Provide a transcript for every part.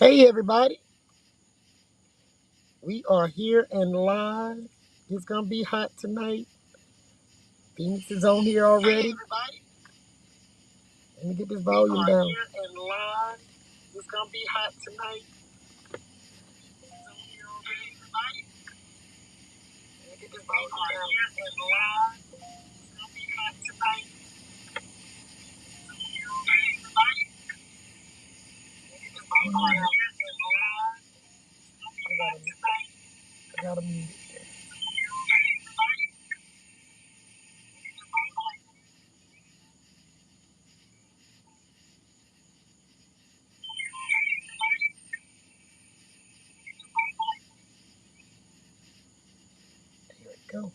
Hey everybody, we are here and live. It's gonna be hot tonight. Phoenix is on here already. Hey everybody, let me get this volume down. We are here and live. It's gonna be hot tonight. Phoenix is on here already, everybody. Let me get this volume down. We are here and live. It's gonna be hot tonight. Phoenix is on here already, everybody. Let me get this volume down. We are here and live. It's gonna be hot tonight. I gotta mute it. There we go.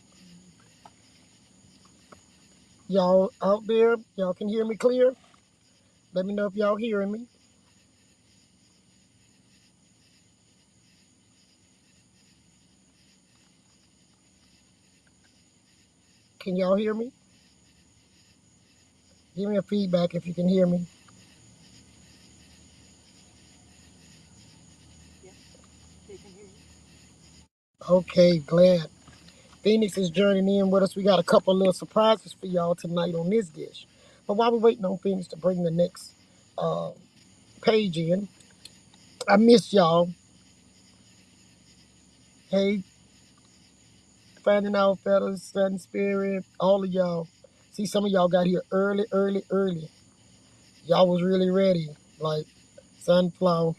Y'all out there, y'all can hear me clear? Let me know if y'all hearing me. Can y'all hear me? Give me a feedback if you can hear me. Yeah, they can hear you. Okay, glad. Phoenix is joining in with us. We got a couple of little surprises for y'all tonight on this dish. But while we're waiting on Phoenix to bring the next uh, page in, I missed y'all. Hey, Finding Out Feathers, Sun Spirit, all of y'all. See, some of y'all got here early. Y'all was really ready, like Sunflower.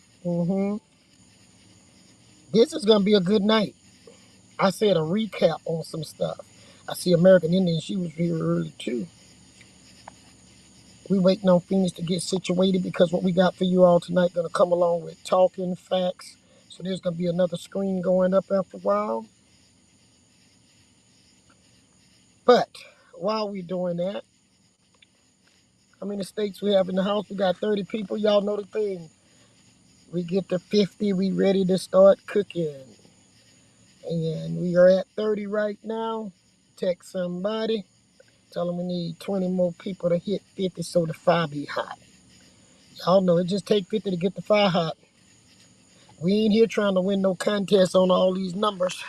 This is going to be a good night. I said a recap on some stuff. I see American Indian, she was here early too. We waiting on Phoenix to get situated because what we got for you all tonight gonna come along with talking facts. So there's gonna be another screen going up after a while. But while we doing that, how many states we have in the house? We got 30 people. Y'all know the thing. We get to 50, we ready to start cooking. And we are at 30 right now. Text somebody. Tell them we need 20 more people to hit 50 so the fire be hot. Y'all know it just take 50 to get the fire hot. We ain't here trying to win no contest on all these numbers.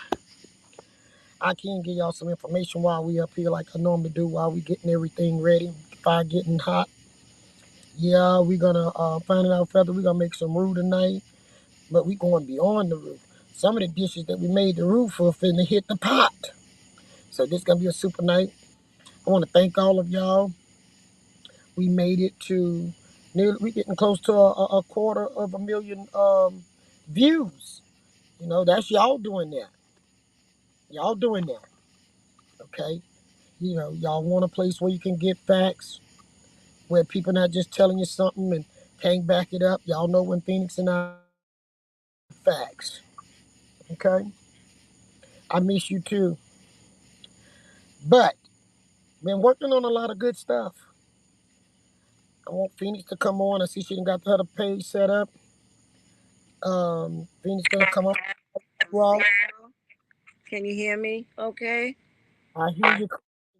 I can give y'all some information while we up here like I normally do while we getting everything ready. Fire getting hot. Yeah, we gonna find out feather. We gonna make some roux tonight, but we going beyond the roux. Some of the dishes that we made the roux for finna hit the pot. So this gonna be a super night. I want to thank all of y'all. We made it to nearly, we getting close to a quarter of a million views. You know, that's y'all doing that. Y'all doing that. Okay. You know, y'all want a place where you can get facts, where people not just telling you something and can't back it up. Y'all know when Phoenix and I facts. Okay. I miss you too. But been working on a lot of good stuff. I want Phoenix to come on. I see she done got the other page set up. Phoenix gonna come up. Well, Can you hear me? Okay. I hear you.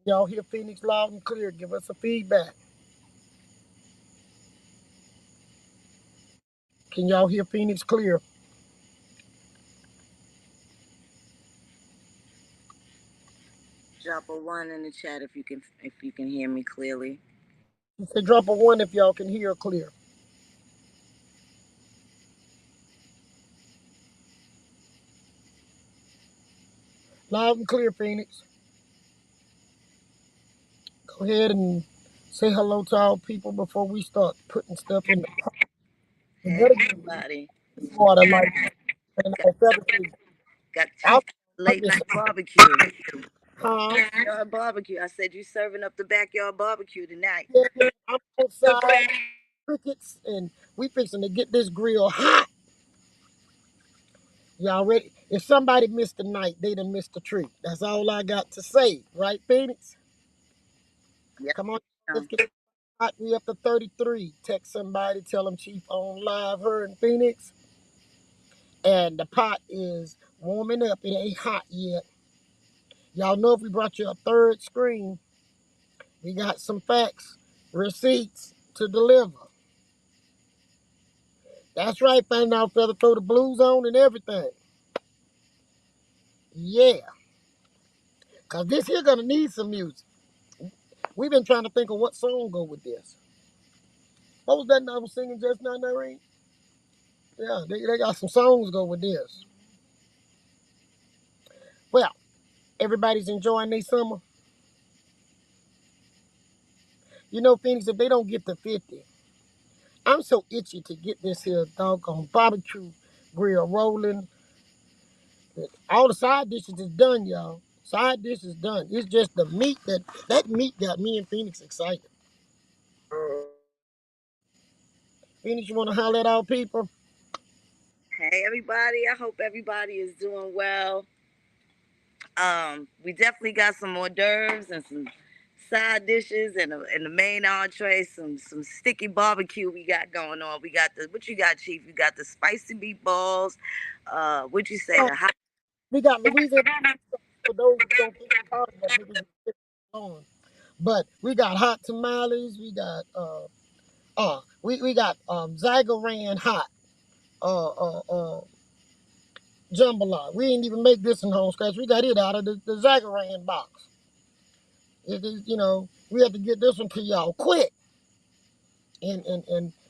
Y'all hear Phoenix loud and clear. Give us a feedback. Can y'all hear Phoenix clear? Drop a one in the chat if you can hear me clearly. She said drop a one if y'all can hear clear. Loud and clear, Phoenix. Go ahead and say hello to our people before we start putting stuff in the pot. We Hey better get everybody. water like and Got our feather food. got I'll two late this night barbecue. huh? Backyard barbecue. I said you serving up the backyard barbecue tonight. Yeah, I'm outside, crickets, and we fixing to get this grill hot. Y'all ready? If somebody missed the night, they done missed the treat. That's all I got to say, right, Phoenix? Yep. Come on, let's get it hot. We up to 33. Text somebody, tell them Chief on live, her in Phoenix. And the pot is warming up. It ain't hot yet. Y'all know if we brought you a third screen, we got some facts, receipts to deliver. That's right, finding out fella throw the blues on and everything. Yeah, cause this here gonna need some music. We've been trying to think of what song go with this. What was that I was singing just now, Nareen? Yeah, they got some songs go with this. Well, everybody's enjoying their summer. You know, Phoenix, if they don't get to 50, I'm so itchy to get this here doggone barbecue grill rolling. All the side dishes is done, y'all. Side dish is done. It's just the meat that meat got me and Phoenix excited. Phoenix, you want to holler at our people? Hey everybody, I hope everybody is doing well. We definitely got some hors d'oeuvres and some side dishes and the main entree, some sticky barbecue we got going on. We got the what you got, Chief? You got the spicy meatballs. What you say? Oh, The hot. we got Louisiana for those who don't think it's hard, but niggas is on. But we got hot tamales. We got we got Zygaran hot jambalaya. We ain't even make this in home scratch. We got it out of the Zygaran box. It is, we have to get this one to y'all quick. And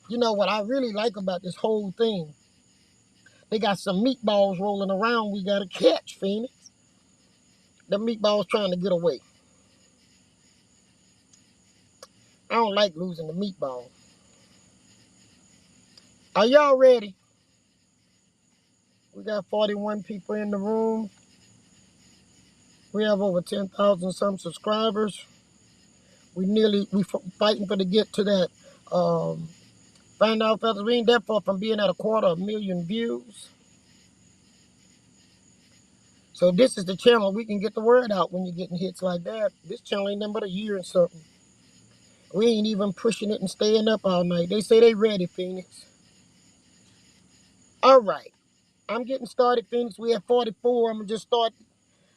you know what I really like about this whole thing? They got some meatballs rolling around. We gotta catch, Phoenix. The meatballs trying to get away. I don't like losing the meatball. Are y'all ready? We got 41 people in the room. We have over 10,000 some subscribers. We fighting for to get to that. Find out, fellas, we ain't that far from being at 250,000 views. So this is the channel we can get the word out when you're getting hits like that. This channel ain't nothing but a year and something. We ain't even pushing it and staying up all night. They say they ready, Phoenix. All right. I'm getting started, Phoenix. We at 44. I'm gonna just start.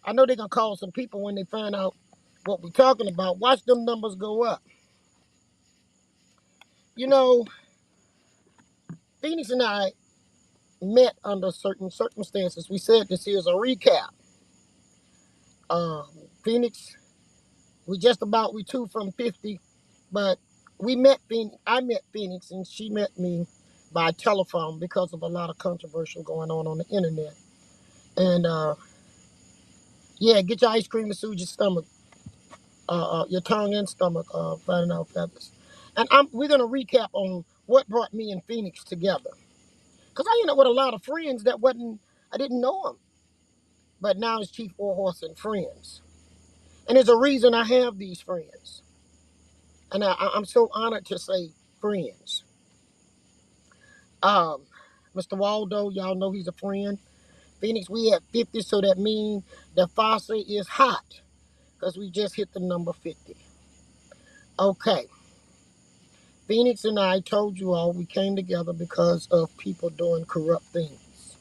I know they're gonna call some people when they find out what we're talking about. Watch them numbers go up. You know, Phoenix and I met under certain circumstances. We said this here's a recap. Um, Phoenix, we two from 50, but we met Phoenix. I met Phoenix and she met me by telephone because of a lot of controversial going on the internet. And yeah, get your ice cream to soothe your stomach, your tongue and stomach, finding out feathers. And we're gonna recap on what brought me and Phoenix together. Cause I ended up with a lot of friends that wasn't I didn't know them, but now it's Chief Warhorse and friends. And there's a reason I have these friends. And I'm so honored to say friends. Um, Mr. Waldo, y'all know he's a friend. Phoenix, we at 50, so that means the faucet is hot because we just hit the number 50. Okay. Phoenix and I told you all we came together because of people doing corrupt things.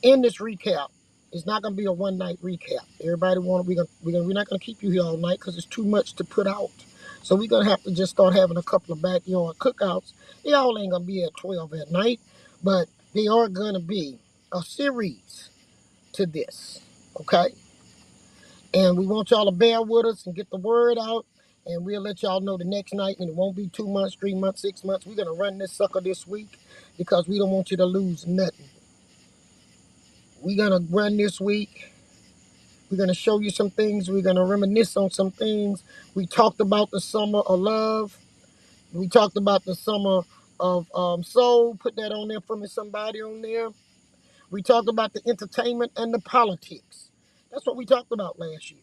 In this recap, it's not gonna be a one night recap. Everybody we're not gonna keep you here all night because it's too much to put out. So we're gonna have to just start having a couple of backyard cookouts. They all ain't gonna be at 12 at night, but they are gonna be a series to this. Okay? And we want y'all to bear with us and get the word out. And we'll let y'all know the next night, and it won't be 2 months, 3 months, 6 months. We're gonna run this sucker this week because we don't want you to lose nothing. We're gonna run this week. We're going to show you some things. We're going to reminisce on some things. We talked about the summer of love. We talked about the summer of soul. Put that on there for me, somebody on there. We talked about the entertainment and the politics. That's what we talked about last year.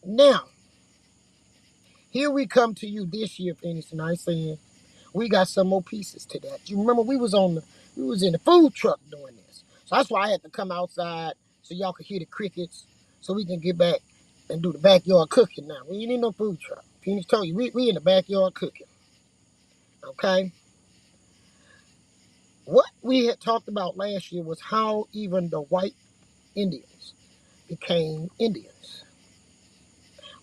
Now, here we come to you this year, Phoenix and I, saying we got some more pieces to that. You remember we was in the food truck doing this. So that's why I had to come outside so y'all could hear the crickets so we can get back and do the backyard cooking now. We ain't need no food truck. Phoenix told you, we in the backyard cooking. Okay? What we had talked about last year was how even the white Indians became Indians.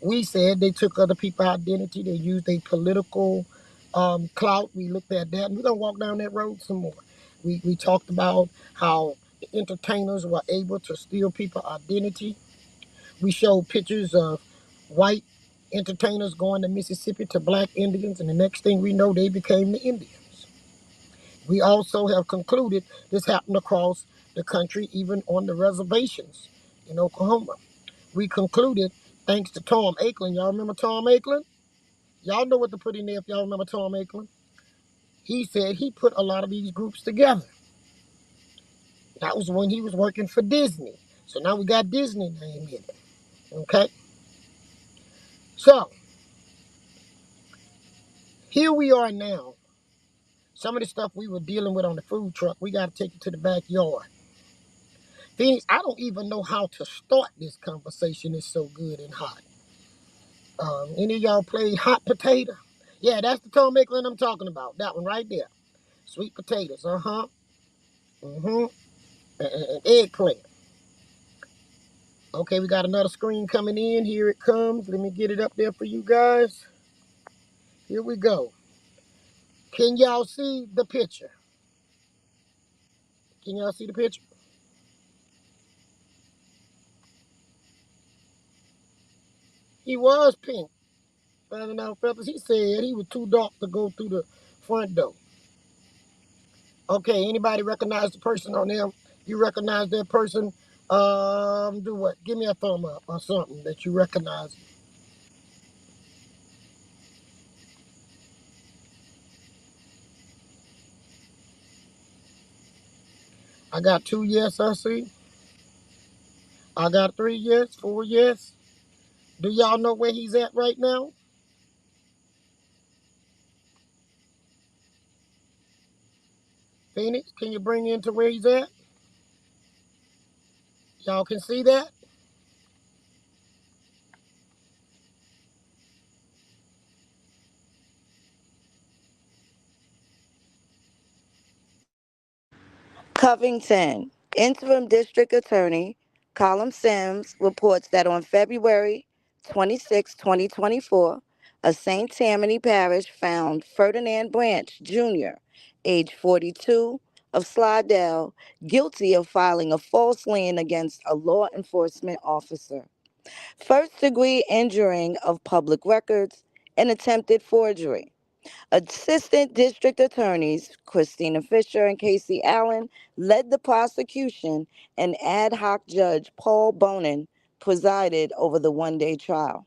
We said they took other people's identity, they used their political clout. We looked at that, and we're gonna walk down that road some more. We talked about how entertainers were able to steal people's identity. We showed pictures of white entertainers going to Mississippi to black Indians, and the next thing we know, they became the Indians. We also have concluded this happened across the country, even on the reservations in Oklahoma. We concluded, thanks to Tom Ackland. Y'all remember Tom Ackland? Y'all know what to put in there if y'all remember Tom Ackland. He said he put a lot of these groups together. That was when he was working for Disney. So now we got Disney name in it. Okay? So here we are now. Some of the stuff we were dealing with on the food truck, we got to take it to the backyard. Phoenix, I don't even know how to start this conversation. It's so good and hot. Any of y'all played hot potato? Yeah, that's the Tom Ackland I'm talking about. That one right there. Sweet potatoes, uh-huh. Mm-hmm. And eggplant. Okay, we got another screen coming in. Here it comes. Let me get it up there for you guys. Here we go. Can y'all see the picture? Can y'all see the picture? He was pink. Finding out feathers. He said he was too dark to go through the front door. Okay, anybody recognize the person on there? You recognize that person? Do what? Give me a thumb up or something that you recognize. I got 2 yes, I see. I got 3 yes, 4 yes. Do y'all know where he's at right now? Phoenix, can you bring into where he's at? Y'all can see that? Covington, Interim District Attorney Colin Sims reports that on February 26, 2024, a St. Tammany Parish found Ferdinand Branch Jr., age 42, of Slidell, guilty of filing a false lien against a law enforcement officer, first degree injuring of public records, and attempted forgery. Assistant District Attorneys Christina Fisher and Casey Allen led the prosecution, and ad hoc judge Paul Bonin presided over the 1 day trial.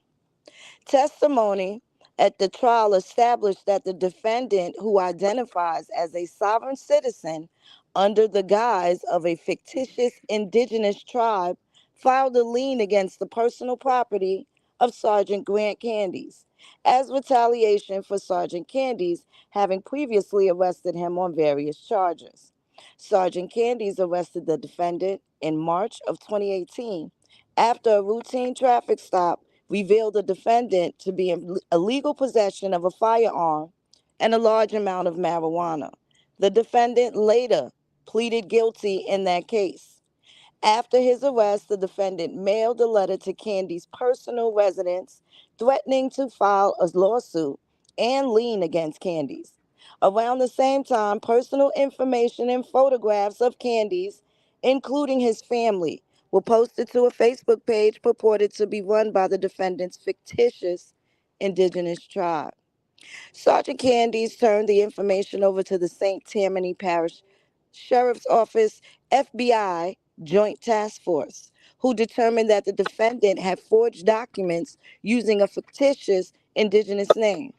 Testimony at the trial established that the defendant, who identifies as a sovereign citizen under the guise of a fictitious indigenous tribe, filed a lien against the personal property of Sergeant Grant Candies as retaliation for Sergeant Candies having previously arrested him on various charges. Sergeant Candies arrested the defendant in March of 2018 after a routine traffic stop revealed the defendant to be in illegal possession of a firearm and a large amount of marijuana. The defendant later pleaded guilty in that case. After his arrest, the defendant mailed a letter to Candy's personal residence threatening to file a lawsuit and lien against Candy's. Around the same time, personal information and photographs of Candy's, including his family, were posted to a Facebook page purported to be run by the defendant's fictitious indigenous tribe. Sergeant Candies turned the information over to the St. Tammany Parish Sheriff's Office FBI Joint Task Force, who determined that the defendant had forged documents using a fictitious indigenous name.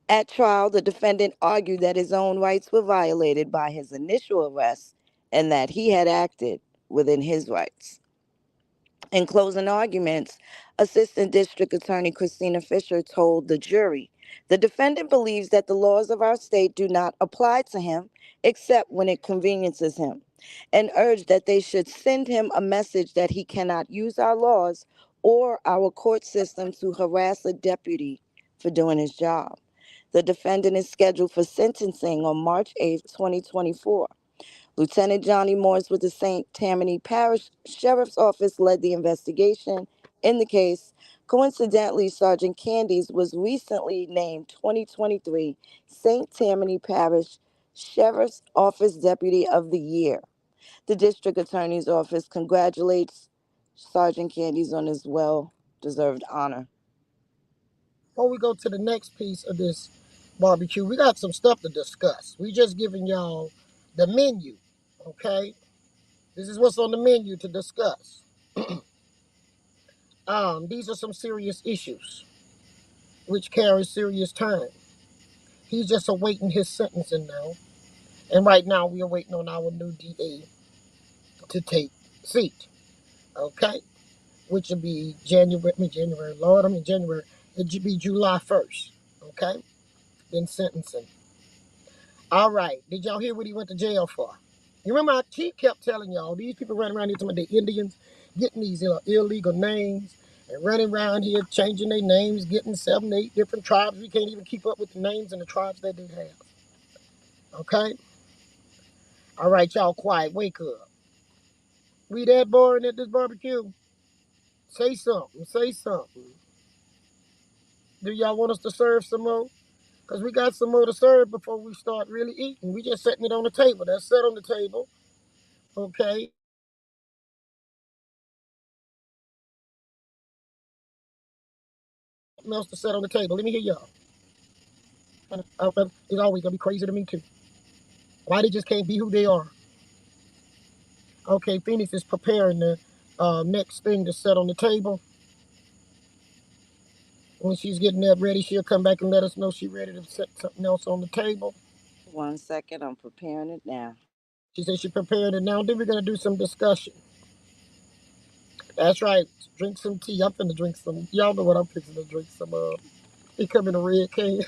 At trial, the defendant argued that his own rights were violated by his initial arrest and that he had acted within his rights. In closing arguments, Assistant District Attorney Christina Fisher told the jury, the defendant believes that the laws of our state do not apply to him except when it conveniences him, and urged that they should send him a message that he cannot use our laws or our court system to harass a deputy for doing his job. The defendant is scheduled for sentencing on March 8, 2024. Lieutenant Johnny Morris with the St. Tammany Parish Sheriff's Office led the investigation In the case, coincidentally, Sergeant Candies was recently named 2023 St. Tammany Parish Sheriff's Office Deputy of the Year. The District Attorney's Office congratulates Sergeant Candies on his well deserved honor. Before we go to the next piece of this barbecue, we got some stuff to discuss. We just giving y'all the menu, okay? This is what's on the menu to discuss. These are some serious issues, which carry serious time. He's just awaiting his sentencing now, and right now we are waiting on our new DA to take seat, okay? Which will be January, Lord, January. It should be July 1st, okay? Then sentencing. All right. Did y'all hear what he went to jail for? You remember how Chief kept telling y'all, these people running around here talking about the Indians, getting these illegal names, and running around here changing their names, getting 7, 8 different tribes. We can't even keep up with the names and the tribes that they have. Okay? All right, y'all quiet. Wake up. We that boring at this barbecue? Say something. Say something. Do y'all want us to serve some more? Because we got some more to serve before we start really eating. We just setting it on the table. That's set on the table. Okay? Something else to set on the table. Let me hear y'all. It's always gonna be crazy to me too. Why they just can't be who they are? Okay, Phoenix is preparing the next thing to set on the table. When she's getting that ready, she'll come back and let us know she's ready to set something else on the table. 1 second, I'm preparing it now. She said she prepared it now. Then we're gonna do some discussion. That's right. Drink some tea. I'm finna drink some. Y'all know what I'm fixing to drink some of. It come in a red can.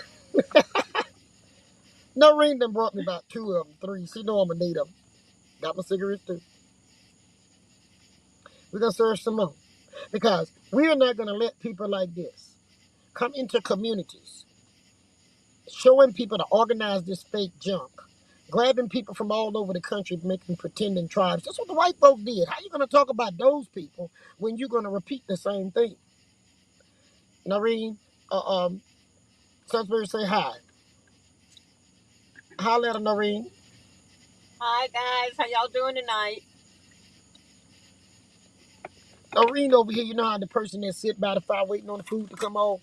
Noreen done brought me about 2 of them, 3. She know I'm gonna need them. Got my cigarettes too. We're gonna serve some more because we are not gonna let people like this come into communities, showing people to organize this fake junk, grabbing people from all over the country, making pretending tribes. That's what the white folks did. How you gonna talk about those people when you're gonna repeat the same thing? Noreen, Salisbury, say hi. Holla at her, Noreen. Hi guys, how y'all doing tonight? Noreen over here, you know how the person that sit by the fire waiting on the food to come on?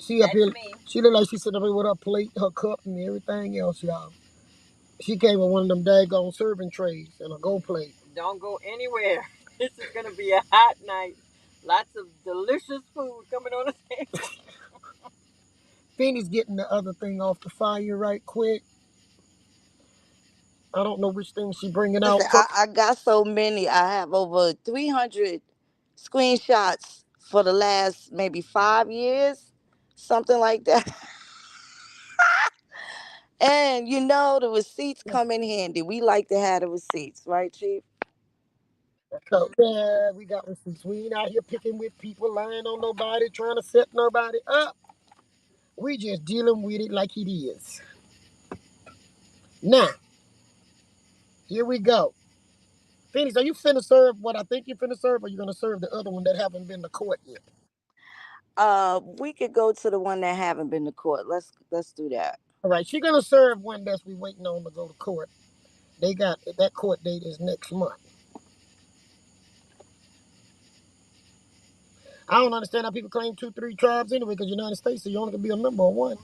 She up That's here, me. she look like she sitting up here with her plate, her cup, and everything else, y'all. She came with one of them daggone serving trays and a gold plate. Don't go anywhere. This is gonna be a hot night. Lots of delicious food coming on the table. Phoenix getting the other thing off the fire right quick. I don't know which thing she bringing out Listen, first. I got so many. I have over 300 screenshots for the last maybe 5 years, something like that. And the receipts come in handy. We like to have the receipts, right, Chief? So, yeah, we got receipts. We ain't out here picking with people, lying on nobody, trying to set nobody up. We just dealing with it like it is. Now, here we go. Phoenix, are you finna serve what I think you're finna serve, or you gonna serve the other one that haven't been to court yet? We could go to the one that haven't been to court. Let's do that. All right, she gonna serve one that's we waiting on to go to court. They got that court date is next month. I don't understand how people claim 2, 3 tribes anyway, because United States, so you only can be a member of one.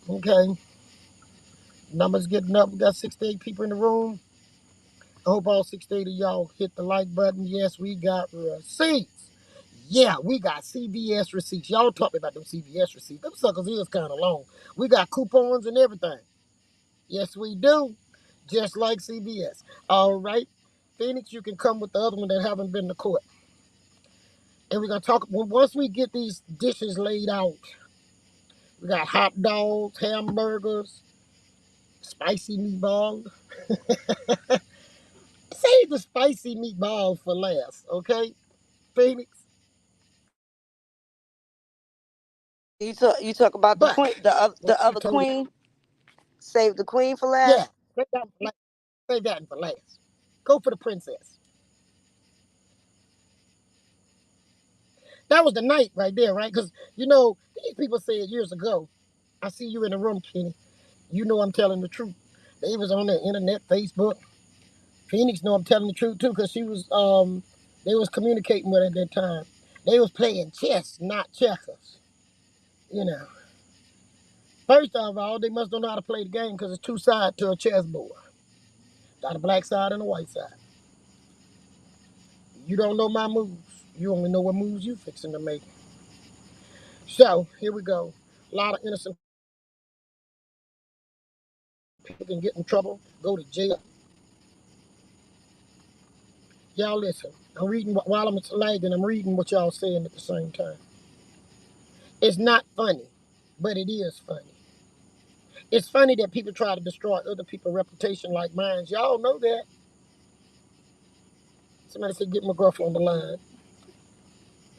Okay, numbers getting up. We got 68 people in the room. I hope all 68 of y'all hit the like button. Yes, we got receipts. Yeah, we got CVS receipts. Y'all talk about them CVS receipts. Them suckers is kind of long. We got coupons and everything. Yes, we do. Just like CVS. All right. Phoenix, you can come with the other one that haven't been to court. And we're going to talk, once we get these dishes laid out, we got hot dogs, hamburgers, spicy meatballs. Save the spicy meatballs for last, okay, Phoenix? You talk about the But queen, the what she other told me, queen. Save the queen for yeah, last. save that for last. Save that for last. Go for the princess. That was the night right there, right? Because, you know, these people said years ago, I see you in the room, Kenny. You know I'm telling the truth. They was on the internet, Facebook. Phoenix know I'm telling the truth too, because they was communicating with her at that time. They was playing chess, not checkers. You know. First of all, they must don't know how to play the game because it's two sides to a chessboard. Got a black side and a white side. You don't know my moves. You only know what moves you fixing to make. So here we go. A lot of innocent people can get in trouble, go to jail. Y'all listen. I'm reading while I'm lagging. I'm reading what y'all saying at the same time. It's not funny, but it is funny. It's funny that people try to destroy other people's reputation like mine. Y'all know that. Somebody said get McGruff on the line.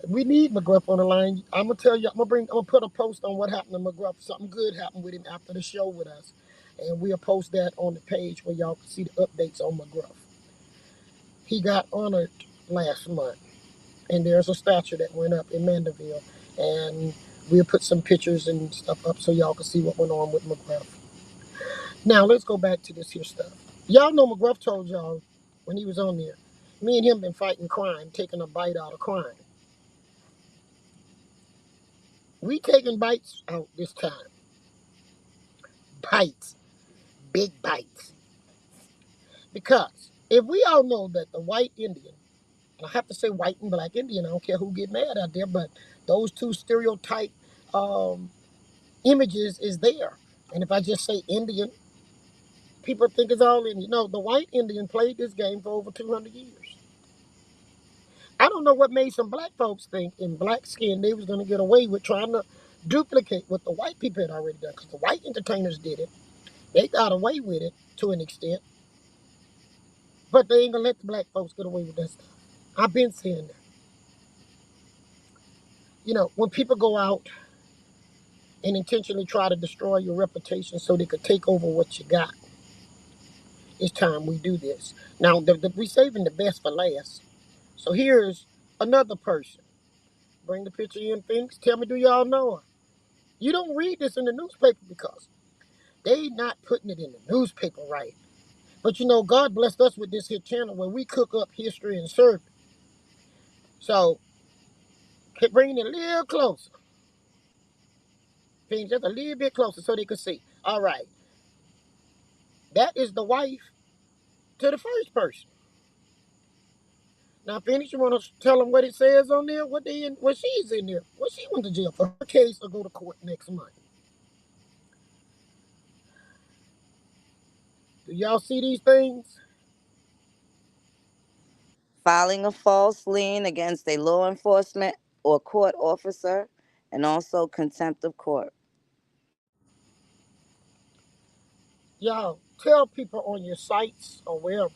We need McGruff on the line. I'm gonna tell you. I'm gonna put a post on what happened to McGruff. Something good happened with him after the show with us, and we'll post that on the page where y'all can see the updates on McGruff. He got honored last month, and there's a statue that went up in Mandeville, and we'll put some pictures and stuff up so y'all can see what went on with McGruff. Now let's go back to this here stuff. Y'all know McGruff told y'all when he was on there, me and him been fighting crime, taking a bite out of crime. We taking bites out this time. Bites. Big bites. Because if we all know that the white Indian, and I have to say white and black Indian, I don't care who get mad out there, but those two stereotype um, images is there. And if I just say Indian, people think it's all Indian. No, the white Indian played this game for over 200 years. I don't know what made some black folks think in black skin they was going to get away with trying to duplicate what the white people had already done. Because the white entertainers did it. They got away with it to an extent. But they ain't going to let the black folks get away with that stuff. I've been saying that. You know, when people go out and intentionally try to destroy your reputation so they could take over what you got, it's time we do this. Now, we saving the best for last. So here's another person. Bring the picture in, Phoenix. Tell me, do y'all know her? You don't read this in the newspaper because they not putting it in the newspaper right. But you know, God blessed us with this here channel where we cook up history and serve it. So, bring it a little closer. Phoenix, just a little bit closer so they can see. All right. That is the wife to the first person. Now, Phoenix, you want to tell them what it says on there? What she's in there? What she went to jail for? Her case will go to court next month. Do y'all see these things? Filing a false lien against a law enforcement or court officer, and also contempt of court. Y'all tell people on your sites or wherever.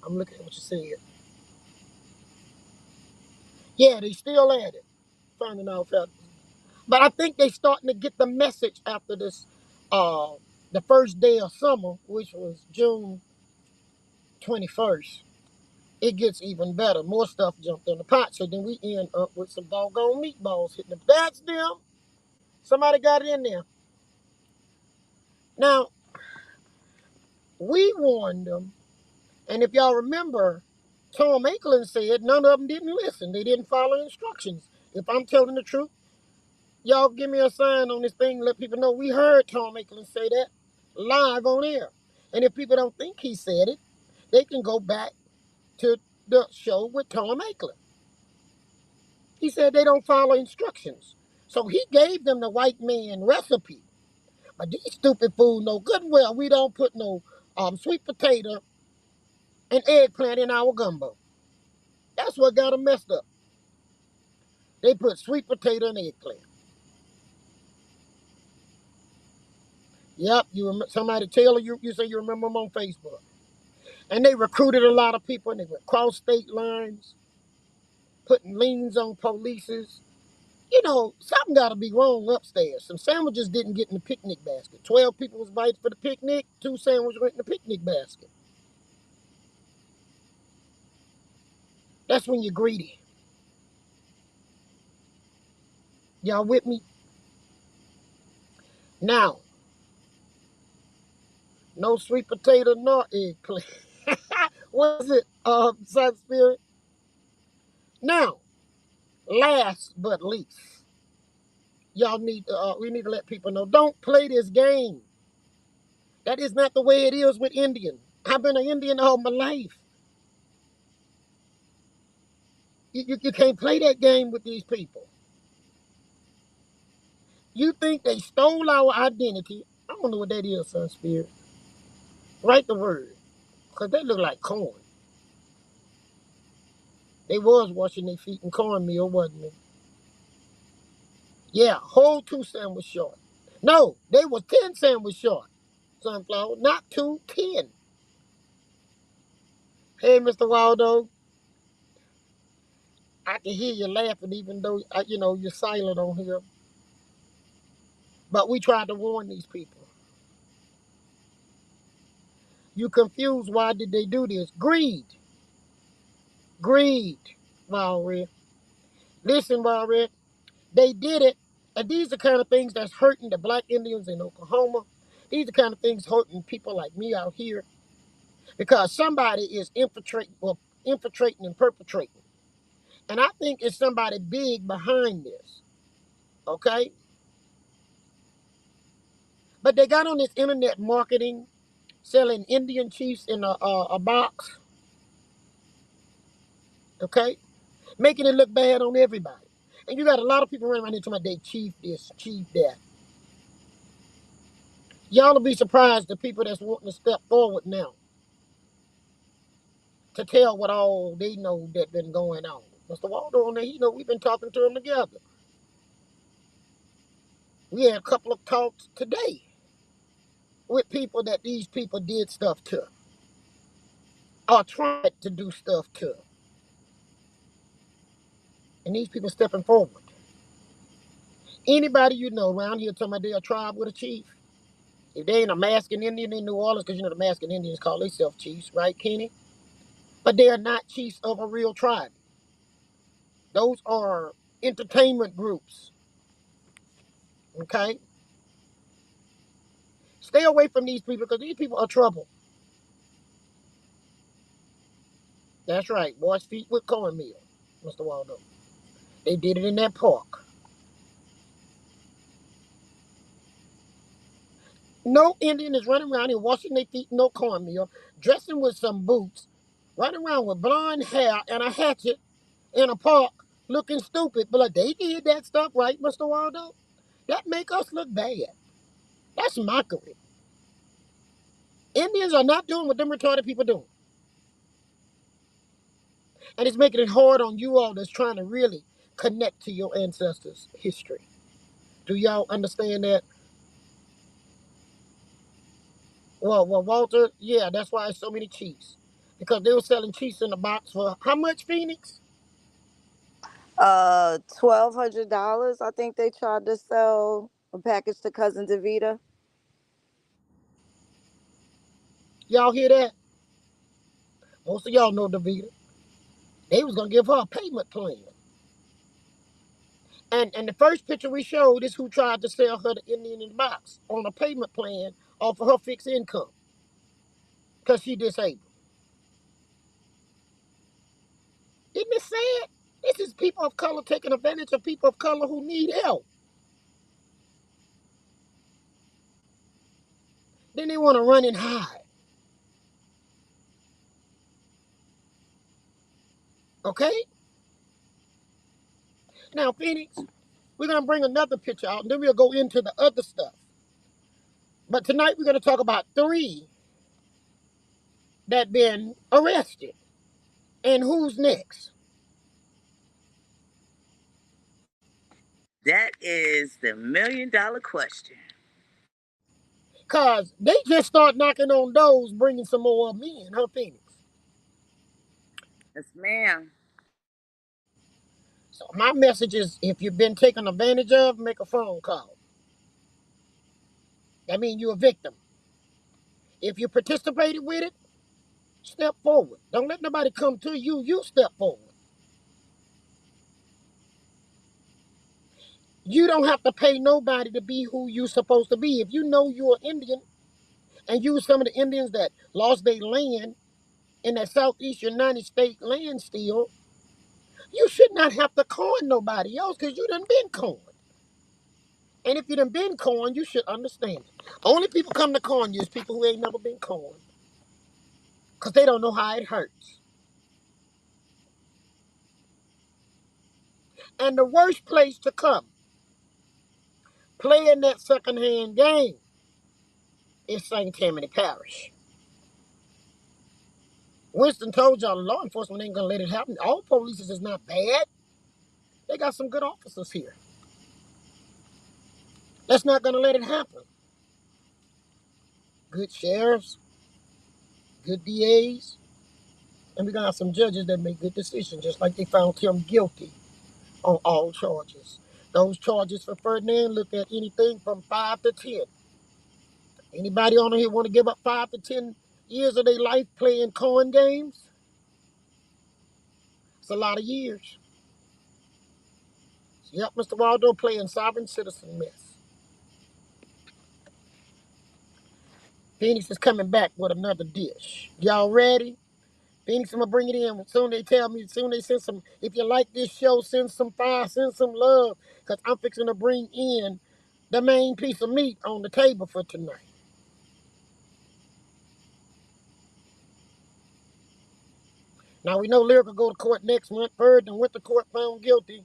I'm looking at what you said. Yeah, they still at it, finding out that. But I think they starting to get the message after this, uh, the first day of summer, which was June 21st. It gets even better. More stuff jumped in the pot. So then we end up with some doggone meatballs hitting the. That's them. Somebody got it in there. Now, we warned them. And if y'all remember, Tom Akelin said none of them didn't listen. They didn't follow instructions. If I'm telling the truth, y'all give me a sign on this thing. Let people know we heard Tom Akelin say that live on air. And if people don't think he said it, they can go back to the show with Tom Akelin. He said they don't follow instructions. So he gave them the white man recipe. But these stupid fools know good and well we don't put no sweet potato and eggplant in our gumbo. That's what got them messed up. They put sweet potato and eggplant. Yep, somebody tell you say you remember them on Facebook. And they recruited a lot of people and they went cross state lines, putting liens on polices. You know, something got to be wrong upstairs. Some sandwiches didn't get in the picnic basket. 12 people was invited for the picnic. 2 sandwiches went in the picnic basket. That's when you're greedy. Y'all with me? Now, no sweet potato nor eggplant. What is it, Sun Spirit? Now, last but least, y'all need we need to let people know, don't play this game. That is not the way it is with Indian. I've been an Indian all my life. You can't play that game with these people. You think they stole our identity. I don't know what that is, Sun Spirit. Write the word. Because they look like corn. They was washing their feet in cornmeal, wasn't they? Yeah, whole 2 sandwich short. No, they was 10 sandwich short. Sunflower, not 2, 10. Hey, Mr. Waldo, I can hear you laughing even though, you're silent on here. But we tried to warn these people. You confused, why did they do this? Greed. Greed, Walred. Listen, Walred, they did it. And these are kind of things that's hurting the black Indians in Oklahoma. These are kind of things hurting people like me out here. Because somebody is infiltrating and perpetrating. And I think it's somebody big behind this. Okay? But they got on this internet marketing, selling Indian chiefs in a box. Okay? Making it look bad on everybody. And you got a lot of people running around here talking about they chief this, chief that. Y'all will be surprised the people that's wanting to step forward now to tell what all they know that been going on. Mr. Waldo on there, we've been talking to them together. We had a couple of talks today with people that these people did stuff to or tried to do stuff to. And these people stepping forward. Anybody you know around here talking about they're a tribe with a chief. If they ain't a masking Indian in New Orleans, because the masking Indians call themselves chiefs, right, Kenny? But they are not chiefs of a real tribe. Those are entertainment groups. Okay? Stay away from these people because these people are trouble. That's right. Boys' feet with cornmeal, Mr. Waldo. They did it in that park. No Indian is running around here washing their feet in no cornmeal, dressing with some boots, running around with blonde hair and a hatchet in a park looking stupid. But they did that stuff, right, Mr. Waldo? That make us look bad. That's mockery. Indians are not doing what them retarded people doing. And it's making it hard on you all that's trying to really connect to your ancestors' history. Do y'all understand that? Well, Walter, yeah, that's why there's so many chiefs. Because they were selling chiefs in the box for how much, Phoenix? $1,200. I think they tried to sell a package to cousin Davita. Y'all hear that? Most of y'all know Davita. They was gonna give her a payment plan. And the first picture we showed is who tried to sell her the Indian in the box on a payment plan off of her fixed income. Because she disabled. Isn't it sad? This is people of color taking advantage of people of color who need help. Then they want to run and hide. Okay? Now, Phoenix, we're going to bring another picture out, and then we'll go into the other stuff. But tonight we're going to talk about 3 that been arrested. And who's next? That is the $1,000,000 question. Because they just start knocking on doors, bringing some more of me in, huh, Phoenix? Yes, ma'am. So my message is, if you've been taken advantage of, make a phone call. That means you're a victim. If you participated with it, step forward. Don't let nobody come to you. You step forward. You don't have to pay nobody to be who you supposed to be. If you know you're Indian and you some of the Indians that lost their land in that southeast United States land still, you should not have to con nobody else because you done been conned. And if you done been conned, you should understand it. Only people come to con you is people who ain't never been conned because they don't know how it hurts. And the worst place to come playing that secondhand game is St. Tammany Parish. Winston told y'all law enforcement ain't gonna let it happen. All police is not bad. They got some good officers here. That's not gonna let it happen. Good sheriffs, good DAs, and we gonna have some judges that make good decisions, just like they found him guilty on all charges. Those charges for Ferdinand look at anything from 5 to 10. Anybody on here want to give up 5 to 10 years of their life playing coin games? It's a lot of years. Yep, Mr. Waldo playing sovereign citizen mess. Phoenix is coming back with another dish. Y'all ready? Phoenix, I'm gonna bring it in. Soon they tell me, soon they send some, if you like this show, send some fire, send some love. Because I'm fixing to bring in the main piece of meat on the table for tonight. Now we know Lyric will go to court next month. Bird and went to court found guilty.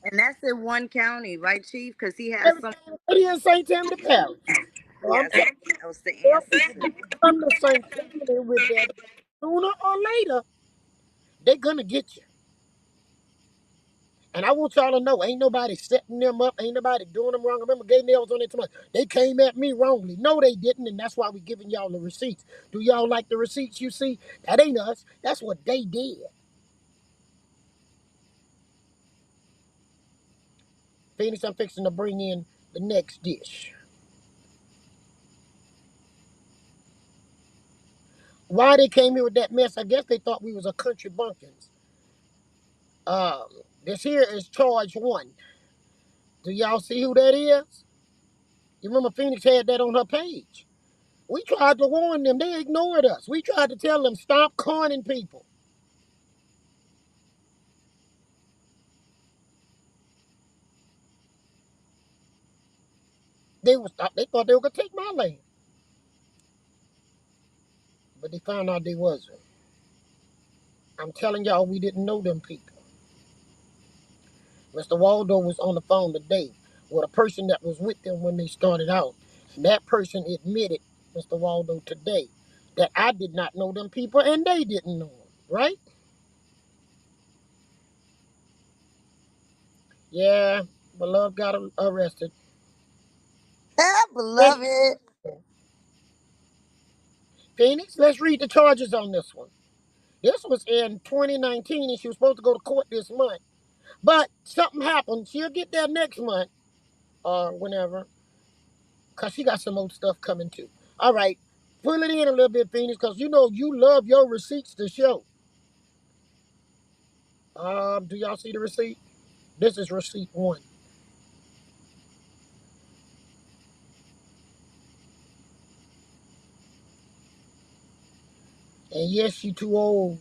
And that's in one county, right, Chief? Because he has some. Everything right here in St. Tammany Parish. So I'm Yes, telling that was the you, ancestor. come to St. Tammany with that. Sooner or later, they're gonna get you. And I want y'all to know, ain't nobody setting them up, ain't nobody doing them wrong. I remember Gay Nails on there too much. They came at me wrongly. No, they didn't, and that's why we giving y'all the receipts. Do y'all like the receipts you see? That ain't us. That's what they did. Phoenix, I'm fixing to bring in the next dish. Why they came here with that mess? I guess they thought we was a country bumpkins. Um, this here is charge one. Do y'all see who that is? You remember Phoenix had that on her page. We tried to warn them. They ignored us. We tried to tell them, stop conning people. They thought they were gonna take my land. But they found out they wasn't. I'm telling y'all, we didn't know them people. Mr. Waldo was on the phone today with a person that was with them when they started out. And that person admitted, Mr. Waldo, today, that I did not know them people and they didn't know them, right? Yeah, beloved got arrested. Hey, Beloved. Phoenix, let's read the charges on this one. This was in 2019 and she was supposed to go to court this month. But something happened. She'll get there next month or whenever because she got some old stuff coming too. All right, pull it in a little bit, Phoenix, because you know you love your receipts to show. Do y'all see the receipt? This is receipt one. And yes, she too old,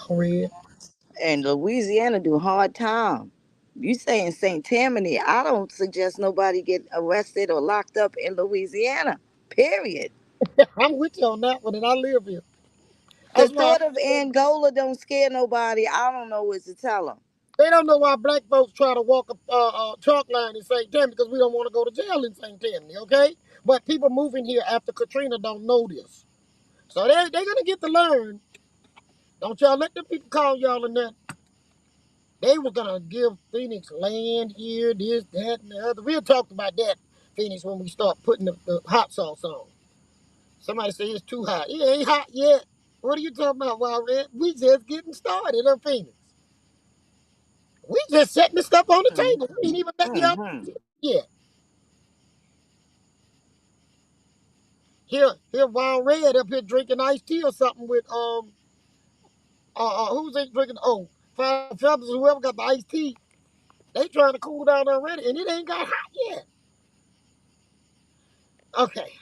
Red. And Louisiana do hard time. You say in St. Tammany, I don't suggest nobody get arrested or locked up in Louisiana. Period. I'm with you on that one, and I live here. The That's why thought of Angola don't scare nobody. I don't know what to tell them. they don't know why black folks try to walk a chalk line in St. Tammany because we don't want to go to jail in St. Tammany, okay? But people moving here after Katrina don't know this. So they're going to get to learn. Don't y'all let them people call y'all in that. They were gonna give Phoenix land here, this, that, and the other. We'll talk about that, Phoenix, when we start putting the hot sauce on. Somebody say it's too hot. It ain't hot yet. What are you talking about, Wild Red? We just getting started, huh, Phoenix? We just setting the stuff on the table. We ain't even let y'all Mm-hmm. yet. Here, Wild Red up here drinking iced tea or something with who's it drinking? Oh, Fire Feathers, whoever got the iced tea, they trying to cool down already, and it ain't got hot yet. Okay,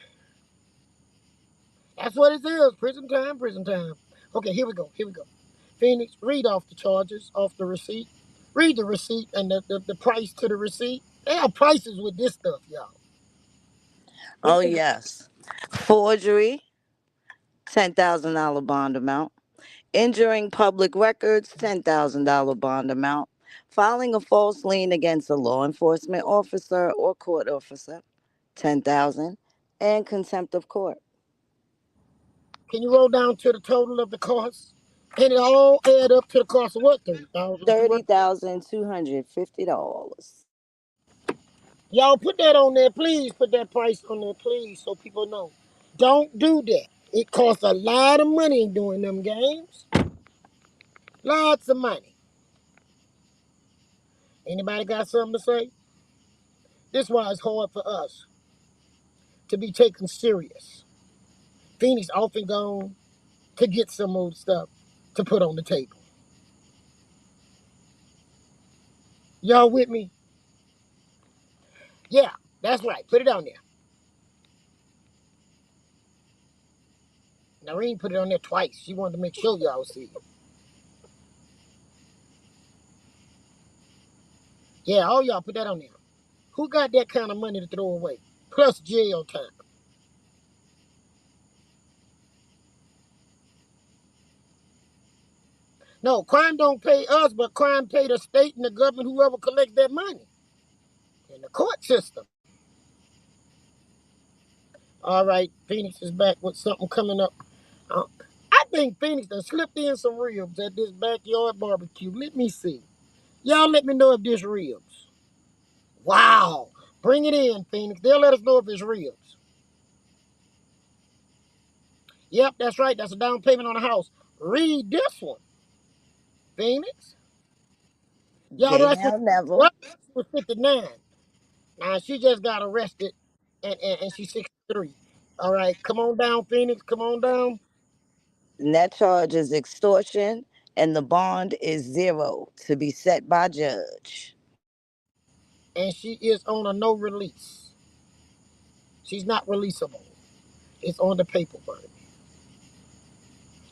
that's what it is. Prison time, prison time. Okay, here we go. Here we go. Phoenix, read off the charges, off the receipt. Read the receipt and the price to the receipt. They have prices with this stuff, y'all. What Oh do you yes. Forgery, $10,000 bond amount. Injuring public records, $10,000 bond amount. Filing a false lien against a law enforcement officer or court officer, 10,000, and contempt of court. Can you roll down to the total of the cost? And it all add up to the cost of what? 30,200. $30,250. Y'all put that on there, please. Put that price on there, please, so people know. Don't do that. It costs a lot of money doing them games. Lots of money. Anybody got something to say? This is why it's hard for us to be taken serious. Phoenix often gone to get some old stuff to put on the table. Y'all with me? Yeah, that's right. Put it on there. Noreen put it on there twice. She wanted to make sure y'all see it. Yeah, all y'all put that on there. Who got that kind of money to throw away? Plus jail time. No, crime don't pay us, but crime pay the state and the government, whoever collects that money. In the court system. All right, Phoenix is back with something coming up. Uh, I think Phoenix done slipped in some ribs at this backyard barbecue. Let me see. Y'all let me know if this ribs. Wow. Bring it in, Phoenix. They'll let us know if it's ribs. Yep, that's right. That's a down payment on a house. Read this one, Phoenix. Y'all know J. I said, Now Neville. what? She was 59. Now she just got arrested and she's 63. All right, come on down, Phoenix. Come on down. Net charge is extortion, and the bond is zero to be set by judge. And she is on a no release. She's not releasable. It's on the paperwork.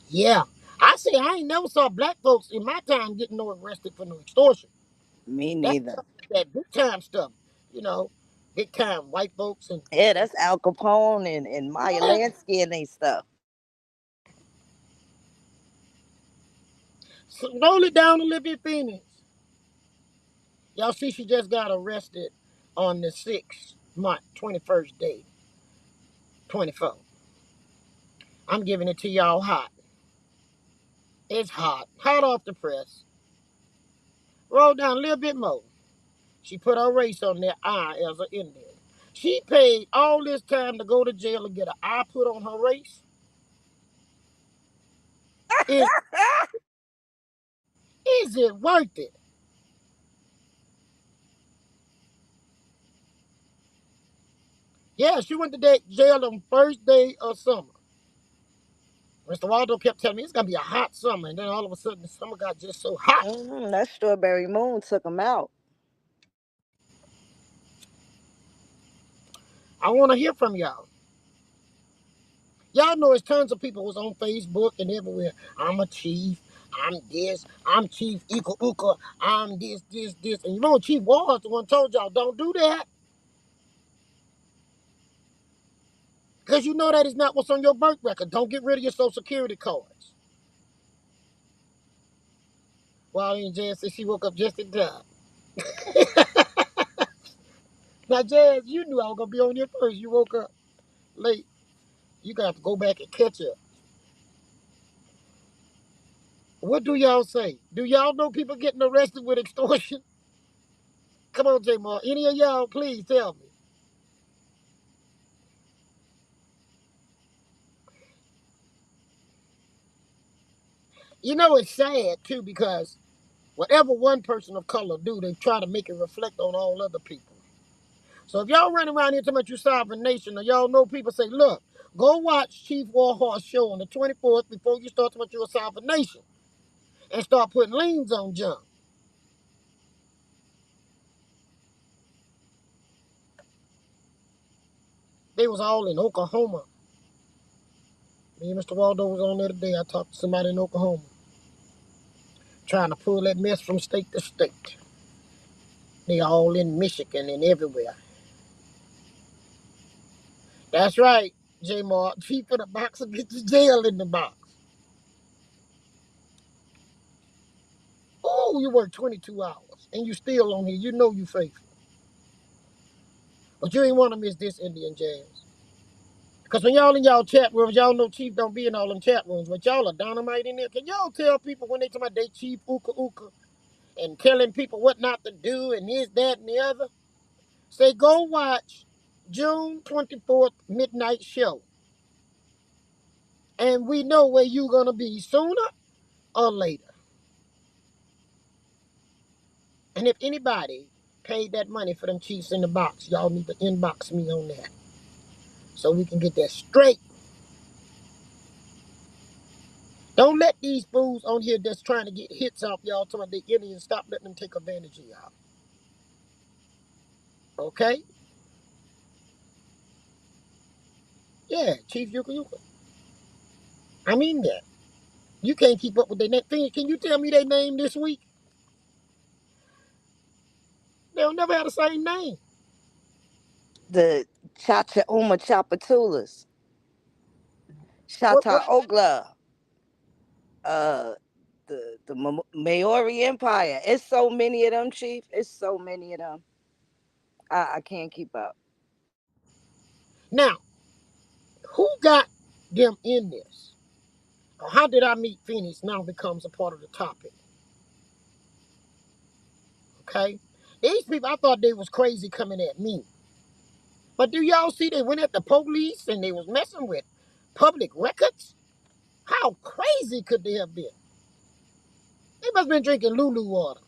Yeah. I say I ain't never saw black folks in my time getting no arrested for no extortion. Me That's neither. that big time stuff. You know, big time white folks Yeah, and that's Al Capone and Maya yeah. Lansky and they stuff. So roll it down a little bit, Phoenix. Y'all see she just got arrested on the 6th month, 21st day, 24. I'm giving it to y'all hot. It's hot. Hot off the press. Roll down a little bit more. She put her race on there, I as an Indian. She paid all this time to go to jail and get an eye put on her race. Is is it worth it? Yeah, she went to jail on first day of summer. Mr. Waldo kept telling me it's gonna be a hot summer, and then all of a sudden the summer got just so hot. That strawberry moon took him out. I want to hear from y'all. Y'all know it's tons of people who's on Facebook and everywhere. I'm a chief. I'm this. I'm Chief Ika Uka. I'm this, this, this. And you know Chief Warhorse the one told y'all don't do that. Because you know that is not what's on your birth record. Don't get rid of your social security cards. Well, and Jazz said she woke up just in time. Now, Jazz, you knew I was going to be on here first. You woke up late. You got to go back and catch up. What do y'all say? Do y'all know people getting arrested with extortion? Come on, J Mar. Any of y'all, please tell me. You know, it's sad, too, because whatever one person of color do, they try to make it reflect on all other people. So if y'all running around here talking about you sovereign nation, or y'all know people say, look, go watch Chief Warhorse show on the 24th before you start talking about you a sovereign nation. and start putting liens on junk. They was all in Oklahoma. Me and Mr. Waldo was on there today. I talked to somebody in Oklahoma trying to pull that mess from state to state. They all in Michigan and everywhere. That's right, J Mark. Chief in the box will get you jail in the box. Oh, you work 22 hours and you still on here. You know you faithful. But you ain't want to miss this Indian jazz. Because when y'all in y'all chat rooms, y'all know Chief don't be in all them chat rooms, but y'all are dynamite in there. Can y'all tell people when they talk about they Chief Uka Uka and telling people what not to do and this, that, and the other? Say, go watch June 24th midnight show. And we know where you going to be sooner or later. And if anybody paid that money for them Chiefs in the box, y'all need to inbox me on that so we can get that straight. Don't let these fools on here that's trying to get hits off y'all talking about the Indians. Stop letting them take advantage of y'all. Okay? Yeah, Chief Yuka Yuka. I mean that. You can't keep up with their name. Can you tell me their name this week? They'll never have the same name. The Chacha Uma Chapatulas, What Shata Ogla, uh, the Maori Empire. It's so many of them, Chief. It's so many of them. I can't keep up. now, who got them in this? Or how did I meet Phoenix now becomes a part of the topic? Okay? These people, I thought they was crazy coming at me. But do y'all see they went at the police and they was messing with public records? How crazy could they have been? They must have been drinking Lulu water.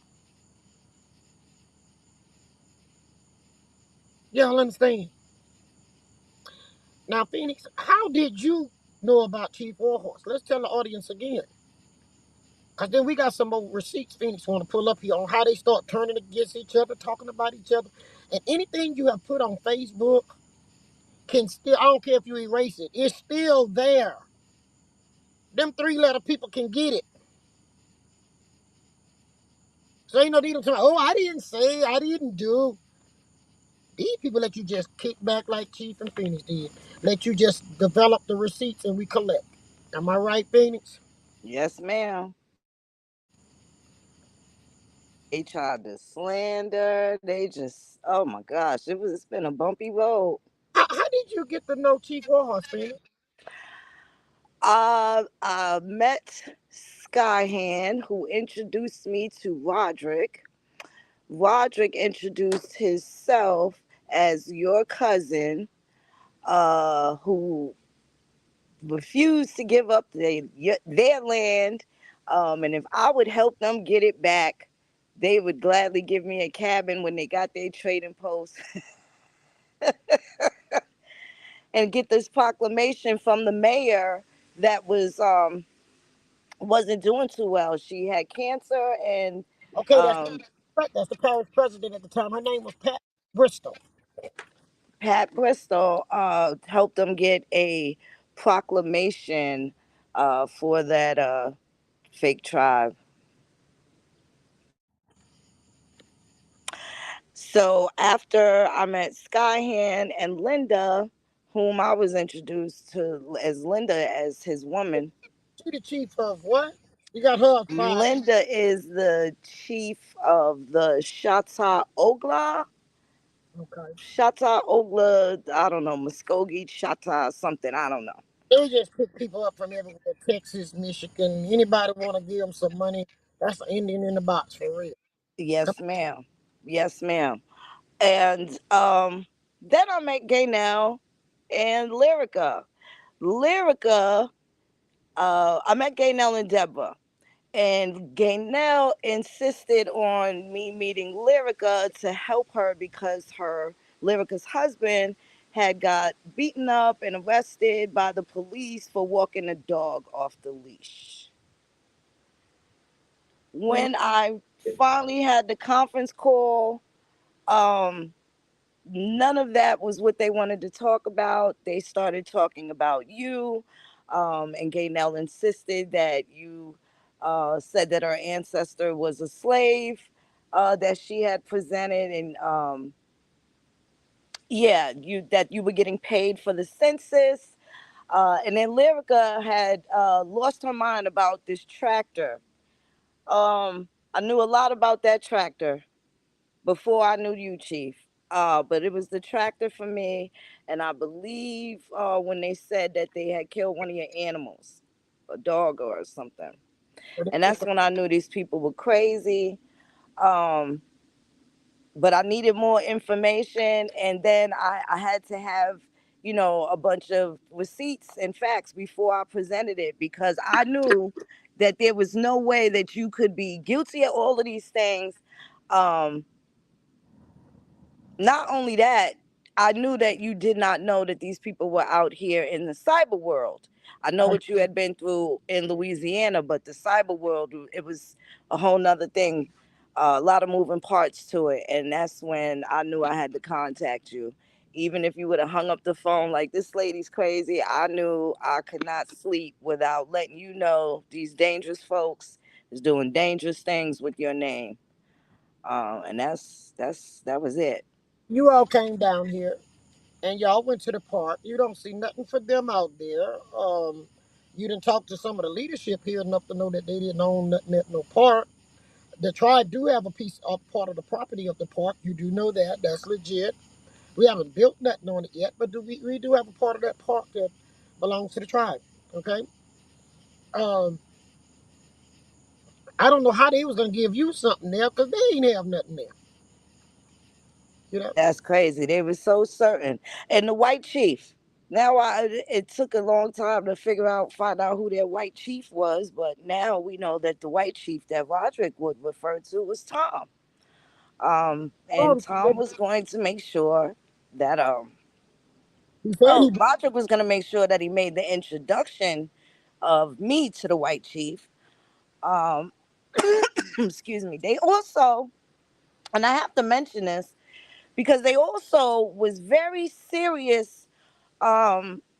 Y'all understand? Now, Phoenix, how did you know about Chief Warhorse? Let's tell the audience again. Because then we got some more receipts Phoenix want to pull up here on how they start turning against each other, talking about each other. And anything you have put on Facebook can still, I don't care if you erase it, it's still there. Them three-letter people can get it. So ain't no need to tell me, oh, I didn't say, I didn't do. These people let you just kick back like Chief and Phoenix did. Let you just develop the receipts and we collect. Am I right, Phoenix? Yes, ma'am. They tried to slander. They just, oh my gosh, it's been a bumpy road. How did you get to know Chief Warhorse, Phoenix? I met Skyhand, who introduced me to Roderick. Roderick introduced himself as your cousin, who refused to give up their land. And if I would help them get it back, they would gladly give me a cabin when they got their trading post and get this proclamation from the mayor that wasn't doing too well. She had cancer and Okay, um, that's the parish president at the time. Her name was Pat Bristol. Pat Bristol helped them get a proclamation for that fake tribe. So after I met Skyhand and Linda, whom I was introduced to as Linda as his woman, She the chief of what? You got her fired. Linda is the chief of the Okay. Shata Ogla, I don't know, Muskogee Shata something, I don't know. They just pick people up from everywhere. Texas, Michigan. Anybody want to give them some money? That's an Indian in the box for real. Come Yes, ma'am. Yes, ma'am. And then I met Gaynell and Lyrica. Lyrica, I met Gaynell and Deborah. And Gaynell insisted on me meeting Lyrica to help her because Lyrica's husband had got beaten up and arrested by the police for walking a dog off the leash. When I finally had the conference call, um, none of that was what they wanted to talk about. They started talking about you, and Gaynell insisted that you said that her ancestor was a slave that she had presented, and yeah, you that you were getting paid for the census. And then Lyrica had lost her mind about this tractor. I knew a lot about that tractor before I knew you, Chief. But it was the tractor for me, and I believe when they said that they had killed one of your animals, a dog or something, and that's when I knew these people were crazy. Um, but I needed more information, and then I had to have, a bunch of receipts and facts before I presented it, because I knew that there was no way that you could be guilty of all of these things. Um, Not only that, I knew that you did not know that these people were out here in the cyber world. I know what you had been through in Louisiana, but the cyber world, it was a whole nother thing, a lot of moving parts to it. And that's when I knew I had to contact you. Even if you would have hung up the phone like, this lady's crazy, I knew I could not sleep without letting you know these dangerous folks is doing dangerous things with your name. And that was it. You all came down here and y'all went to the park. You don't see nothing for them out there. You didn't talk to some of the leadership here enough to know that they didn't own nothing at no park. The tribe do have a piece of part of the property of the park. You do know that. That's legit. We haven't built nothing on it yet, but we do have a part of that park that belongs to the tribe. Okay. Um, I don't know how they was gonna give you something there because they ain't have nothing there. You know. That's crazy. They were so certain. And the white chief. Now it took a long time to find out who their white chief was, but now we know that the white chief that Roderick would refer to was Tom. And Tom was going to make sure that He said he. Roderick was going to make sure that he made the introduction of me to the white chief. Um, excuse me. They also, and I have to mention this because they also was very serious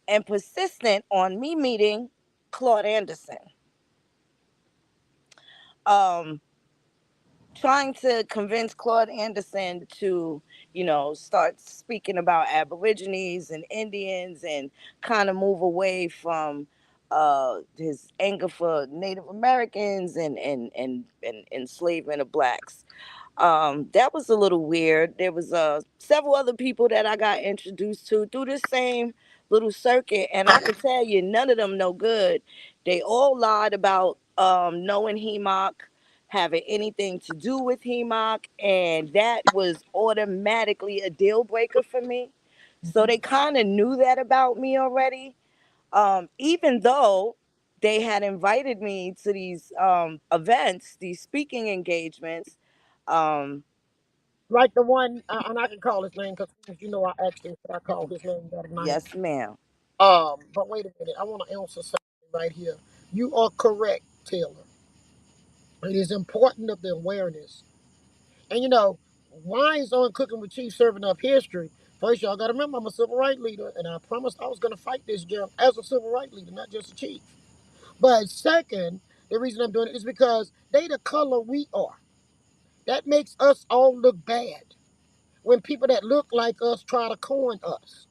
and persistent on me meeting Claude Anderson, um, trying to convince Claude Anderson to, start speaking about Aborigines and Indians and kind of move away from his anger for Native Americans and enslavement of blacks. That was a little weird. There was several other people that I got introduced to through this same little circuit, and I could tell you none of them no good. They all lied about knowing HEMOC, having anything to do with HEMOC, and that was automatically a deal breaker for me. So they kind of knew that about me already, even though they had invited me to these events, these speaking engagements. um, Like the one, and I can call his name because you know I asked him should I call his name that night. yes, ma'am. But wait a minute, I want to answer something right here. You are correct, Taylor. It is important of the awareness. And why is on Cooking with Chief serving up history? First, y'all got to remember I'm a civil rights leader, and I promised I was going to fight this jump as a civil rights leader, not just a chief. But second, the reason I'm doing it is because they the color we are. That makes us all look bad when people that look like us try to coin us.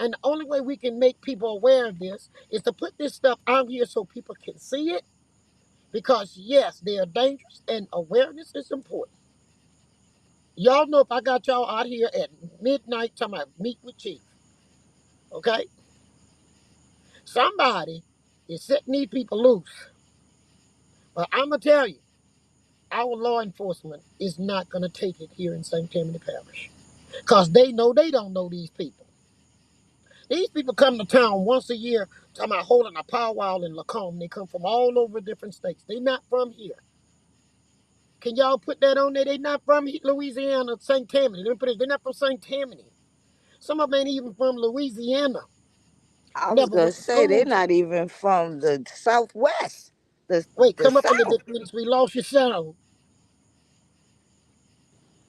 And the only way we can make people aware of this is to put this stuff out here so people can see it. Because yes, they are dangerous and awareness is important. Y'all know if I got y'all out here at midnight talking about meet with Chief, okay? Somebody is setting these people loose. But I'm gonna tell you, our law enforcement is not gonna take it here in St. Tammany Parish. Because they know they don't know these people. These people come to town once a year talking about holding a powwow in Lacombe. They come from all over different states. They not from here. Can y'all put that on there? They not from Louisiana, St. Tammany. Let me put it, they're not from St. Tammany. Some of them ain't even from Louisiana. I was Never gonna went to say they're school. not even from the Southwest. Wait, The come up in the South. difference. We lost your sound.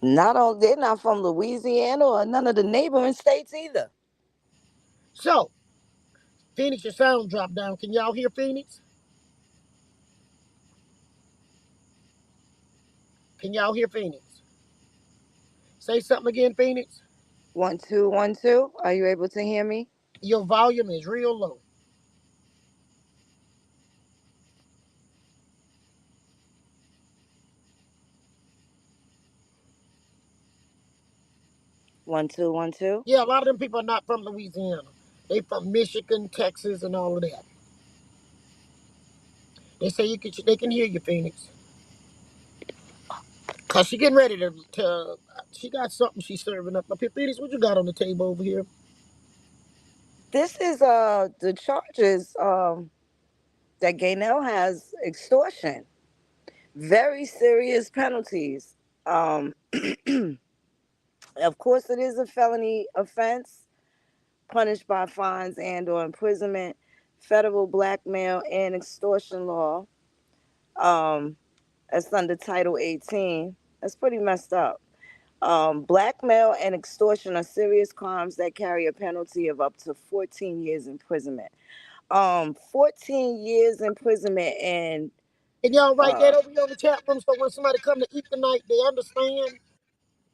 Not on, they're not from Louisiana or none of the neighboring states either. So, Phoenix, your sound dropped down. Can y'all hear Phoenix? Can y'all hear Phoenix? Say something again, Phoenix. 1 2 1 2. Are you able to hear me? Your volume is real low. 1 2 1 2. Yeah, a lot of them people are not from Louisiana. They from Michigan, Texas, and all of that. They say they can hear you, Phoenix. Cause she getting ready to she got something she's serving up. But Phoenix, what you got on the table over here? This is the charges that Gaynell has: extortion, very serious penalties. Um, of course, it is a felony offense, punished by fines and/or imprisonment, federal blackmail and extortion law. Um, that's under Title 18. That's pretty messed up. Blackmail and extortion are serious crimes that carry a penalty of up to 14 years imprisonment. 14 years imprisonment and Can y'all write uh, that over here on the chat room so when somebody come to eat tonight, they understand?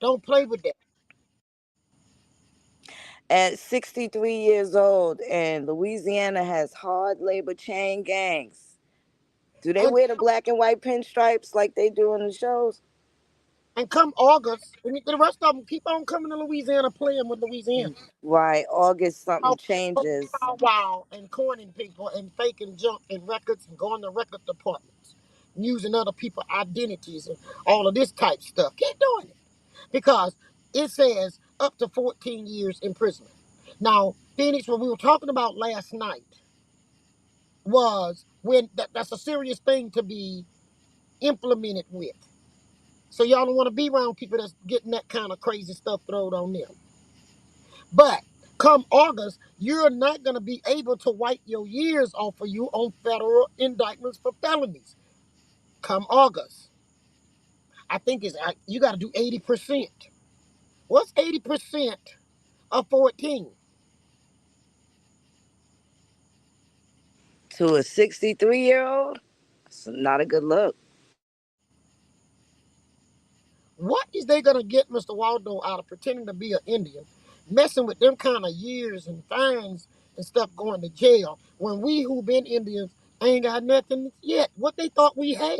Don't play with that. at 63 years old, and Louisiana has hard labor chain gangs. Do they And wear the black and white pinstripes like they do in the shows? and come August, and the rest of them keep on coming to Louisiana playing with Louisiana. Right, August something Out changes. wow and corning people and faking junk in records and going to record departments, using other people's identities and all of this type stuff. Keep doing it because it says up to 14 years imprisonment. Now, Phoenix, what we were talking about last night was when that's a serious thing to be implemented with. So y'all don't want to be around people that's getting that kind of crazy stuff thrown on them. But come August, you're not going to be able to wipe your years off of you on federal indictments for felonies. Come August, I think it's you got to do 80%. What's 80% of 14? To a 63-year-old, it's not a good look. What is they going to get Mr. Waldo out of pretending to be an Indian, messing with them kind of years and fines and stuff going to jail when we who been Indians ain't got nothing yet? What they thought we had.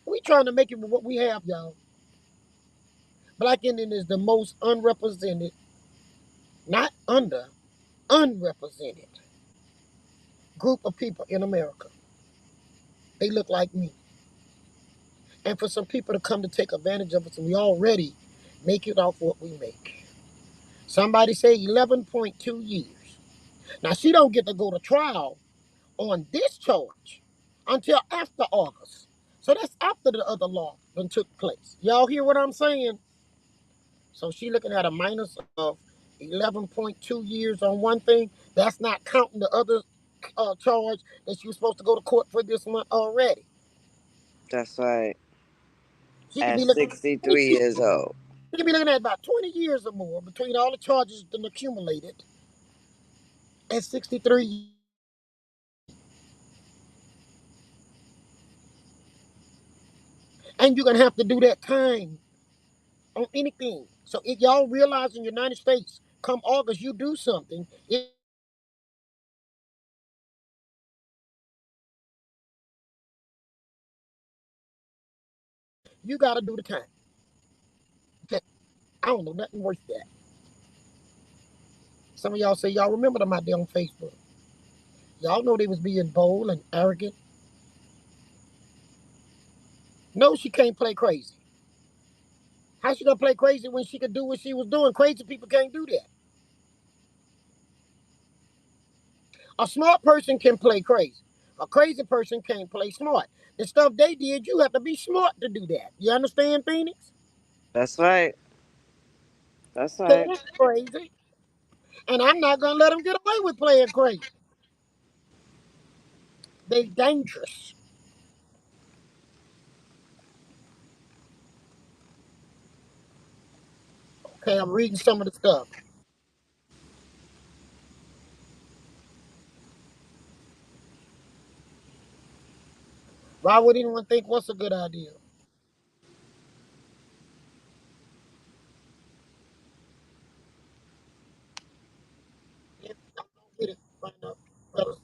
We trying to make it with what we have, y'all. Black Indian is the most unrepresented, not under, unrepresented group of people in America. They look like me. And for some people to come to take advantage of us, and we already make it off what we make. Somebody say 11.2 years. Now she don't get to go to trial on this charge until after August. So that's after the other law that took place. Y'all hear what I'm saying? So she looking at a minus of 11.2 years on one thing. That's not counting the other charge that she was supposed to go to court for this month already. That's right. She could At be looking at 63 years old. she could be looking at about 20 years or more between all the charges that accumulated at 63. And you're gonna have to do that time on anything. So if y'all realize in the United States, come August, you do something, you gotta do the time. Okay. I don't know nothing worse than that. Some of y'all say y'all remember them out there on Facebook. Y'all know they was being bold and arrogant. No, she can't play crazy. How she gonna play crazy when she could do what she was doing? Crazy people can't do that. A smart person can play crazy. A crazy person can't play smart. The stuff they did, you have to be smart to do that. You understand, Phoenix? That's right. That's They right. ain't crazy. And I'm not gonna let them get away with playing crazy. They dangerous. Okay, I'm reading some of the stuff. Why would anyone think what's a good idea? If y'all don't get it right now, fellas,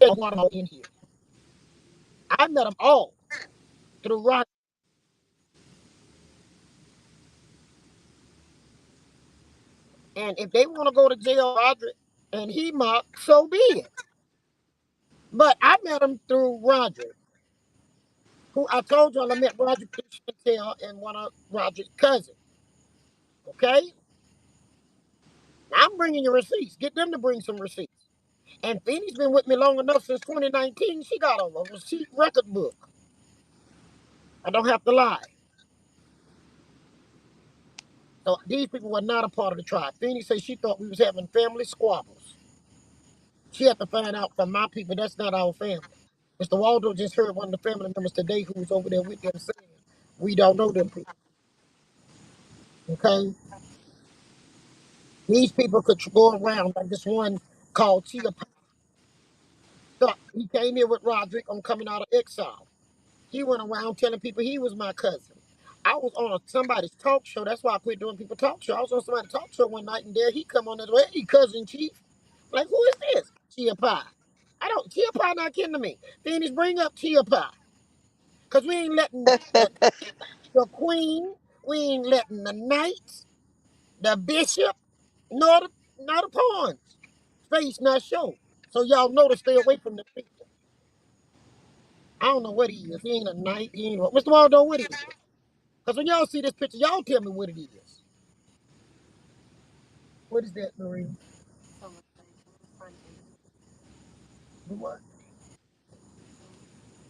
I want them all in here. I met them all through rock. And if they want to go to jail, Roderick, and he mocked, so be it. But I met him through Roderick, who I told y'all I met Roderick through Chantel and one of Roderick's cousins. Okay? Now I'm bringing you receipts. Get them to bring some receipts. And Feeney's been with me long enough since 2019. She got a receipt record book. I don't have to lie. So these people were not a part of the tribe. Feeney said she thought we was having family squabbles. She had to find out from my people that's not our family. Mr. Waldo just heard one of the family members today who was over there with them saying, we don't know them people. Okay? These people could go around like this one called Tia. So he came here with Roderick on coming out of exile. He went around telling people he was my cousin. I was on somebody's talk show. That's why I quit doing people talk show. I was on somebody's talk show one night, and there he come on as well. Hey, cousin chief. Like, who is this? Chia Pie. I don't. Chia Pie not kidding to me. Then bring up Chia Pie, cause we ain't letting the queen, we ain't letting the knights, the bishop, nor the pawns face not show. So y'all know to stay away from the people. I don't know what he is. He ain't a knight. He ain't. Mr. Waldo, what he is? Because when y'all see this picture, y'all tell me what it is. What is that, Marie? The what?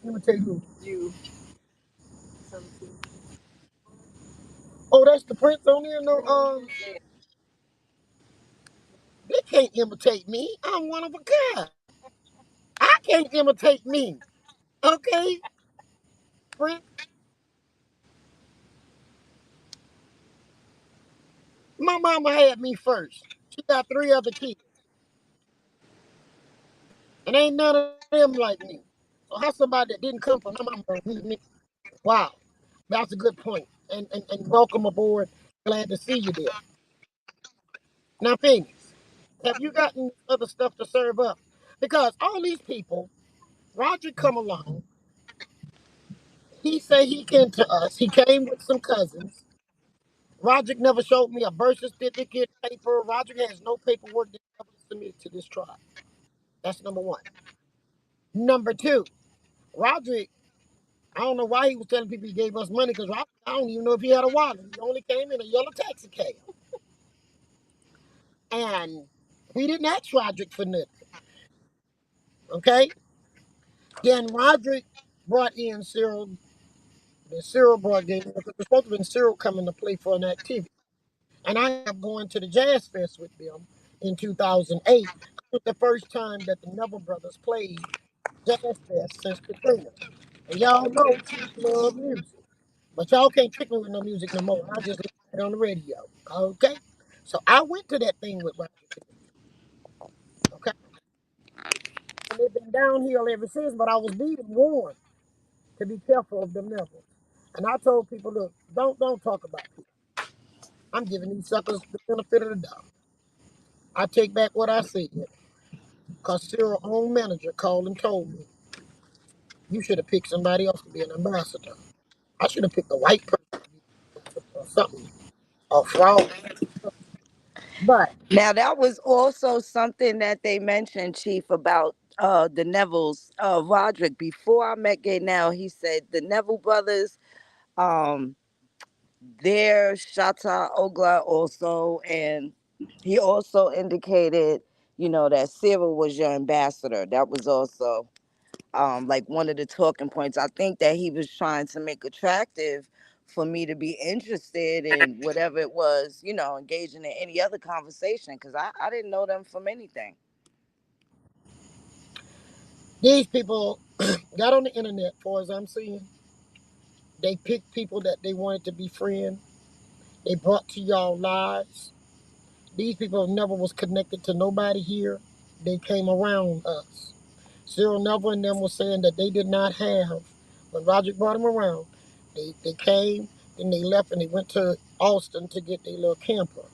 Let me tell you. You. Oh, that's the prince on there. No, they can't imitate me. I'm one of a kind. I can't imitate me. Okay, Prince. My mama had me first. She got three other kids, and ain't none of them like me. So how somebody that didn't come from my mama me? Wow, that's a good point. And welcome aboard. Glad to see you there. Now, Phoenix, have you gotten other stuff to serve up? Because all these people, Roger come along. He say he came to us. He came with some cousins. Roger never showed me a birth certificate paper. Roger has no paperwork that ever submitted to this tribe. That's number one. Number two, Roderick, I don't know why he was telling people he gave us money because I don't even know if he had a wallet. He only came in a yellow taxi cab. And we didn't ask Roderick for nothing. Okay? Then Roderick brought in Cyril. The Cyril brought in, because it was supposed to have been Cyril coming to play for an activity. And I ended up going to the Jazz Fest with them in 2008. It was the first time that the Neville Brothers played Jazz Fest since Katrina. And y'all know Chief love music. But y'all can't trick me with no music no more. I just listen it on the radio. Okay? So I went to that thing with Roger. Okay? And they've been downhill ever since, but I was being warned to be careful of them Nevilles. And I told people, look, don't talk about people. I'm giving these suckers the benefit of the doubt. I take back what I said. Because Cyril's own manager called and told me, you should have picked somebody else to be an ambassador. I should have picked a white person or something, or fraud. But Now that was also something that they mentioned, Chief, about the Nevilles. Roderick, before I met Gay now, he said the Neville brothers, um, their Shata Ogla also, and he also indicated, that Cyril was your ambassador. That was also like one of the talking points. I think that he was trying to make attractive for me to be interested in whatever it was, engaging in any other conversation, because I didn't know them from anything. These people got on the internet, far as I'm seeing. They picked people that they wanted to be friends. They brought to y'all lives. These people never was connected to nobody here. They came around us. Cyril Neville and them was saying that they did not have, when Roger brought them around, they came, then they left and they went to Austin to get their little camper.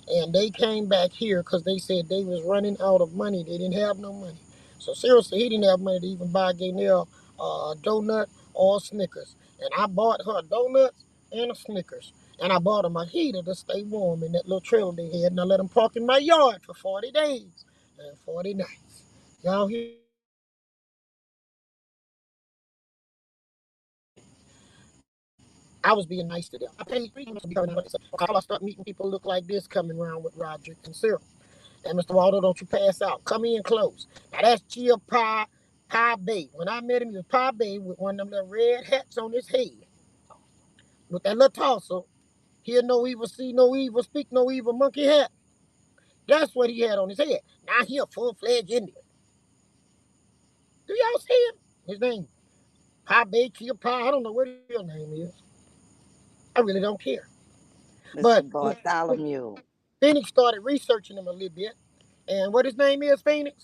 And they came back here because they said they was running out of money. They didn't have no money. So seriously, he didn't have money to even buy Gaynell a donut or a Snickers. And I bought her donuts and a Snickers. And I bought them a heater to stay warm in that little trailer they had. And I let them park in my yard for 40 days and 40 nights. Y'all hear me? I was being nice to them. I paid $3 to be heard. I start meeting people look like this coming around with Roderick and Cyril. And Mr. Waldo, don't you pass out. Come in close. Now that's Chill Pie Bay. When I met him, he was Pie Bay with one of them little red hats on his head. With that little tussle. Hear no evil, see no evil, speak no evil, monkey hat. That's what he had on his head. Now he a full-fledged Indian. Do y'all see him? His name, Pie Bay, Chill Pie. I don't know what his real name is. I really don't care. Mr. But Bartholomew. Phoenix started researching him a little bit. And what his name is, Phoenix?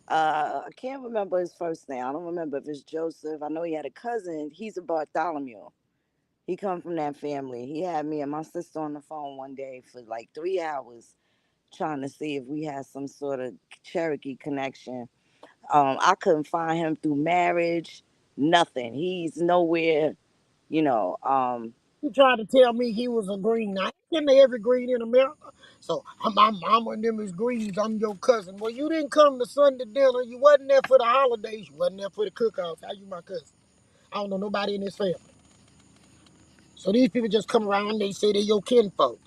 I can't remember his first name. I don't remember if it's Joseph. I know he had a cousin. He's a Bartholomew. He come from that family. He had me and my sister on the phone one day for like 3 hours trying to see if we had some sort of Cherokee connection. I couldn't find him through marriage, nothing. He's nowhere, you know. He tried to tell me he was a green. I ain't every green in America. So my mama and them is greens. I'm your cousin. Well, you didn't come to Sunday dinner. You wasn't there for the holidays. You wasn't there for the cookouts. How you my cousin? I don't know nobody in this family. So these people just come around and they say they're your kinfolk.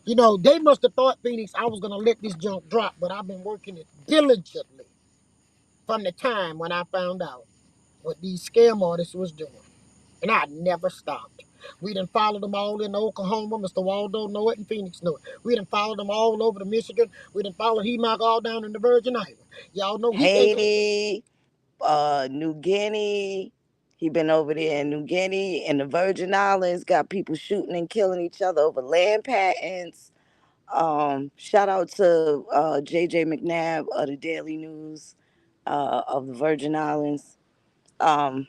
You know, they must have thought, Phoenix, I was going to let this junk drop, but I've been working it diligently from the time when I found out what these scam artists was doing. And I never stopped. We done followed them all in Oklahoma. Mr. Waldo know it and Phoenix know it. We done followed them all over to Michigan. We done followed Hemok all down in the Virgin Islands. Y'all know they go. Haiti, New Guinea. He been over there in New Guinea and the Virgin Islands. Got people shooting and killing each other over land patents. Shout out to JJ McNabb of the Daily News of the Virgin Islands. Um,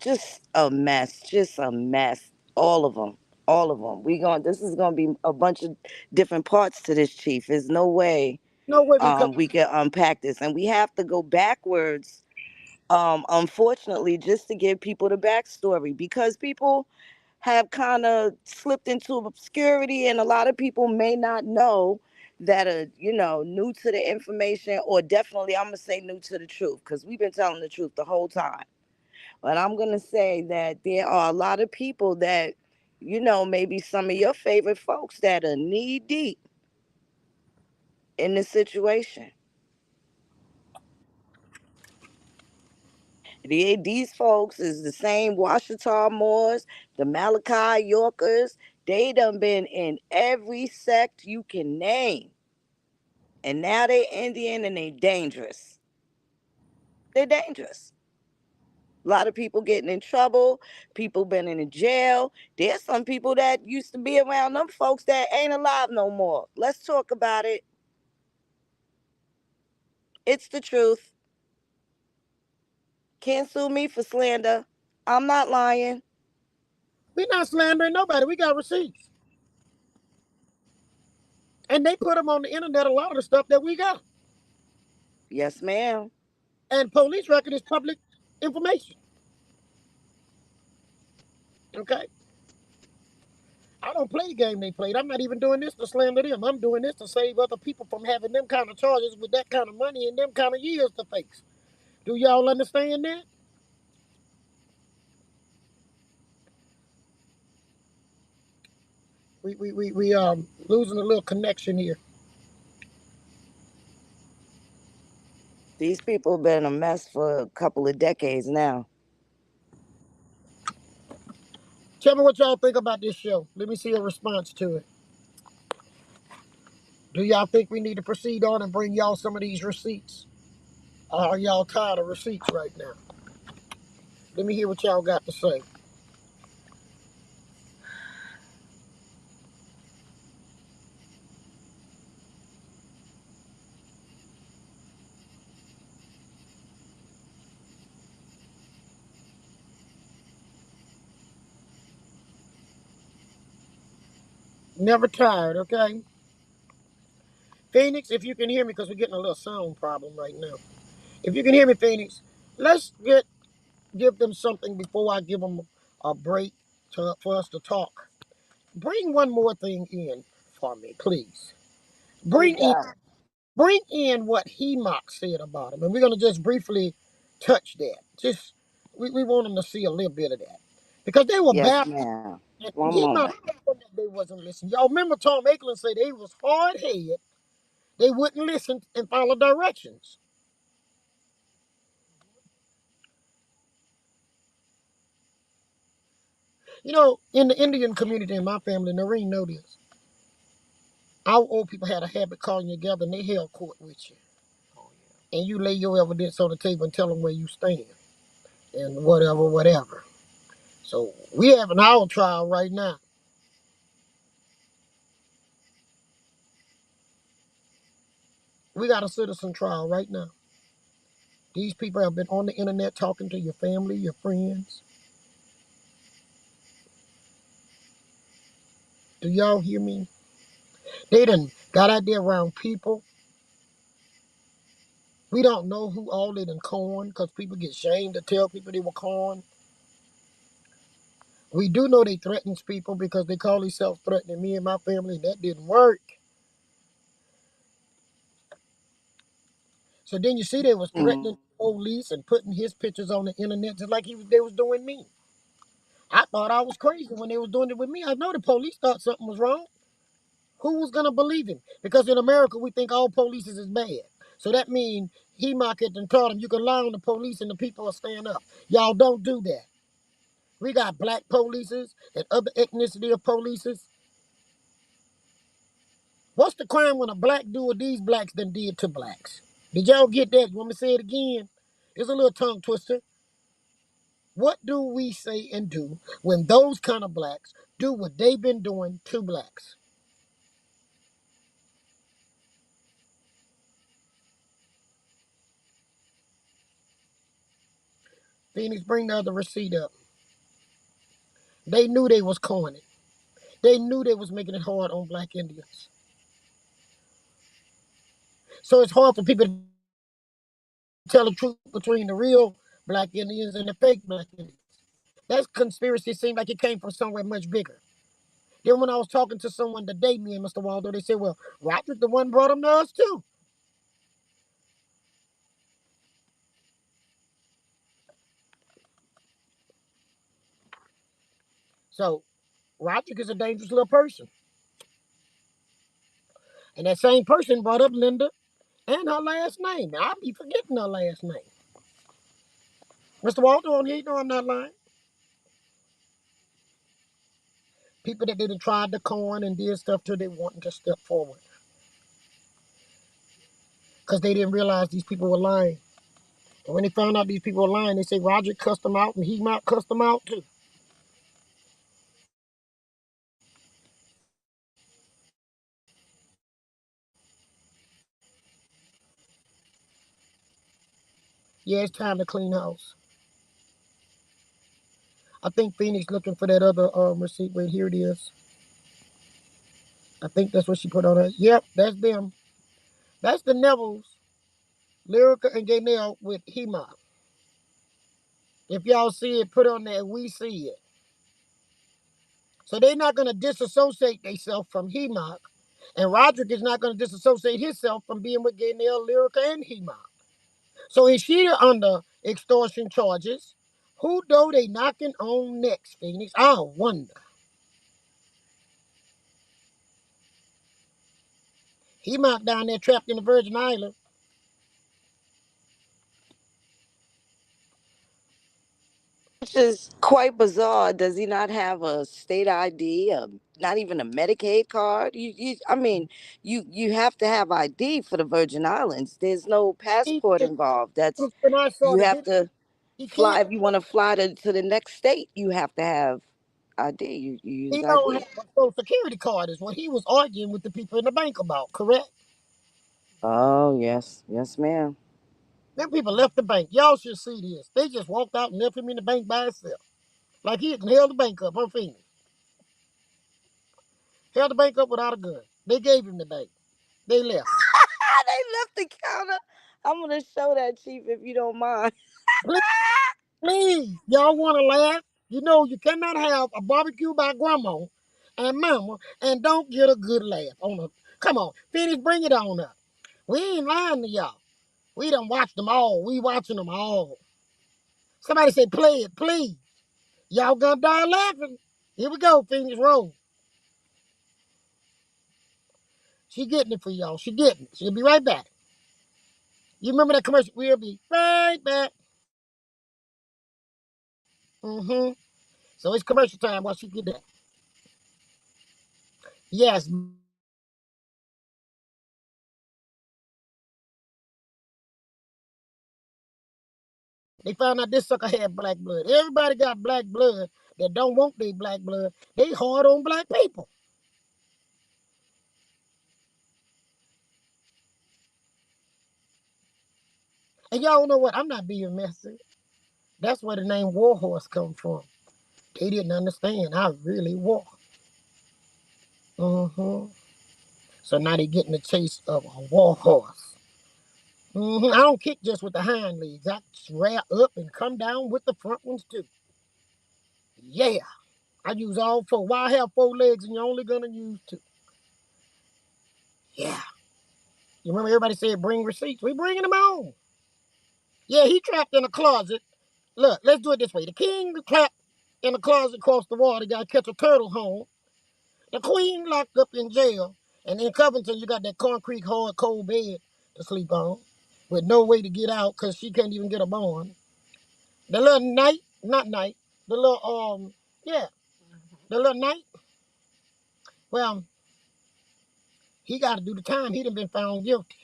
just a mess. Just a mess. All of them. All of them. This is gonna be a bunch of different parts to this, Chief. There's no way No way we come. we can unpack this, and we have to go backwards. Unfortunately, just to give people the backstory, because people have kind of slipped into obscurity, and a lot of people may not know that are new to the information, or definitely I'm gonna say new to the truth, because we've been telling the truth the whole time. But I'm gonna say that there are a lot of people that maybe some of your favorite folks that are knee deep in the situation. These folks is the same Washita Moors, the Malachi Yorkers. They done been in every sect you can name. And now they Indian and they dangerous. They're dangerous. A lot of people getting in trouble. People been in jail. There's some people that used to be around them folks that ain't alive no more. Let's talk about it. It's the truth. Can't sue me for slander. I'm not lying. We not slandering nobody. We got receipts. And they put them on the internet, a lot of the stuff that we got. Yes, ma'am. And police record is public information. Okay? I don't play the game they played. I'm not even doing this to slander them. I'm doing this to save other people from having them kind of charges with that kind of money and them kind of years to face. Do y'all understand that? We losing a little connection here. These people been a mess for a couple of decades now. Tell me what y'all think about this show. Let me see a response to it. Do y'all think we need to proceed on and bring y'all some of these receipts? Or are y'all tired of receipts right now? Let me hear what y'all got to say. Never tired, okay? Phoenix, if you can hear me, because we're getting a little sound problem right now. If you can hear me, Phoenix, let's give them something before I give them a break for us to talk. Bring one more thing in for me, please. You Bring in got it. bring in what Hemok said about him, and we're gonna just briefly touch that. Just we want them to see a little bit of that because they were Yes, bad. ma'am. And One Hemok moment. that they wasn't listening. Y'all remember Tom Akelin said they was hard headed. They wouldn't listen and follow directions. You know, in the Indian community in my family, Noreen know this. Our old people had a habit calling you together and they held court with you. Oh And you lay your evidence on the table and tell them where you stand and whatever, whatever. So we have an our trial right now. We got a citizen trial right now. These people have been on the internet talking to your family, your friends. Do y'all hear me? They done got out there around people. We don't know who all they done con because people get shamed to tell people they were con. We do know they threatens people because they call themselves threatening me and my family, and that didn't work. So then you see they was threatening police and putting his pictures on the internet just like they was doing me. I thought I was crazy when they was doing it with me. I know the police thought something was wrong. Who was gonna believe him? Because in America we think all police is bad. So that means he marketed and taught him you can lie on the police and the people will stand up. Y'all don't do that. We got black polices and other ethnicity of polices. What's the crime when a black do what these blacks done did to blacks? Did y'all get that? You want me to say it again? It's a little tongue twister. What do we say and do when those kind of blacks do what they've been doing to blacks? Phoenix, bring the other receipt up. They knew they was corny. They knew they was making it hard on black Indians. So it's hard for people to tell the truth between the real black Indians and the fake black Indians. That conspiracy seemed like it came from somewhere much bigger. Then when I was talking to someone today, me and Mr. Waldo, they said, well, Roderick the one brought them to us too. So Roderick is a dangerous little person. And that same person brought up Linda and her last name. I'll be forgetting her last name. Mr. Waldo, on here, you know I'm not lying. People that didn't try the corn and did stuff till they wanted to step forward. Because they didn't realize these people were lying. And when they found out these people were lying, they say Roger cussed them out and he might cuss them out too. Yeah, it's time to clean house. I think Phoenix looking for that other receipt. Wait, here it is. I think that's what she put on her. Yep, that's them. That's the Neville's, Lyrica and Gaynell with Hema. If y'all see it, put on there, we see it. So they're not going to disassociate themselves from Hemok. And Roderick is not going to disassociate himself from being with Gaynell, Lyrica, and Hemok. So is she under extortion charges? Who though they knocking on next, Phoenix? I wonder. Hemok down there trapped in the Virgin Islands. Which is quite bizarre. Does he not have a state ID? Not even a Medicaid card? I mean, you have to have ID for the Virgin Islands. There's no He passport just, involved. That's when I saw you the have video, to he fly can't. if you want to fly to the next state. You have to have ID. You use He don't have ID. a social security card. Is what he was arguing with the people in the bank about. Correct? Oh yes, yes, ma'am. Them people left the bank. Y'all should see this. They just walked out and left him in the bank by himself, like he had held the bank up. I'm finished. Held the bank up without a gun. They gave him the bank. They left. They left the counter. I'm gonna show that, Chief, if you don't mind. Please, please, y'all want to laugh? You know you cannot have a barbecue by grandma and mama and don't get a good laugh on a. Come on, finish. Bring it on up. We ain't lying to y'all. We done watched them all. We watching them all. Somebody say play it, please. Y'all gonna die laughing. Here we go, Phoenix Roll. She getting it for y'all. She getting it. She'll be right back. You remember that commercial? We'll be right back. Mm-hmm. So it's commercial time while she get that. Yes. They found out this sucker had black blood. Everybody got black blood that don't want their black blood. They hard on black people. And y'all know what? I'm not being messy. That's where the name Warhorse come from. They didn't understand. I really war. Mm-hmm. So now they getting the chase of a warhorse. I don't kick just with the hind legs. I rear up and come down with the front ones too. Yeah. I use all four. Why have four legs and you're only gonna use two? Yeah. You remember everybody said bring receipts? We bringing them on. Yeah, he trapped in a closet. Look, let's do it this way. The king trapped in a closet across the water. Got to catch a turtle home. The queen locked up in jail. And in Covington, you got that concrete hard cold bed to sleep on with no way to get out because she can't even get a bond. The little knight, not knight, the little yeah, the little knight. Well, he got to do the time. He done been found guilty.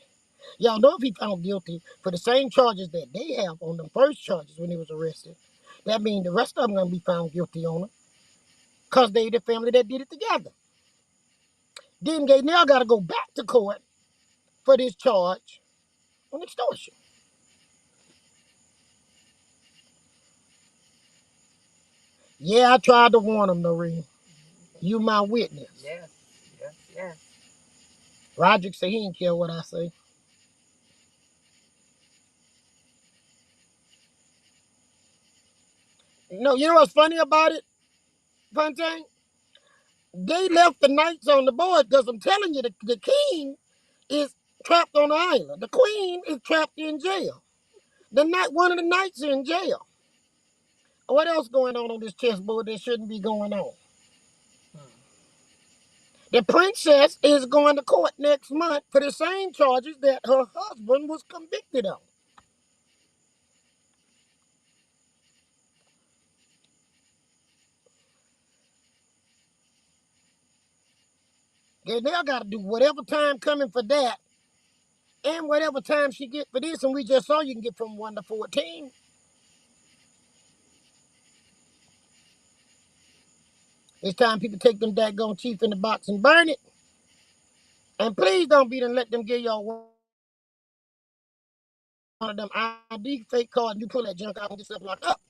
Y'all know if he found guilty for the same charges that they have on the first charges when he was arrested, that means the rest of them gonna be found guilty on it because they the family that did it together. Then they now got to go back to court for this charge on extortion. Yeah, I tried to warn him, Noreen. You my witness. Yes, yes, yes. Roderick said he didn't care what I say. No, you know what's funny about it, Fontaine? They left the knights on the board because I'm telling you, the king is trapped on the island. The queen is trapped in jail. The night, one of the knights in jail. What else going on this chessboard that shouldn't be going on? The princess is going to court next month for the same charges that her husband was convicted of. They now got to do whatever time coming for that and whatever time she get for this. And we just saw you can get from 1 to 14. It's time people take them daggone chief in the box and burn it. And please don't be done let them give y'all one of them ID fake cards. You pull that junk out and get stuff locked up.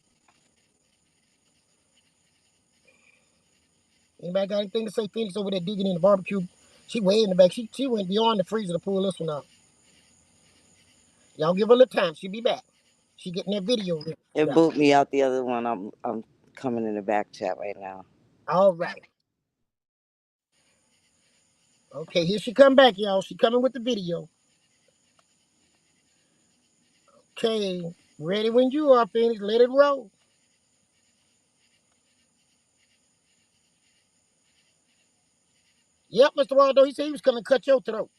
Anybody got anything to say? Phoenix over there digging in the barbecue. She way in the back. She went beyond the freezer to pull this one out. Y'all give her a little time. She'll be back. She getting that video ready. It Yeah. boot me out the other one. I'm coming in the back chat right now. All right. Okay, here she come back, y'all. She coming with the video. Okay, ready when you are, Phoenix. Let it roll. Yep, Mr. Waldo, he said he was coming to cut your throat.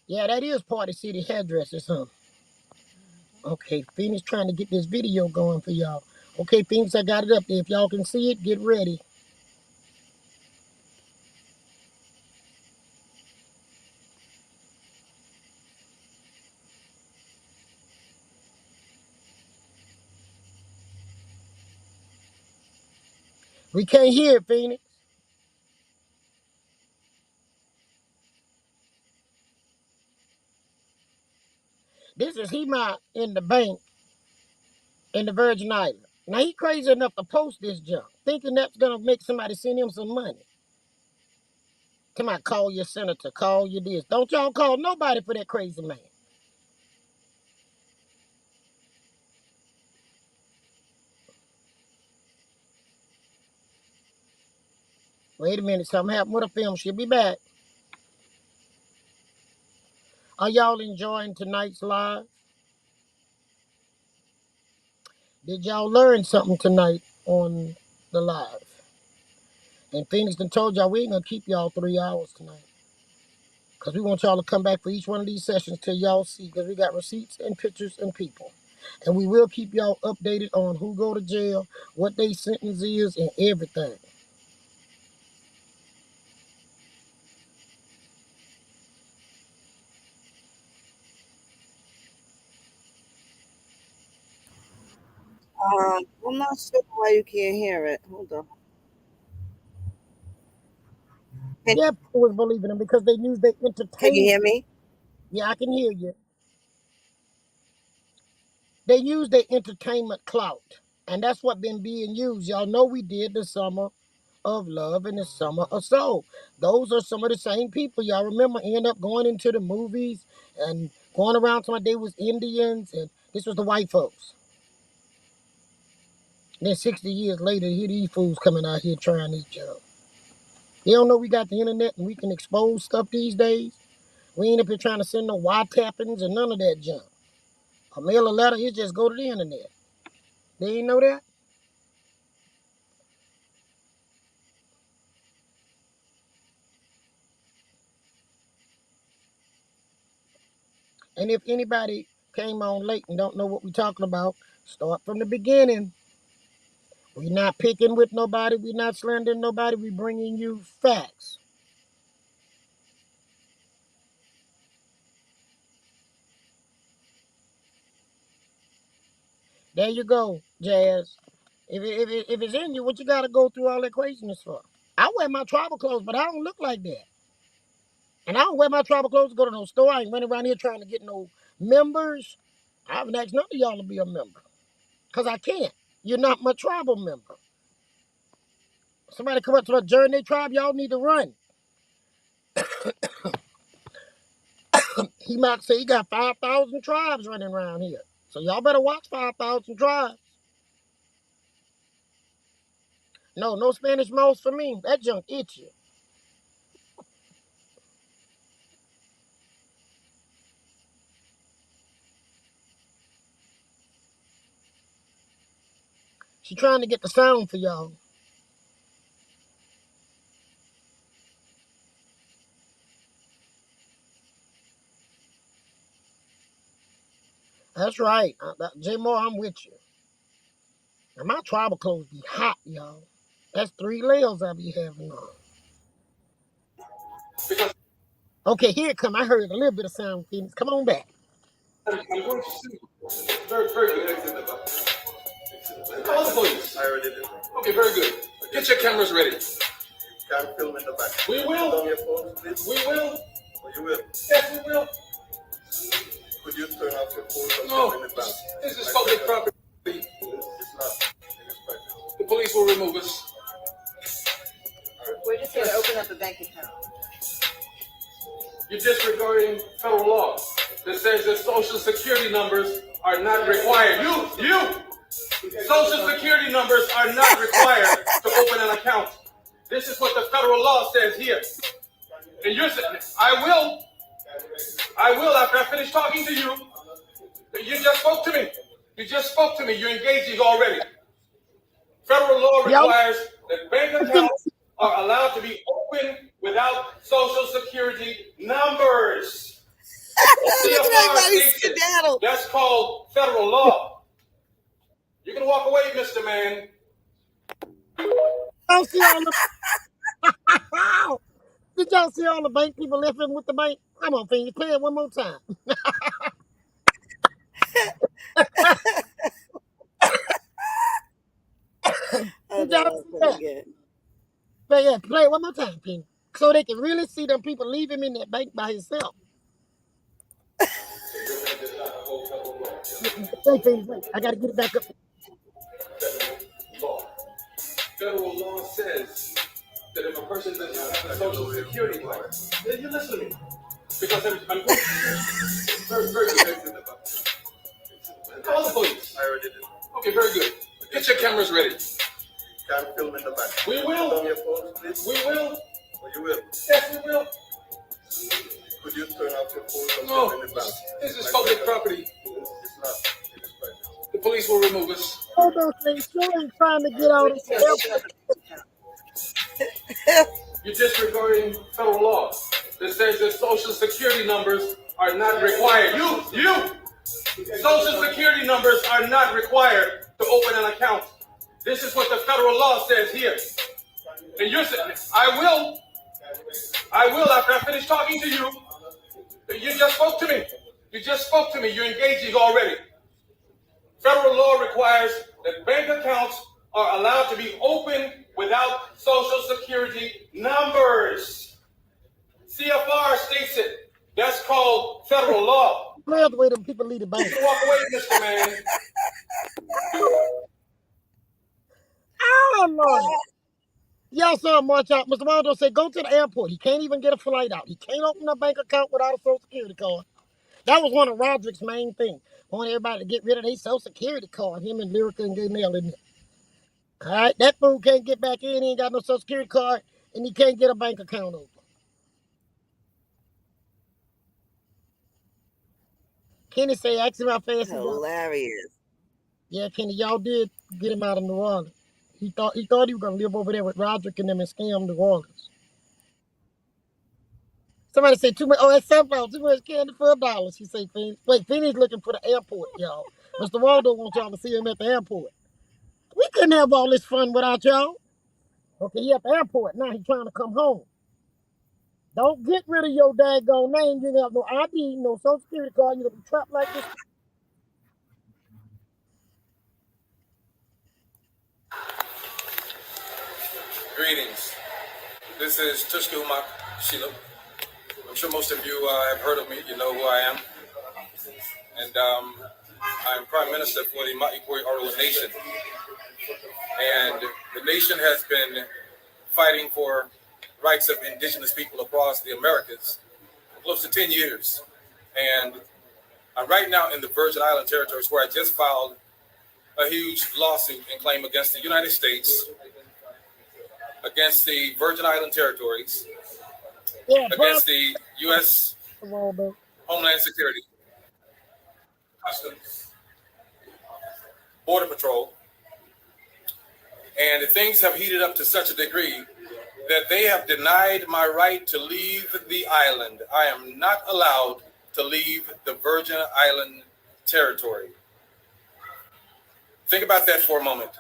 Yeah, that is Party City Hairdressers, huh? Okay, Phoenix trying to get this video going for y'all. Okay, Phoenix, I got it up there. If y'all can see it, get ready. We can't hear it, Phoenix. This is Hema in the bank in the Virgin Islands. Now he crazy enough to post this junk, thinking that's gonna make somebody send him some money. Come on, call your senator, call you this. Don't y'all call nobody for that crazy man. Wait a minute, something happened with the film. She'll be back. Are y'all enjoying tonight's live? Did y'all learn something tonight on the live? And Phoenix done told y'all we ain't gonna keep y'all 3 hours tonight. Because we want y'all to come back for each one of these sessions till y'all see, because we got receipts and pictures and people. And we will keep y'all updated on who go to jail, what their sentence is, and everything. I'm not sure why you can't hear it. Hold on. Can, Yeah, people was believing them because they use their can you entertainment. hear me? Yeah, I can hear you. They use their entertainment clout. And that's what been being used. Y'all know we did the summer of love and the summer of soul. Those are some of the same people y'all remember end up going into the movies and going around talking about they was Indians and this was the white folks. And then 60 years later, here these fools coming out here trying this job. They don't know we got the internet and we can expose stuff these days. We ain't up here trying to send no wiretappings and none of that junk. A mail a letter, it just go to the internet. They ain't know that? And if anybody came on late and don't know what we talking about, start from the beginning. We not picking with nobody. We not slandering nobody. We bringing you facts. There you go, Jazz. If it's in you, what you got to go through all that craziness for? I wear my tribal clothes, but I don't look like that. And I don't wear my tribal clothes to go to no store. I ain't running around here trying to get no members. I haven't asked none of y'all to be a member. Because I can't. You're not my tribal member. Somebody come up to the Journey tribe, y'all need to run. He might say he got 5,000 tribes running around here. So y'all better watch 5,000 tribes. No, no Spanish mouse for me. That junk itchy. She trying to get the sound for y'all. That's right. J Moore, I'm with you. And my tribal clothes be hot, y'all. That's 3 layers I be having on. Okay, here it come. I heard a little bit of sound, Phoenix. Come on back. I'm going to sue. Very, very good. Excellent. Call the police. I already did. Okay, very good. Get your cameras ready. Can film in the back. We will. On your phone, please. We will. Oh, you will? Yes, we will. Could you turn off your phone? No, in the back? This is public property. It's not. The police will remove us. We're just here to open up a bank account. You're disregarding federal law that says that social security numbers are not required. You! Social security numbers are not required to open an account. This is what the federal law says here. And you're saying, I will after I finish talking to you. You just spoke to me. You just spoke to me. You're engaging already. Federal law Y'all requires that bank accounts are allowed to be open without social security numbers. Look at CFR everybody states it. skedaddle. That's called federal law. You can walk away, Mr. Man. Y'all see all the did y'all see all the bank people left him with the bank? Come on, Phoenix, play it one more time. Oh Did no, y'all that's see funny that? again. Play it one more time, Phoenix. So they can really see them people leave him in that bank by himself. Wait, Phoenix, wait. I gotta get it back up. Law. Federal law says that if a person does not have a social security card, then you listen to me. Because I'm very good. Call the police. I already did. Okay, very good. Get your cameras ready. Can film in the back. We will. We will. Oh, you will? Yes, we will. Could you turn off your phone? No, in the back? This is public property. It's not. The police will remove us. Hold on, Phoenix. You ain't trying to get out of the airport. You're disregarding federal law that says that social security numbers are not required. You! Social security numbers are not required to open an account. This is what the federal law says here. And you're saying, I will, after I finish talking to you. You just spoke to me. You're engaging already. Federal law requires that bank accounts are allowed to be open without social security numbers. CFR states it. That's called federal law. Play the way them people leave the bank. You can walk away, Mr. Man. Oh, Lord. Y'all saw him march out. Mr. Waldo said, go to the airport. He can't even get a flight out. He can't open a bank account without a social security card. That was one of Roderick's main things. Want everybody to get rid of their social security card. Him and Lyrica and Gaynell in it. All right, that fool can't get back in. He ain't got no social security card, and he can't get a bank account open. Kenny say, ask him how fast he got. Hilarious. Yeah, Kenny, y'all did get him out of New Orleans. He thought he was gonna live over there with Roderick and them and scam New Orleans. Somebody say too much. Oh, that's sunflower. Too much candy for $1. She say, Phoenix. Wait, Phoenix looking for the airport, y'all. Mr. Waldo wants y'all to see him at the airport. We couldn't have all this fun without y'all. Okay, he at the airport. Now he trying to come home. Don't get rid of your daggone name. You have no ID, no social security card. You're going to be trapped like this. Greetings. This is Tushka Umak Shilo. I'm sure most of you have heard of me. You know who I am. And I'm Prime Minister for the Ma'ikoi Orowa Nation. And the nation has been fighting for rights of indigenous people across the Americas for close to 10 years. And I'm right now in the Virgin Island territories where I just filed a huge lawsuit and claim against the United States, against the Virgin Island territories, against the U.S. Homeland Security, Customs, Border Patrol. And things have heated up to such a degree that they have denied my right to leave the island. I am not allowed to leave the Virgin Island territory. Think about that for a moment.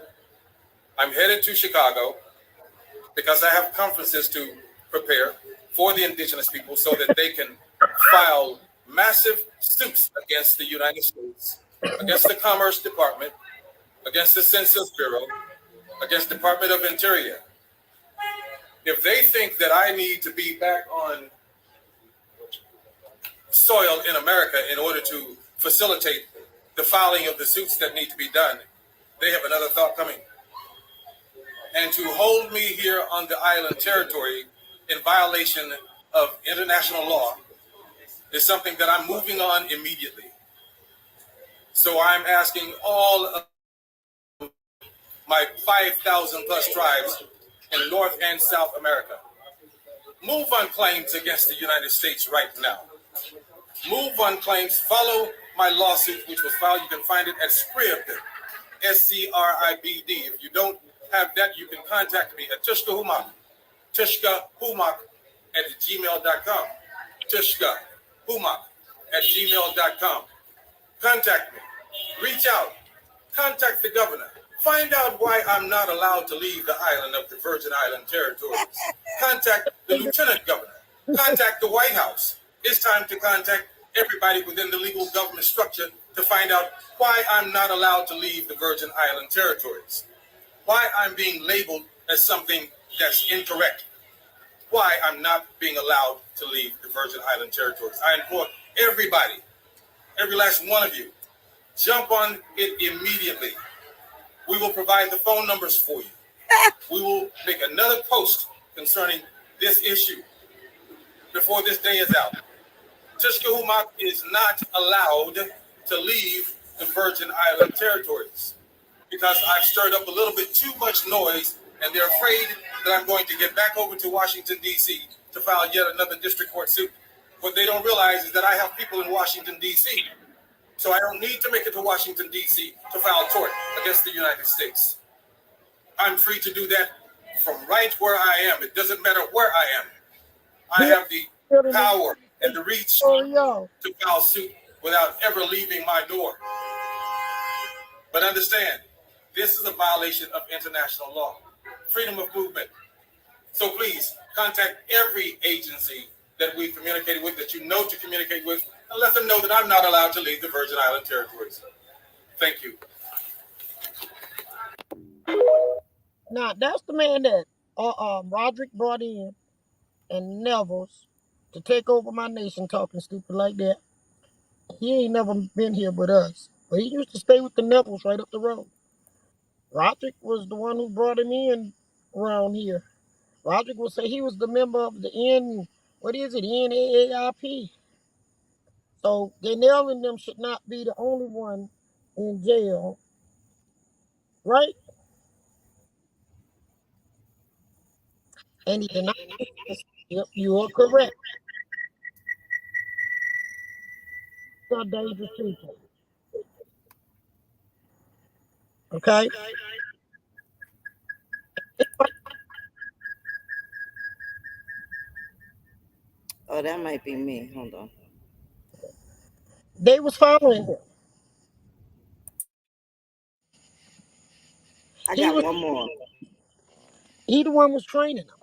I'm headed to Chicago because I have conferences to prepare for the indigenous people so that they can file massive suits against the United States, against the Commerce Department, against the Census Bureau, against the Department of Interior. If they think that I need to be back on soil in America in order to facilitate the filing of the suits that need to be done, they have another thought coming. And to hold me here on the island territory in violation of international law is something that I'm moving on immediately. So I'm asking all of my 5,000 plus tribes in North and South America, move on claims against the United States right now. Move on claims, follow my lawsuit, which was filed. You can find it at Scribd, SCRIBD. If you don't have that, you can contact me at tushkahumak at gmail.com. Tushkahumak gmail.com. Contact me. Reach out. Contact the governor. Find out why I'm not allowed to leave the island of the Virgin Island territories. Contact the lieutenant governor. Contact the White House. It's time to contact everybody within the legal government structure to find out why I'm not allowed to leave the Virgin Island territories. Why I'm being labeled as something that's incorrect. Why I'm not being allowed to leave the Virgin Island territories. I implore everybody, every last one of you, jump on it immediately. We will provide the phone numbers for you. We will make another post concerning this issue before this day is out. Tushka Humak is not allowed to leave the Virgin Island territories because I've stirred up a little bit too much noise, and they're afraid that I'm going to get back over to Washington, D.C. to file yet another district court suit. What they don't realize is that I have people in Washington, D.C., so I don't need to make it to Washington, D.C. to file tort against the United States. I'm free to do that from right where I am. It doesn't matter where I am. I have the power and the reach to file suit without ever leaving my door. But understand, this is a violation of international law, freedom of movement. So please contact every agency that we've communicated with, that you know to communicate with, and let them know that I'm not allowed to leave the Virgin Island territories. Thank you. Now, that's the man that Roderick brought in and Neville's to take over my nation talking stupid like that. He ain't never been here with us. But he used to stay with the Nevilles right up the road. Roderick was the one who brought him in around here. Roderick will say he was the member of the NAAIP. So Gaynell and them should not be the only one in jail, right? And he denied it. Yep, you are correct. They're dangerous people. Okay? Oh, that might be me. Hold on. They was following him. I He got was one more. he the one was training them.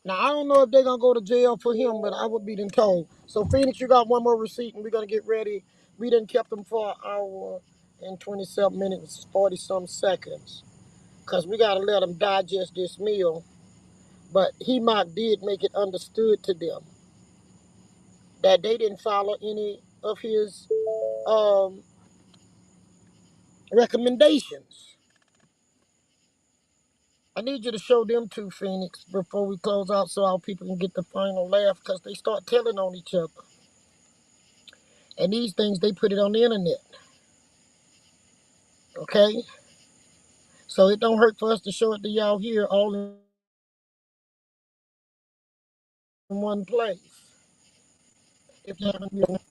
Now I don't know if they're gonna go to jail for him, but I would be then told. So Phoenix, you got one more receipt and we're gonna get ready. We done kept them for an hour and 27 minutes, 40 some seconds. Cause we gotta let them digest this meal. But Hemok did make it understood to them that they didn't follow any of his recommendations. I need you to show them to Phoenix before we close out so our people can get the final laugh because they start telling on each other. And these things, they put it on the internet. Okay? So it don't hurt for us to show it to y'all here all in one place. If you haven't,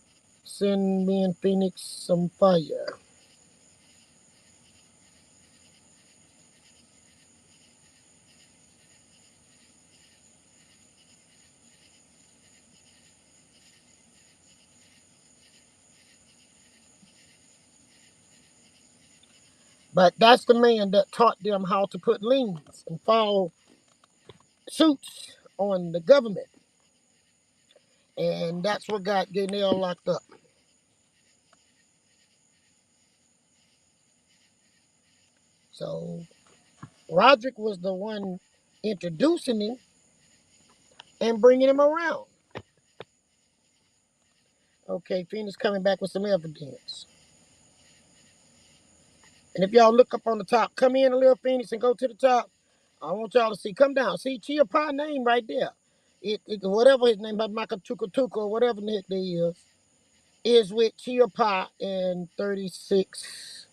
send me and Phoenix some fire. But that's the man that taught them how to put liens and file suits on the government. And that's what got Gaynell locked up. So Roderick was the one introducing him and bringing him around. Okay, Phoenix coming back with some evidence. And if y'all look up on the top, come in a little Phoenix and go to the top. I want y'all to see. Come down. See Chia Pie name right there. Whatever his name, Maka Tuka Tuka or whatever the heck they is with Chia Pie and 36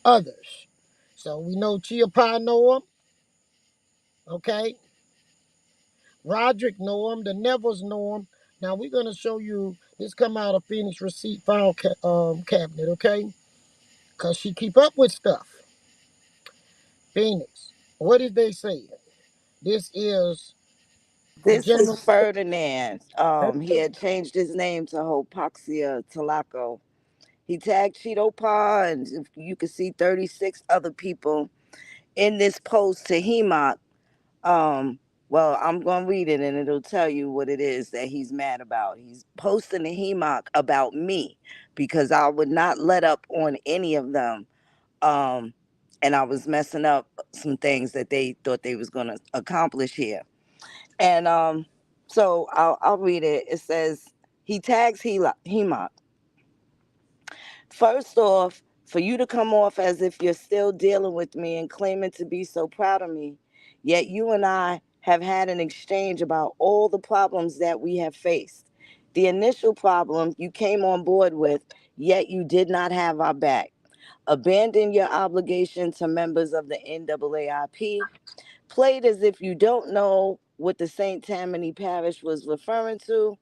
others. So we know Chia Pie know him. Okay. Roderick know him. The Nevilles know him. Now we're gonna show you this come out of Phoenix receipt file cabinet, okay? Cause she keep up with stuff. Phoenix. What did they say? This is The This is general. Ferdinand. He had changed his name to Hopaxia Talaco. He tagged Cheeto Pa, and you can see 36 other people in this post to Hemok. Um, well, I'm going to read it and it'll tell you what it is that he's mad about. He's posting to Hemok about me because I would not let up on any of them. Um, and I was messing up some things that they thought they was going to accomplish here. And so I'll read it. It says, he tags Hemok. First off, for you to come off as if you're still dealing with me and claiming to be so proud of me, yet you and I have had an exchange about all the problems that we have faced. The initial problem you came on board with, yet you did not have our back. Abandon your obligation to members of the NAAIP. Played as if you don't know what the St. Tammany Parish was referring to.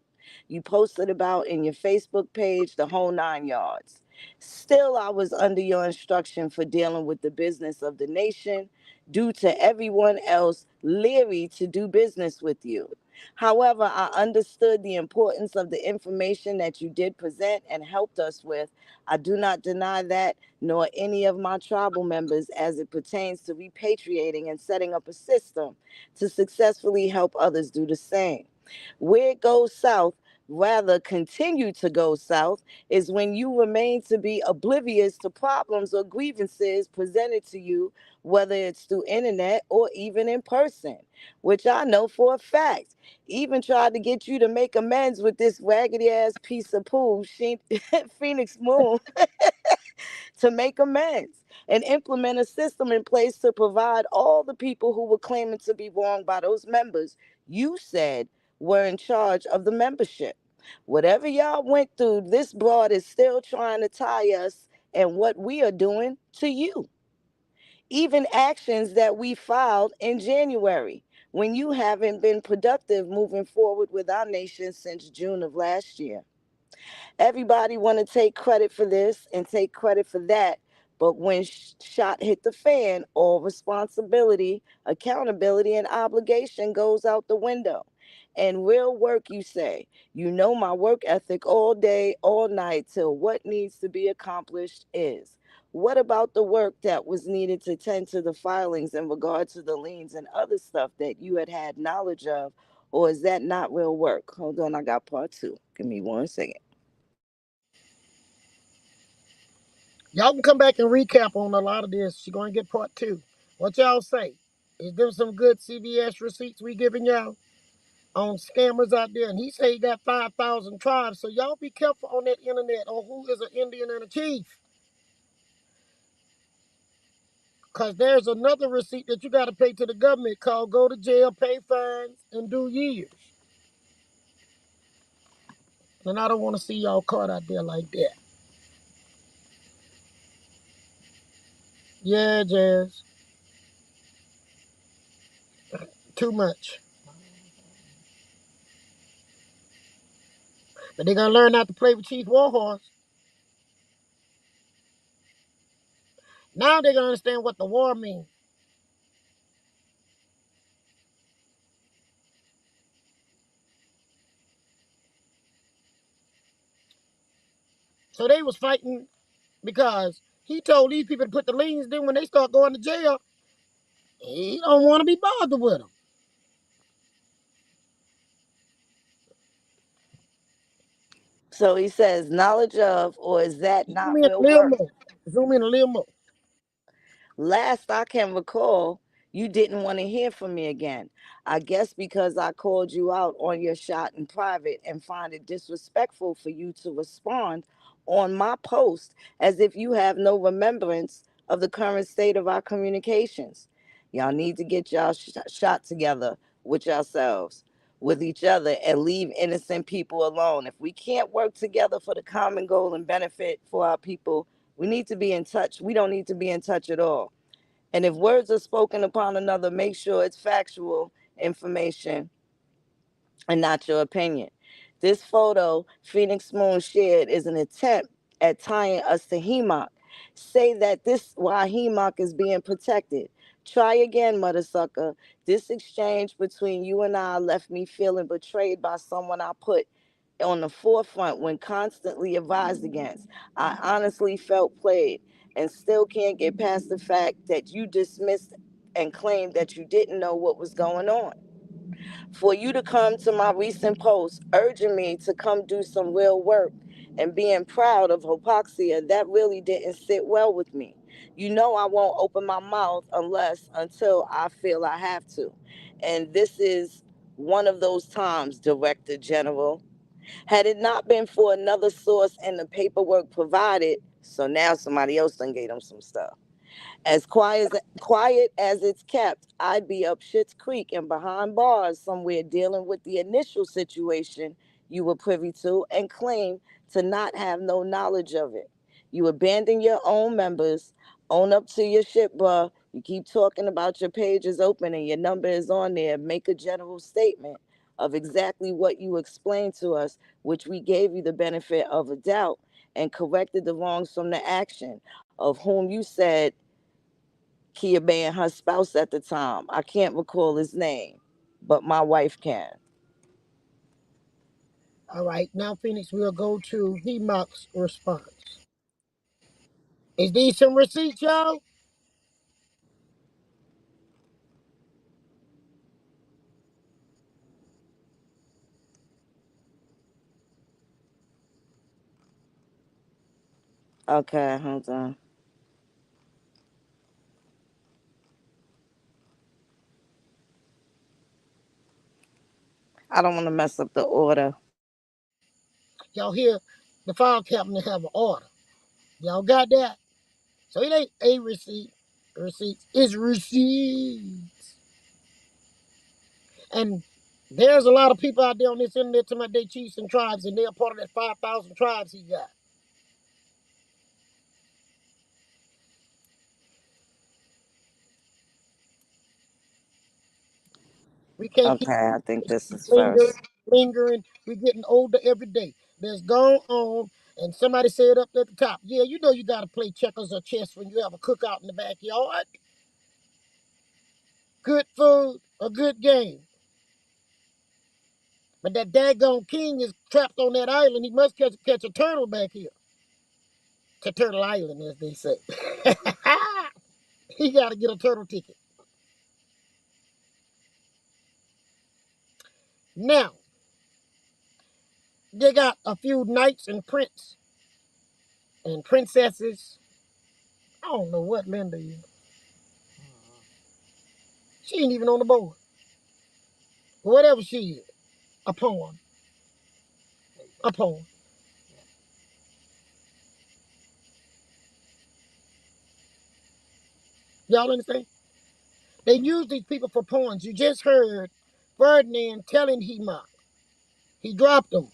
You posted about in your Facebook page, the whole 9 yards. Still, I was under your instruction for dealing with the business of the nation due to everyone else leery to do business with you. However, I understood the importance of the information that you did present and helped us with. I do not deny that, nor any of my tribal members, as it pertains to repatriating and setting up a system to successfully help others do the same. Where it goes south, rather continue to go south, is when you remain to be oblivious to problems or grievances presented to you, whether it's through internet or even in person, which I know for a fact. Even tried to get you to make amends with this raggedy ass piece of poo, Phoenix Moon, to make amends and implement a system in place to provide all the people who were claiming to be wronged by those members you said were in charge of the membership. Whatever y'all went through, this broad is still trying to tie us and what we are doing to you. Even actions that we filed in January when you haven't been productive moving forward with our nation since June of last year. Everybody want to take credit for this and take credit for that, but when shot hit the fan, all responsibility, accountability, and obligation goes out the window. And real work, you say. You know my work ethic all day, all night, till what needs to be accomplished is. What about the work that was needed to tend to the filings in regard to the liens and other stuff that you had knowledge of? Or is that not real work? Hold on, I got part two. Give me 1 second. Y'all can come back and recap on a lot of this. She's going to get part two. What y'all say? Is there some good CVS receipts we giving y'all on scammers out there? And he say he got 5,000 tribes. So y'all be careful on that internet on who is an Indian and a chief. Because there's another receipt that you got to pay to the government called go to jail, pay fines, and do years. And I don't want to see y'all caught out there like that. Yeah, Jazz. Too much. But they're going to learn not to play with Chief Warhorse. Now they're going to understand what the war means. So they was fighting because he told these people to put the liens. Then when they start going to jail, he don't want to be bothered with them. So he says, knowledge of, or is that Zoom not in a real little work? more. Zoom in a little more. Last I can recall, you didn't want to hear from me again. I guess because I called you out on your shot in private and find it disrespectful for you to respond on my post as if you have no remembrance of the current state of our communications. Y'all need to get y'all shot together with yourselves, with each other, and leave innocent people alone. If we can't work together for the common goal and benefit for our people, we need to be in touch. We don't need to be in touch at all. And if words are spoken upon another, make sure it's factual information and not your opinion. This photo Phoenix Moon shared is an attempt at tying us to HEMOC. Say that this why HEMOC is being protected. Try again, mother sucker. This exchange between you and I left me feeling betrayed by someone I put on the forefront when constantly advised against. I honestly felt played and still can't get past the fact that you dismissed and claimed that you didn't know what was going on. For you to come to my recent post urging me to come do some real work and being proud of hypoxia, that really didn't sit well with me. You know I won't open my mouth until I feel I have to. And this is one of those times, Director General. Had it not been for another source and the paperwork provided, so now somebody else done gave them some stuff. Quiet as it's kept, I'd be up Schitt's Creek and behind bars somewhere dealing with the initial situation you were privy to and claim to not have no knowledge of it. You abandon your own members, own up to your shit, bruh. You keep talking about your page is open and your number is on there. Make a general statement of exactly what you explained to us, which we gave you the benefit of a doubt and corrected the wrongs from the action of whom you said Kia Bay and her spouse at the time. I can't recall his name, but my wife can. All right, now Phoenix, we'll go to Hemok's response. Is these some receipts, y'all? Okay, hold on. I don't want to mess up the order. Y'all hear the file cabinet have an order. Y'all got that? So it ain't a receipt. Receipts is receipts. And there's a lot of people out there on this internet talking about they chiefs and tribes, and they're part of that 5,000 tribes he got. We can't keep Okay, I think this is lingering, first. lingering. We're getting older every day. That's gone on. And somebody said up at the top, yeah, you know you got to play checkers or chess when you have a cookout in the backyard. Good food, a good game. But that daggone king is trapped on that island. He must catch a turtle back here. To Turtle Island, as they say. He got to get a turtle ticket. Now, they got a few knights and prince and princesses. I don't know what Linda is. She ain't even on the board. Whatever she is, a pawn. A pawn. Y'all understand? They use these people for pawns. You just heard Ferdinand telling Hema. He dropped them.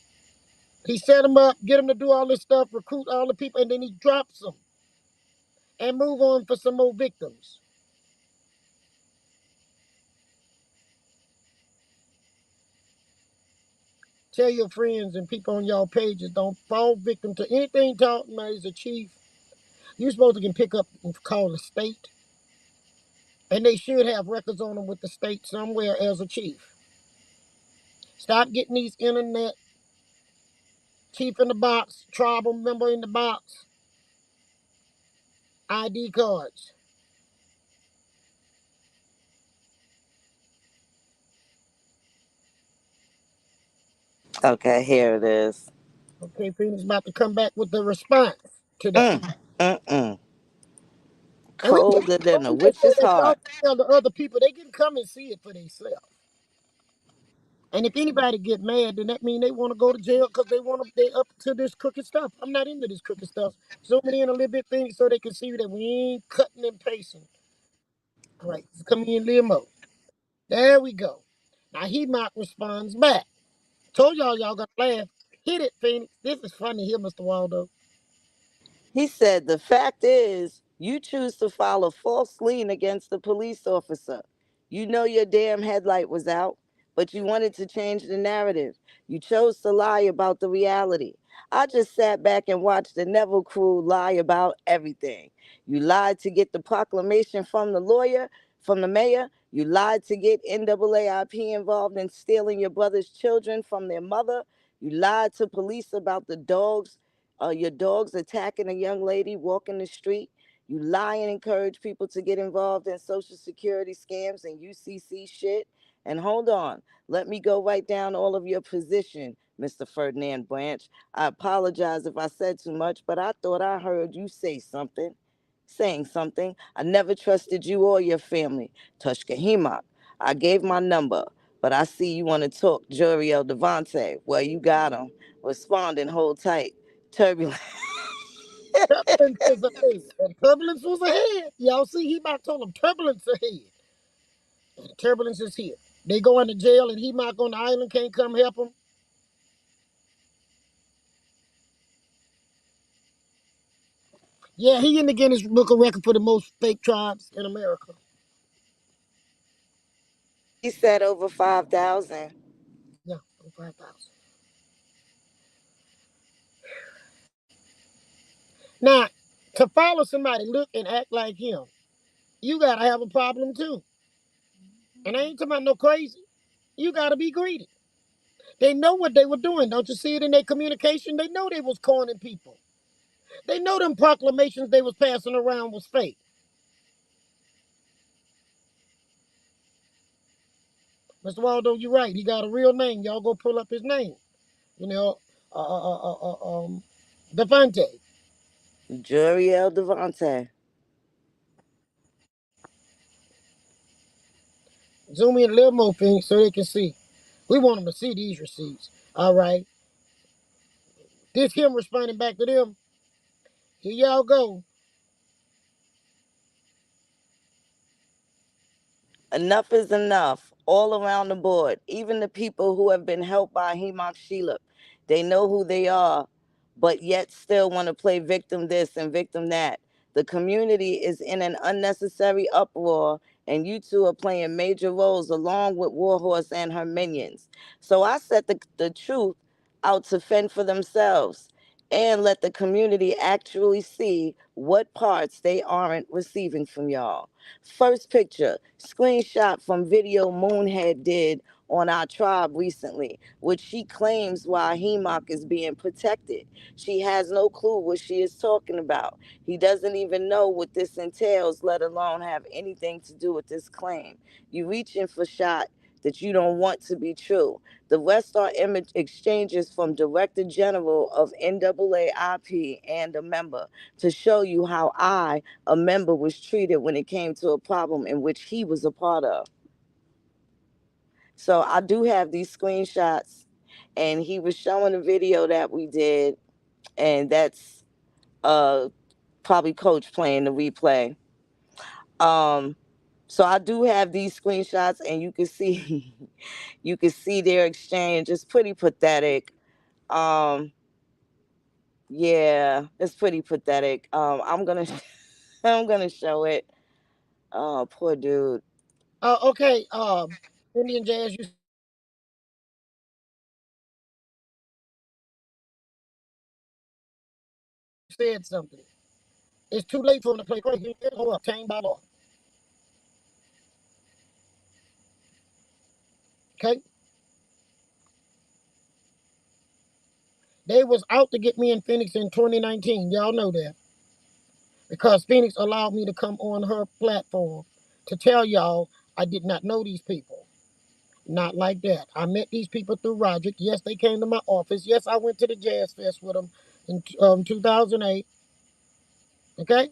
He set them up, get them to do all this stuff, recruit all the people, and then he drops them and move on for some more victims. Tell your friends and people on y'all pages don't fall victim to anything talking about as a chief. You're supposed to can pick up and call the state, and they should have records on them with the state somewhere as a chief. Stop getting these internet chief in the box, tribal member in the box, ID cards. Okay, here it is. Okay, Phoenix about to come back with the response to that. Mm, mm. And we Colder than a always say witch's that y'all heart. tell the other people they can come and see it for themselves. And if anybody get mad, then that mean they want to go to jail because they up to this crooked stuff. I'm not into this crooked stuff. Zoom it in a little bit thing so they can see that we ain't cutting and pasting. All right, come in limo. There we go. Now he might responds back. Told y'all gotta laugh. Hit it, Phoenix. This is funny here, Mr. Waldo. He said, the fact is, you choose to file a false lien against the police officer. You know your damn headlight was out, but you wanted to change the narrative. You chose to lie about the reality. I just sat back and watched the Neville crew lie about everything. You lied to get the proclamation from the lawyer, from the mayor. You lied to get NAAIP involved in stealing your brother's children from their mother. You lied to police about the dogs, your dogs attacking a young lady walking the street. You lie and encourage people to get involved in Social Security scams and UCC shit. And hold on, let me go write down all of your position, Mr. Ferdinand Branch. I apologize if I said too much, but I thought I heard you saying something. I never trusted you or your family. Tushka Hemak. I gave my number, but I see you want to talk. Juriel Devante. Well, you got him. Respond and hold tight. Turbulent. Turbulence is ahead. And turbulence was ahead. Y'all see, he might told them turbulence ahead. And turbulence is here. They go into jail and he might on the island can't come help them. Yeah, he in the Guinness Book of Record for the most fake tribes in America. He said over 5,000. Yeah, 5,000. Now, to follow somebody, look and act like him, you gotta have a problem too. And I ain't talking about no crazy. You gotta be greedy. They know what they were doing. Don't you see it in their communication? They know they was cornering people. They know them proclamations they was passing around was fake. Mr. Waldo, you're right. He got a real name. Y'all go pull up his name. You know, uh, uh, uh, Devante. Juriel Devante. Zoom in a little more thing so they can see. We want them to see these receipts. All right. This him responding back to them. Here y'all go. Enough is enough, all around the board. Even the people who have been helped by Hemok Sheila, they know who they are, but yet still want to play victim this and victim that. The community is in an unnecessary uproar, and you two are playing major roles along with Warhorse and her minions. So I set the truth out to fend for themselves and let the community actually see what parts they aren't receiving from y'all. First picture, screenshot from video Moonhead did on our tribe recently, which she claims why Hemok is being protected. She has no clue what she is talking about. He doesn't even know what this entails, let alone have anything to do with this claim. You reaching for shot that you don't want to be true. The rest are image exchanges from Director General of NAAIP and a member to show you how a member was treated when it came to a problem in which he was a part of. So I do have these screenshots, and he was showing a video that we did, and that's uh probably Coach playing the replay. Um, so I do have these screenshots, and you can see you can see their exchange. It's pretty pathetic. Um, yeah, it's pretty pathetic. I'm gonna I'm gonna show it. Oh, poor dude. Okay, Indian Jazz, you said something. It's too late for him to play crazy. Hold up, tamed by law. Okay? They was out to get me in Phoenix in 2019. Y'all know that. Because Phoenix allowed me to come on her platform to tell y'all I did not know these people. Not like that. I met these people through Roderick. Yes, they came to my office. Yes, I went to the Jazz Fest with them in 2008. Okay?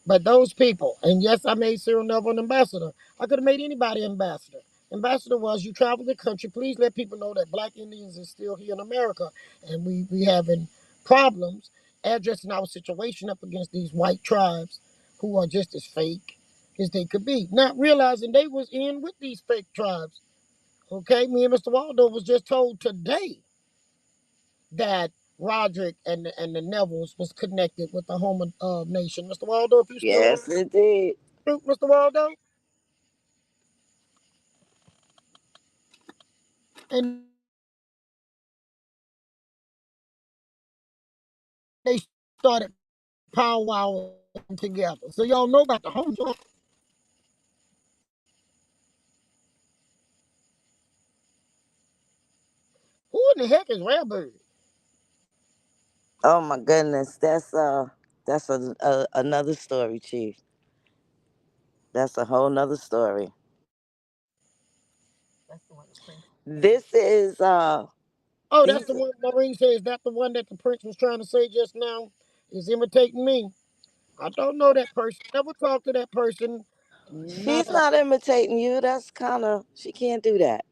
But those people, and yes, I made Cyril Neville an ambassador. I could have made anybody ambassador. Ambassador was you travel the country, please let people know that black Indians is still here in America. And we having problems addressing our situation up against these white tribes who are just as fake as they could be. Not realizing they was in with these fake tribes. Okay, me and Mr. Waldo was just told today that Roderick and the Nevilles was connected with the Homer Nation. Mr. Waldo, if you still on Yes, it did. Mr. Waldo, and they started powwowing together. So y'all know about the home. Who in the heck is Rarebird? Oh my goodness, that's another story, Chief. That's a whole nother story. That's the one the prince. This is Oh, that's these the one Maureen says. Is that the one that the prince was trying to say just now? Is imitating me. I don't know that person. Never talked to that person. she's Not not imitating you. That's kind of she can't do that.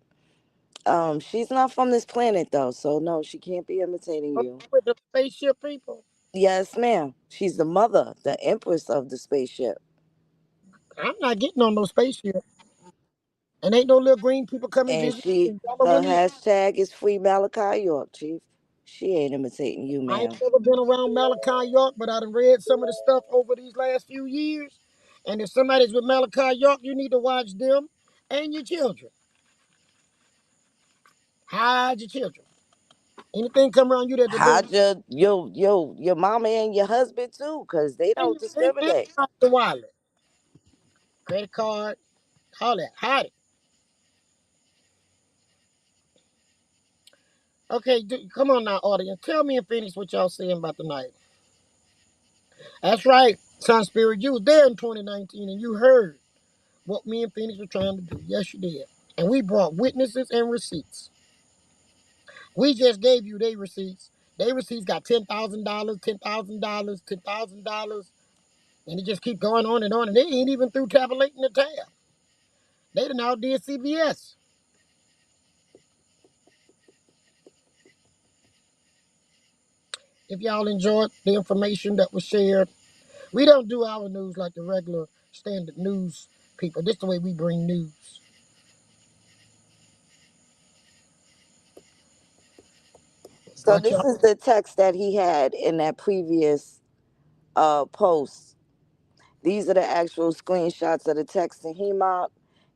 She's not from this planet though, so no, she can't be imitating you. with the spaceship people. Yes, ma'am. She's the mother, the empress of the spaceship. I'm not getting on no spaceship. And ain't no little green people coming And visit she me. Y'all her really, hashtag is free Malachi York, Chief. She ain't imitating you, I ain't ma'am. never been around Malachi York, but I done read some of the stuff over these last few years. And if somebody's with Malachi York, you need to watch them and your children. Hide your children. Anything come around you that the devil Hide your mama and your husband too, cause they and don't your and discriminate. hide the wallet, credit card, all that. Hide it. Okay, come on now, audience. Tell me in Phoenix what y'all saying about the night. That's right, Sun Spirit. You was there in 2019 and you heard what me and Phoenix were trying to do. Yes, you did. And we brought witnesses and receipts. We just gave you their receipts. Their receipts got $10,000, $10,000, $10,000, and it just keep going on, and they ain't even through tabulating the tab. They done outdid CBS. If y'all enjoyed the information that was shared, we don't do our news like the regular standard news people. This is the way we bring news. So But this y'all, is the text that he had in that previous post. These are the actual screenshots of the text in HEMOC.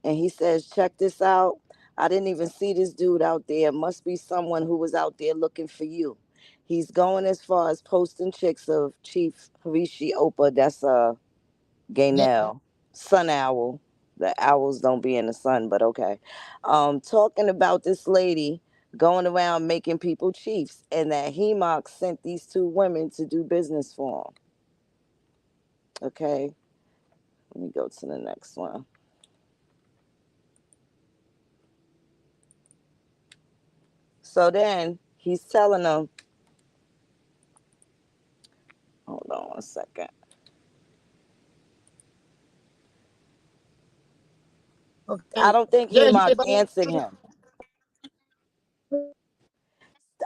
And he says, check this out. I didn't even see this dude out there. Must be someone who was out there looking for you. He's going as far as posting chicks of Chief Harishi Opa. That's yeah, Gaynell. Sun owl. The owls don't be in the sun, but okay. Talking about this lady going around making people chiefs, and that HEMOC sent these two women to do business for him. Okay, let me go to the next one. So then he's telling them, hold on one second. I okay. don't think Yeah, he HEMOC said, but answered him.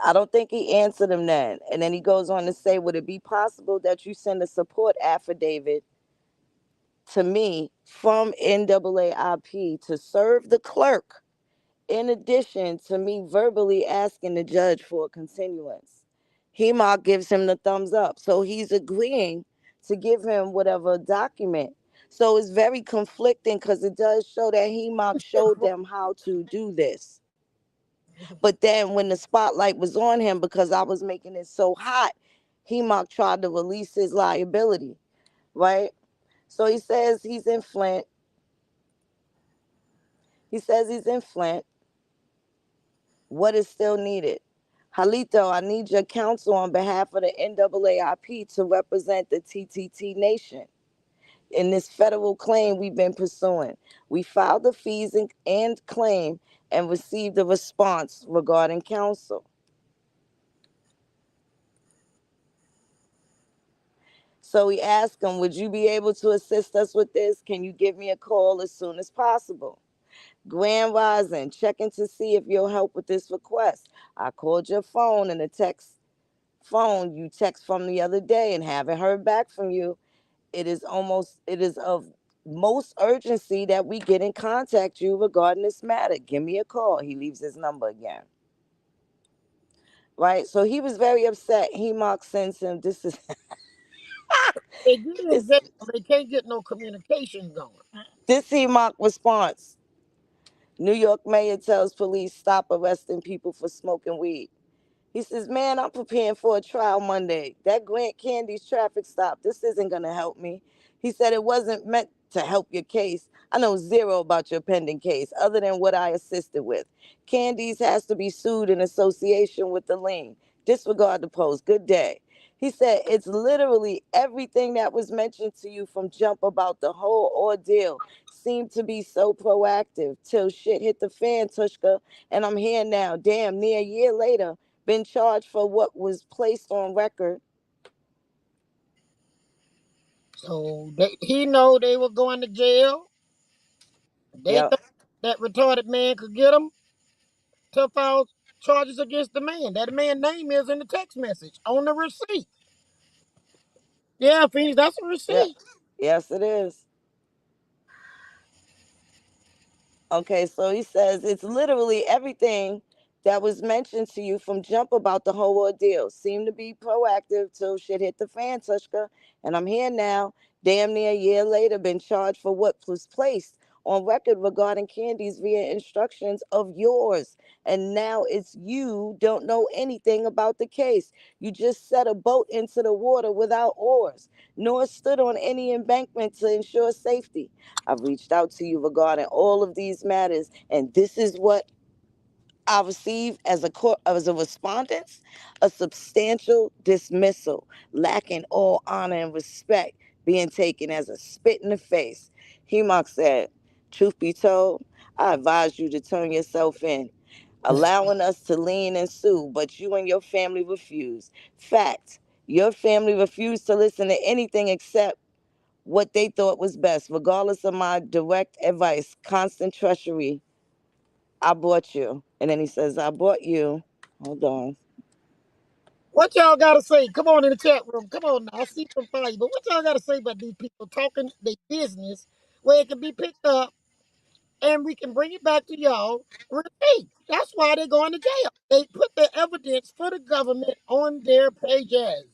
I don't think he answered him then. And then he goes on to say, would it be possible that you send a support affidavit to me from NAAIP to serve the clerk, in addition to me verbally asking the judge for a continuance? HEMOC gives him the thumbs up. So he's agreeing to give him whatever document. So it's very conflicting because it does show that HEMOC showed them how to do this. But then when the spotlight was on him, because I was making it so hot, HEMOC tried to release his liability, right? So he says he's in Flint. He says he's in Flint. What is still needed? Halito, I need your counsel on behalf of the NAAIP to represent the TTT Nation in this federal claim we've been pursuing. We filed the fees and claim and received a response regarding counsel. So we asked him, would you be able to assist us with this? Can you give me a call as soon as possible? Grand Rising, checking to see if you'll help with this request. I called your phone and the phone you text from the other day and haven't heard back from you. It is of most urgency that we get in contact you regarding this matter. Give me a call. He leaves his number again. Right? So he was very upset. HEMOC sends him they get in this jail, they can't get no communication going. this HEMOC response. New York mayor tells police stop arresting people for smoking weed. He says, man, I'm preparing for a trial Monday. That Grant Candy's traffic stop, this isn't going to help me. He said it wasn't meant to help your case. I know zero about your pending case other than what I assisted with. Candy's has to be sued in association with the lien. Disregard the post. Good day. He said it's literally everything that was mentioned to you from jump about the whole ordeal seemed to be so proactive till shit hit the fan, Tushka, and I'm here now, damn near a year later, been charged for what was placed on record. So he know they were going to jail. They Yep, thought that retarded man could get them to file charges against the man. That man's name is in the text message on the receipt. Yeah, Phoenix, that's a yep, receipt. yes, it is. Okay, so he says it's literally everything that was mentioned to you from jump about the whole ordeal. Seemed to be proactive till shit hit the fan, Tushka. And I'm here now, damn near a year later, been charged for what was placed on record regarding Candies via instructions of yours. And now it's you don't know anything about the case. You just set a boat into the water without oars, nor stood on any embankment to ensure safety. I've reached out to you regarding all of these matters, and this is what I received as a respondent: a substantial dismissal, lacking all honor and respect, being taken as a spit in the face. Hemok said, truth be told, I advise you to turn yourself in, allowing us to lean and sue, but you and your family refused. Fact, your family refused to listen to anything except what they thought was best, regardless of my direct advice. Constant treachery. I bought you. And then he says, I bought you. Hold on. What y'all got to say? Come on in the chat room. Come on now. I see some fire. But what y'all got to say about these people talking their business where it can be picked up and we can bring it back to y'all? Repeat. That's why they're going to jail. They put the evidence for the government on their pages.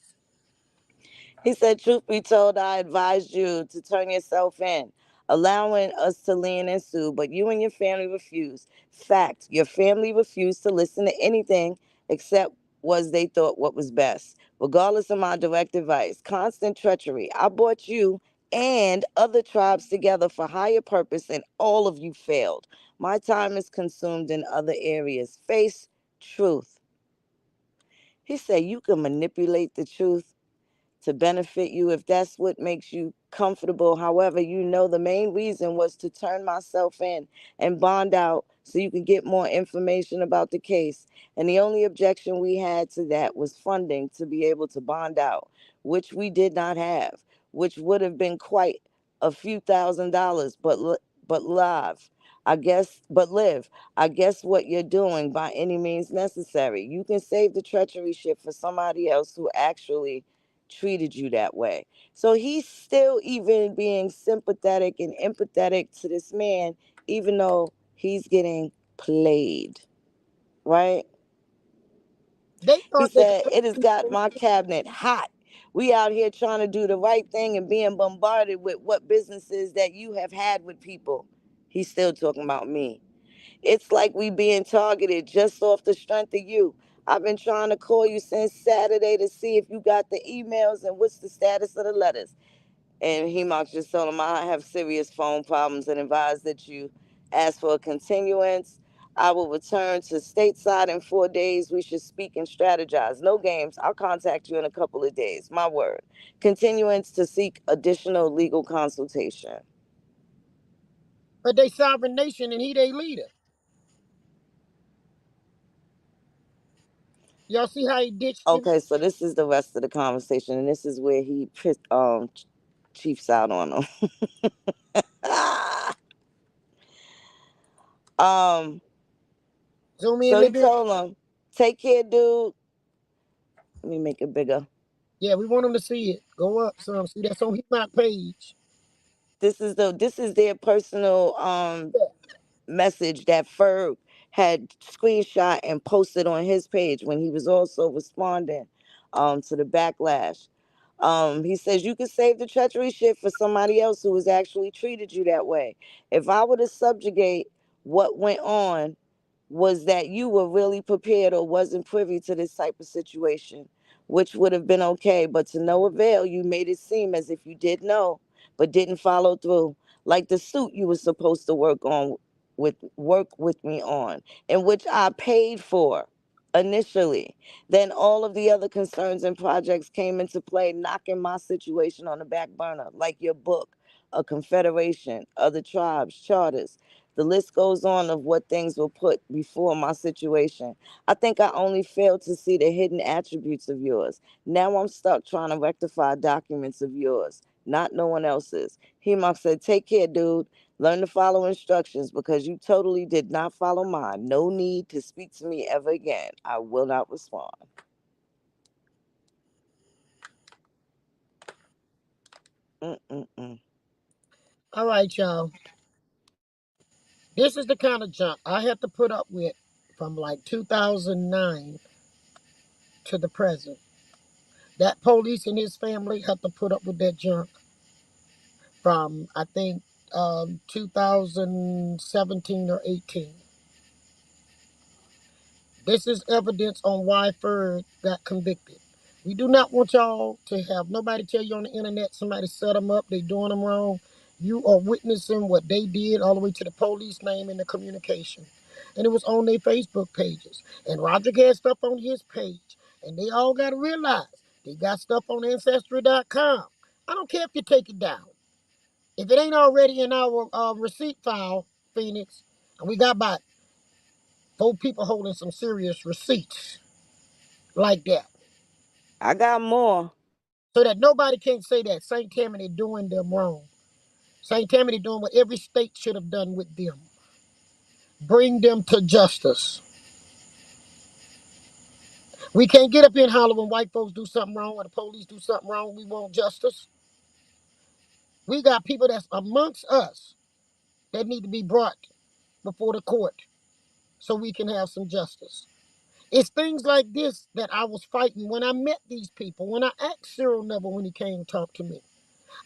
He said, truth be told, I advised you to turn yourself in, allowing us to lean and sue, but you and your family refused. Fact, your family refused to listen to anything except was they thought what was best. Regardless of my direct advice, constant treachery. I brought you and other tribes together for higher purpose, and all of you failed. My time is consumed in other areas. Face truth. He said, you can manipulate the truth to benefit you if that's what makes you comfortable. However, you know the main reason was to turn myself in and bond out so you could get more information about the case. And the only objection we had to that was funding to be able to bond out, which we did not have, which would have been quite a few $1,000s, but live. Live. I guess what you're doing by any means necessary. You can save the treachery shit for somebody else who actually treated you that way. So he's still even being sympathetic and empathetic to this man, even though he's getting played, right? They He thought they said, could. it has got my cabinet hot. We out here trying to do the right thing and being bombarded with what businesses that you have had with people. He's still talking about me. It's like we being targeted just off the strength of you. I've been trying to call you since Saturday to see if you got the emails and what's the status of the letters. And Hemok just told him, I have serious phone problems and advise that you ask for a continuance. I will return to stateside in 4 days. We should speak and strategize. No games. I'll contact you in a couple of days. My word. Continuance to seek additional legal consultation. But they sovereign nation and he they leader. Y'all see how he ditched him? Okay, so this is the rest of the conversation, and this is where he chiefs out on him. um, Zoom in a so he little bit. told him, "Take care, dude." Let me make it bigger. Yeah, we want them to see it. Go up some. See, that's on his page. This is their personal Yeah. message that Ferg had screenshot and posted on his page when he was also responding to the backlash. He says you could save the treachery shit for somebody else who has actually treated you that way. If I were to subjugate what went on was that you were really prepared or wasn't privy to this type of situation, which would have been okay, but to no avail. You made it seem as if you did know, but didn't follow through. Like the suit you were supposed to work with me on, in which I paid for initially. Then all of the other concerns and projects came into play, knocking my situation on the back burner, like your book, a confederation, other tribes, charters. The list goes on of what things were put before my situation. I think I only failed to see the hidden attributes of yours. Now I'm stuck trying to rectify documents of yours, not no one else's. Hemok said, take care, dude. Learn to follow instructions because you totally did not follow mine. No need to speak to me ever again. I will not respond. Mm-mm-mm. All right, y'all. This is the kind of junk I had to put up with from like 2009 to the present. That police and his family had to put up with that junk from, I think, 2017 or 18. This is evidence on why Ferd got convicted. We do not want y'all to have nobody tell you on the internet somebody set them up, they doing them wrong. You are witnessing what they did all the way to the police name and the communication. And it was on their Facebook pages. And Roderick had stuff on his page. And they all got to realize they got stuff on Ancestry.com. I don't care if you take it down. If it ain't already in our receipt file, Phoenix, and we got about 4 people holding some serious receipts like that. I got more. So that nobody can say that St. Tammany doing them wrong. St. Tammany doing what every state should have done with them. Bring them to justice. We can't get up here and holler when white folks do something wrong or the police do something wrong. We want justice. We got people that's amongst us that need to be brought before the court so we can have some justice. It's things like this that I was fighting when I met these people, when I asked Cyril Neville when he came to talk to me.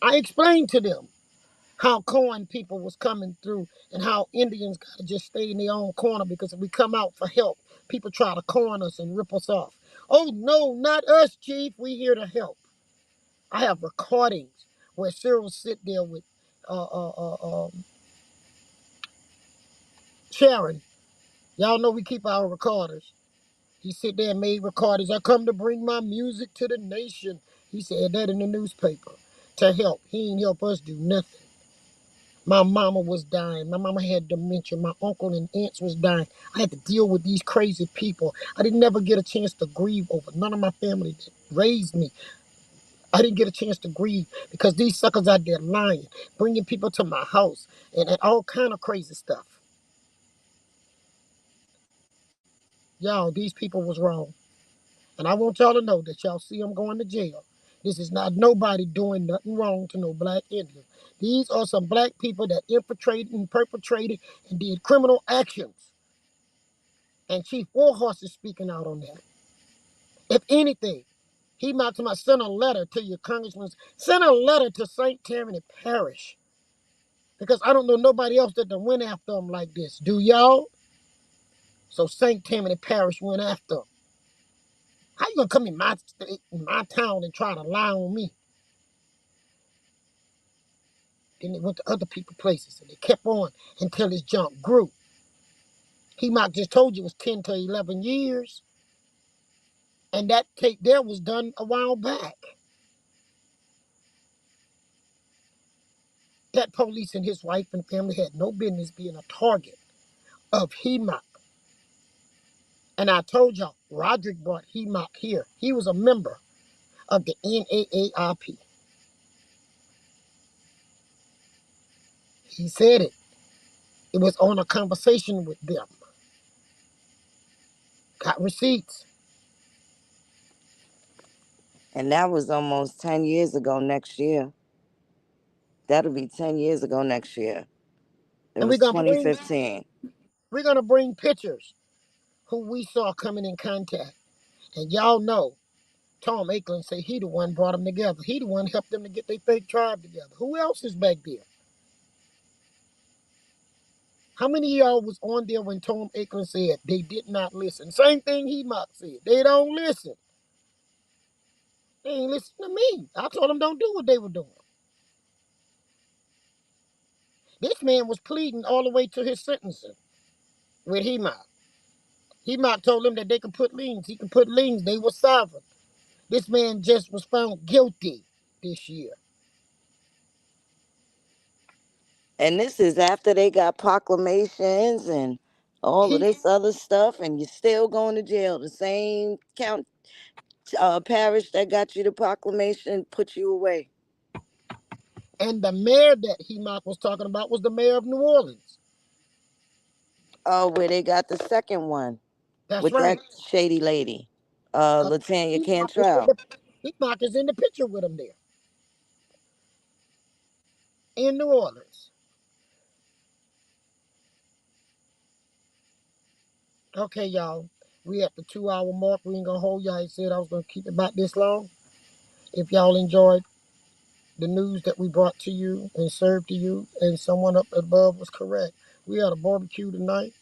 I explained to them how Cohen people was coming through and how Indians got to just stay in their own corner because if we come out for help, people try to corner us and rip us off. Oh, no, not us, Chief. We here to help. I have recordings where Cyril sit there with uh, uh, uh, um, Sharon. Y'all know we keep our recorders. He sit there and made recordings. I come to bring my music to the nation. He said that in the newspaper to help. He ain't help us do nothing. My mama was dying. My mama had dementia. My uncle and aunts was dying. I had to deal with these crazy people. I didn't never get a chance to grieve over. None of my family that raised me. I didn't get a chance to grieve because these suckers out there lying, bringing people to my house, and all kind of crazy stuff. Y'all, these people was wrong. And I want y'all to know that y'all see them going to jail. This is not nobody doing nothing wrong to no black Indian. These are some black people that infiltrated and perpetrated and did criminal actions. And Chief Warhorse is speaking out on that. If anything, he might send a letter to your congressman, send a letter to St. Tammany Parish. Because I don't know nobody else that done went after them like this. Do y'all? So St. Tammany Parish went after them. How you gonna come in my state, in my town and try to lie on me? Then they went to other people's places and they kept on until his junk grew. He might just told you it was 10 to 11 years. And that tape there was done a while back. That police and his wife and family had no business being a target of HEMOC. And I told y'all, Roderick brought HEMOC here. He was a member of the NAARP. He said it. It was on a conversation with them. Got receipts. And that was almost 10 years ago next year. That'll be 10 years ago next year. It And was 2015. we're gonna bring pictures who we saw coming in contact. And y'all know Tom Akeland say he the one brought them together. He the one helped them to get their fake tribe together. Who else is back there? How many of y'all was on there when Tom Ackland said they did not listen? Same thing He-Mock said. They don't listen. They ain't listen to me. I told them don't do what they were doing. This man was pleading all the way to his sentencing with He-Mock. He-Mock told them that they could put liens. He could put liens. They were sovereign. This man just was found guilty this year. And this is after they got proclamations and all of He this other stuff, and you're still going to jail. The same parish that got you the proclamation put you away. and the mayor that He-Mock was talking about was the mayor of New Orleans. Oh, where they got the second one That's with right. that shady lady, Latanya He-Mock is in Cantrell. the He-Mock is in the picture with him there in New Orleans. Okay, y'all. We at the 2 hour mark. We ain't gonna hold y'all. I said I was gonna keep it about this long. If y'all enjoyed the news that we brought to you and served to you, and someone up above was correct. We had a barbecue tonight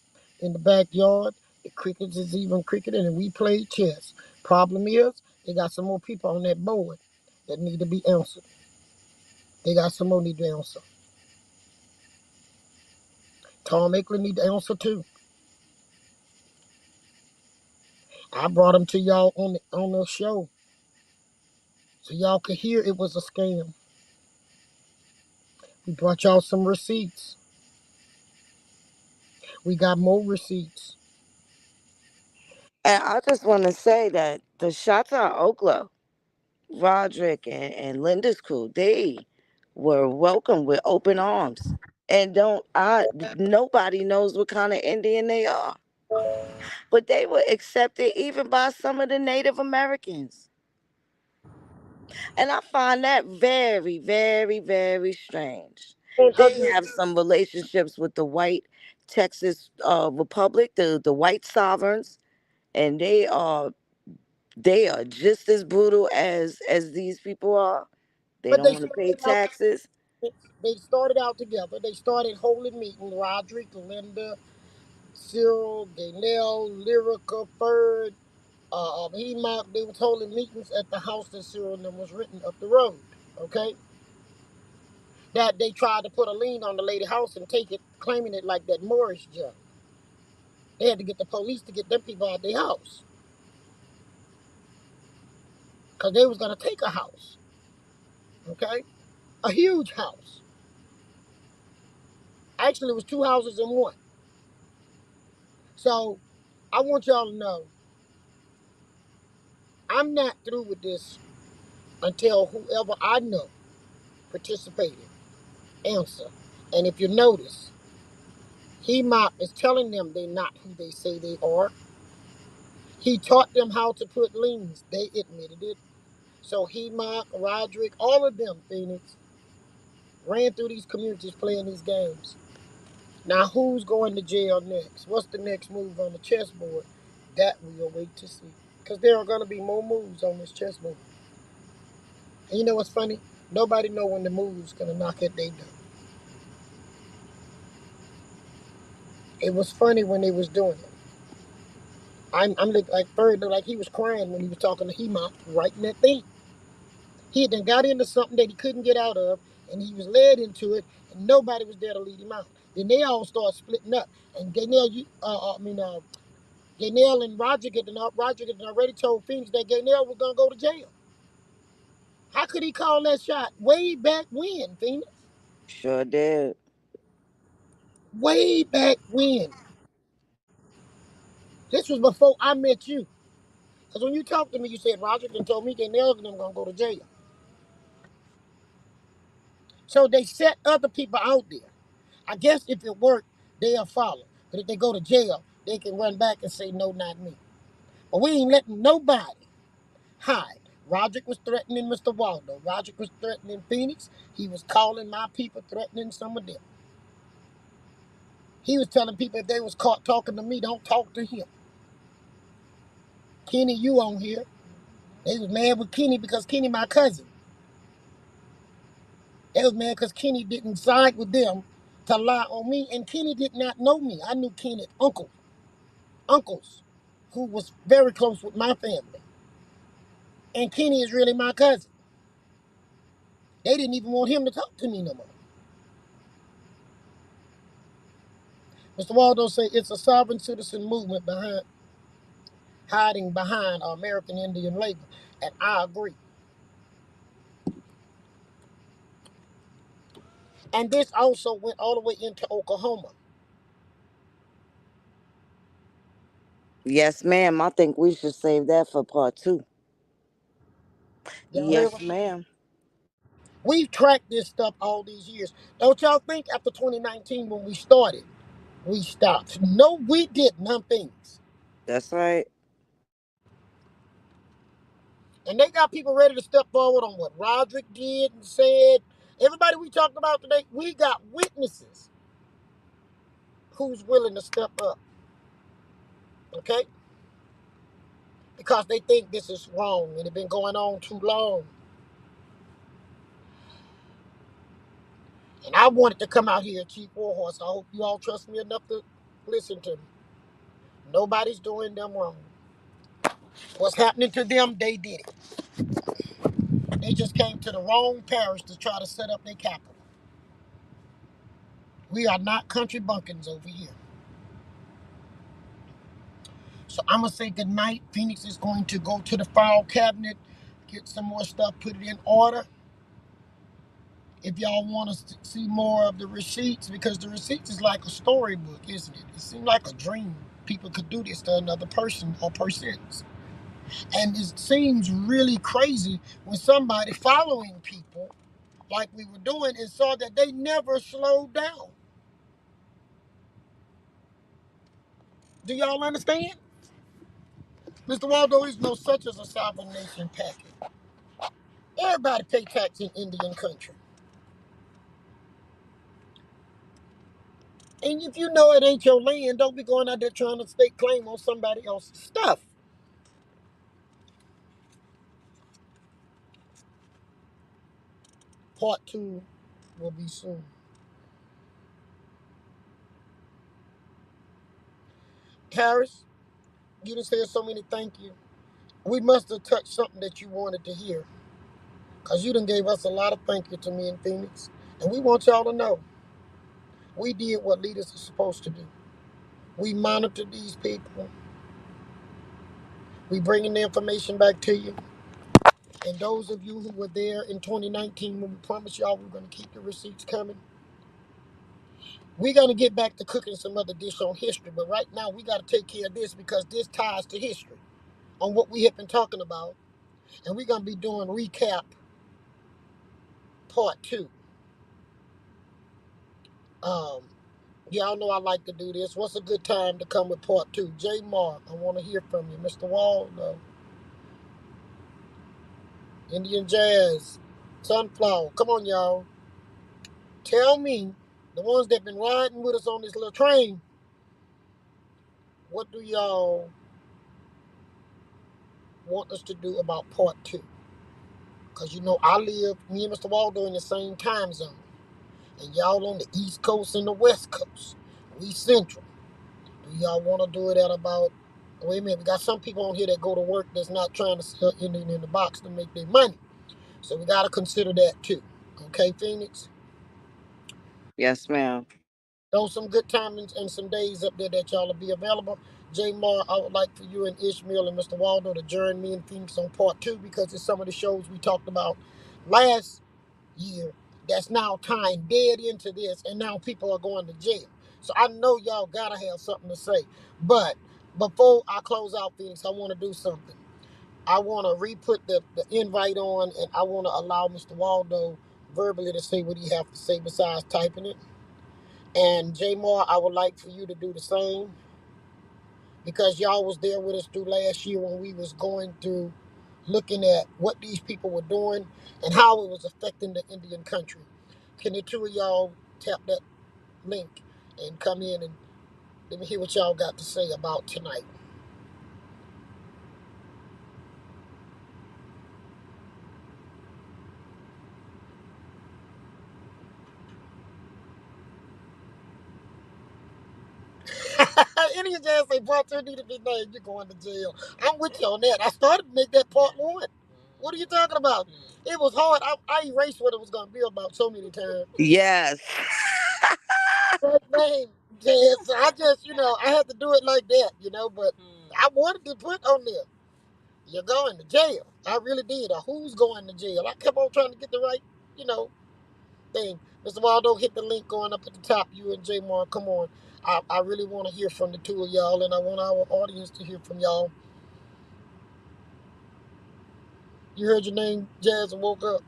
in the backyard. The crickets is even cricketing, and we played chess. Problem is, they got some more people on that board that need to be answered. They got some more need to answer. Tom Ackland need to answer too. I brought him to y'all on the show so y'all could hear it was a scam. We brought y'all some receipts. We got more receipts. And I just want to say that the shots on Okla, Roderick and Linda's crew, they were welcomed with open arms. And nobody knows what kind of Indian they are. But they were accepted even by some of the Native Americans. And I find that very, very, very strange. Because They have some relationships with the white Texas Republic, the white sovereigns, and they are just as brutal as these people are. They but don't want to pay taxes. they started out together. They started holding meetings. Roderick, Linda, Cyril, Gaynell, Lyrica, Ferd, He-Mock. They was holding meetings at the house that Cyril and them was written up the road. Okay, that they tried to put a lien on the lady house and take it, claiming it like that Morris junk. They had to get the police to get them people out of their house because they was gonna take a house. Okay, a huge house. Actually, it was two houses in one. So I want y'all to know I'm not through with this until whoever I know participated answer. And if you notice, He-Mock is telling them they're not who they say they are. He taught them how to put liens. They admitted it. So He-Mock, Roderick, all of them, Phoenix, ran through these communities playing these games. Now who's going to jail next? What's the next move on the chessboard? That we'll wait to see. Because there are going to be more moves on this chessboard. And you know what's funny? Nobody know when the move's going to knock at their door. It was funny when they was doing it. I'm like Bird, like he was crying when he was talking to He-Mock, writing that thing. He had then got into something that he couldn't get out of, and he was led into it, and nobody was there to lead him out. Then they all started splitting up. And Gaynell and Roger had already told Phoenix that Gaynell was gonna go to jail. How could he call that shot way back when, Phoenix? Sure did. Way back when. This was before I met you. Because when you talked to me, you said Roger told me Gaynell and them gonna go to jail. So they set other people out there. I guess if it worked, they'll follow. But if they go to jail, they can run back and say, no, not me. But we ain't letting nobody hide. Roderick was threatening Mr. Waldo. Roderick was threatening Phoenix. He was calling my people, threatening some of them. He was telling people if they was caught talking to me, don't talk to him. Kenny, you on here. They was mad with Kenny because Kenny my cousin. They was mad because Kenny didn't side with them to lie on me. And Kenny did not know me. I knew Kenny's uncles, who was very close with my family. And Kenny is really my cousin. They didn't even want him to talk to me no more. Mr. Waldo said it's a sovereign citizen movement behind hiding behind American Indian labor. And I agree. And this also went all the way into Oklahoma. Yes, ma'am. I think we should save that for part two. Y'all hear Yes, me? ma'am. We've tracked this stuff all these years. Don't y'all think after 2019 when we started, we stopped? No, we did nothing. That's right. And they got people ready to step forward on what Roderick did and said. Everybody we talked about today, we got witnesses who's willing to step up, okay? Because they think this is wrong and it's been going on too long. And I wanted to come out here, Chief Warhorse. I hope you all trust me enough to listen to me. Nobody's doing them wrong. What's happening to them, they did it. They just came to the wrong parish to try to set up their capital. We are not country bumpkins over here. So I'm going to say goodnight. Phoenix is going to go to the file cabinet, get some more stuff, put it in order. If y'all want to see more of the receipts, because the receipts is like a storybook, isn't it? It seems like a dream. People could do this to another person or persons. And it seems really crazy when somebody following people like we were doing and saw that they never slowed down. Do y'all understand? Mr. Waldo is no such as a sovereign nation packet. Everybody pay tax in Indian country. And if you know it ain't your land, don't be going out there trying to stake claim on somebody else's stuff. Part two will be soon. Harris, you done said so many thank you. We must have touched something that you wanted to hear. Because you done gave us a lot of thank you to me in Phoenix. And we want y'all to know we did what leaders are supposed to do. We monitored these people. We bringing the information back to you. And those of you who were there in 2019 when we promised y'all we were going to keep the receipts coming, we're going to get back to cooking some other dish on history. But right now, we got to take care of this because this ties to history on what we have been talking about. And we're going to be doing recap part two. Um, y'all know I like to do this. What's a good time to come with part two? J. Mark, I want to hear from you. Mr. Wall, no. Indian Jazz, Sunflower, come on, y'all. Tell me, the ones that been riding with us on this little train, what do y'all want us to do about part two? Because you know, me and Mr. Waldo in the same time zone. And y'all on the East Coast and the West Coast. We Central. Do y'all want to do it at about, wait a minute, we got some people on here that go to work that's not trying to sell Indian in the box to make their money. So we got to consider that too. Okay, Phoenix? Yes, ma'am. Those some good times and some days up there that y'all will be available. J Mar, I would like for you and Ishmael and Mr. Waldo to join me and Phoenix on part two because it's some of the shows we talked about last year that's now tying dead into this, and now people are going to jail. So I know y'all gotta have something to say. But before I close out, Phoenix, I want to do something. I want to re-put the invite on, and I want to allow Mr. Waldo verbally to say what he have to say besides typing it. And J Moore, I would like for you to do the same because y'all was there with us through last year when we was going through looking at what these people were doing and how it was affecting the Indian country. Can the two of y'all tap that link and come in and let me hear what y'all got to say about tonight? any of y'all say part two need to be named, you're going to jail. I'm with you on that. I started to make that part one. What are you talking about? It was hard. I erased what it was going to be about so many times. Yes. That name, Jazz. So I just, I had to do it like that, but I wanted to put on there, you're going to jail. I really did. Or who's going to jail? I kept on trying to get the right, you know, thing. Mr. Waldo, hit the link going up at the top. You and J Mar, come on. I really want to hear from the two of y'all, and I want our audience to hear from y'all. You heard your name, Jazz, and woke up.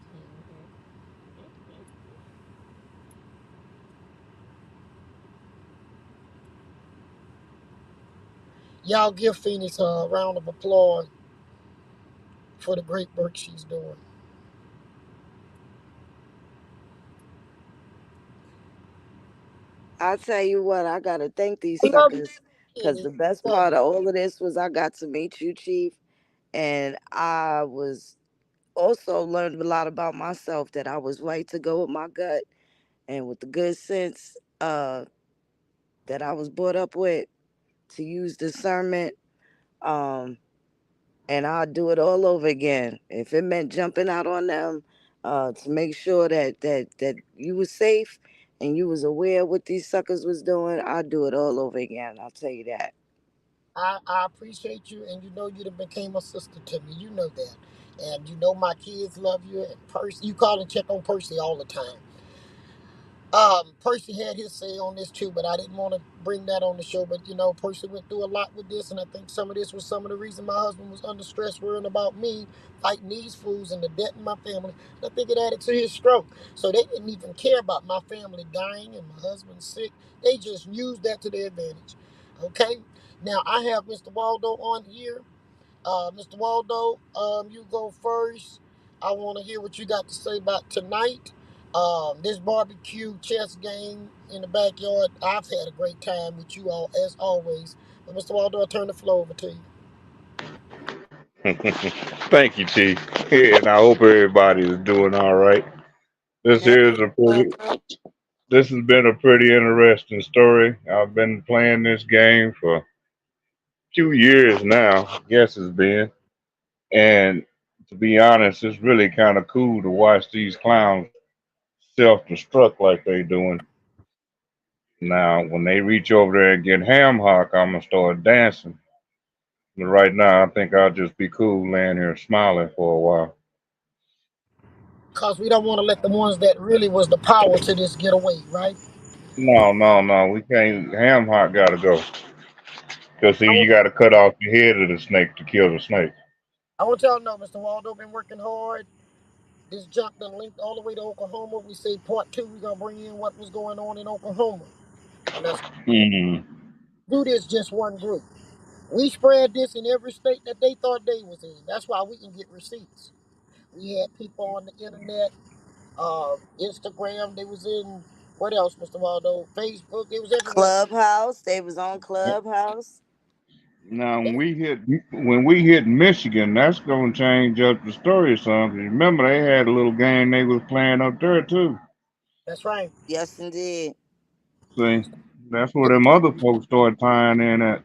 Y'all give Phoenix a round of applause for the great work she's doing. I tell you what, I gotta thank these I love you, suckers, because Kenny. the best Love part you. of all of this was I got to meet you, Chief, and I was also learned a lot about myself, that I was right to go with my gut and with the good sense that I was brought up with, to use discernment. Um, and I'll do it all over again. If it meant jumping out on them, to make sure that you was safe and you was aware of what these suckers was doing, I'll do it all over again. I'll tell you that. I appreciate you, and you done became a sister to me. You know that. And my kids love you. And Percy, you call and check on Percy all the time. Percy had his say on this too, but I didn't want to bring that on the show. But Percy went through a lot with this, and I think some of this was some of the reason my husband was under stress, worrying about me fighting these fools and the debt in my family. And I think it added to his stroke. So they didn't even care about my family dying and my husband sick. They just used that to their advantage. Okay. Now I have Mr. Waldo on here. Mr. Waldo, you go first. I want to hear what you got to say about tonight. This barbecue chess game in the backyard. I've had a great time with you all, as always. But Mr. Waldo, I turn the floor over to you. Thank you, Chief. And I hope everybody is doing all right. This Thank is you, a pretty. Waldo. This has been a pretty interesting story. I've been playing this game for a few years now. I guess it's been. And to be honest, it's really kind of cool to watch these clowns self-destruct like they doing. Now, when they reach over there and get ham hock, I'm gonna start dancing. But right now, I think I'll just be cool laying here smiling for a while. Because we don't want to let the ones that really was the power to this get away, right? No, no, no, we can't. Ham hock gotta go. Cause see, I you want, gotta cut off the head of the snake to kill the snake. I want y'all to know Mr. Waldo been working hard. This junk done linked all the way to Oklahoma. We say part two, we're going to bring in what was going on in Oklahoma. And let's Hmm. do this just one group. We spread this in every state that they thought they was in. That's why we can get receipts. We had people on the internet, Instagram. They was in what else, Mr. Waldo? Facebook. They was everywhere. Clubhouse. They was on Clubhouse. Now, They, when we hit Michigan, that's gonna change up the story some. 'Cause remember, they had a little game they was playing up there too. that's right. Yes, indeed. See, that's where them other folks started tying in at.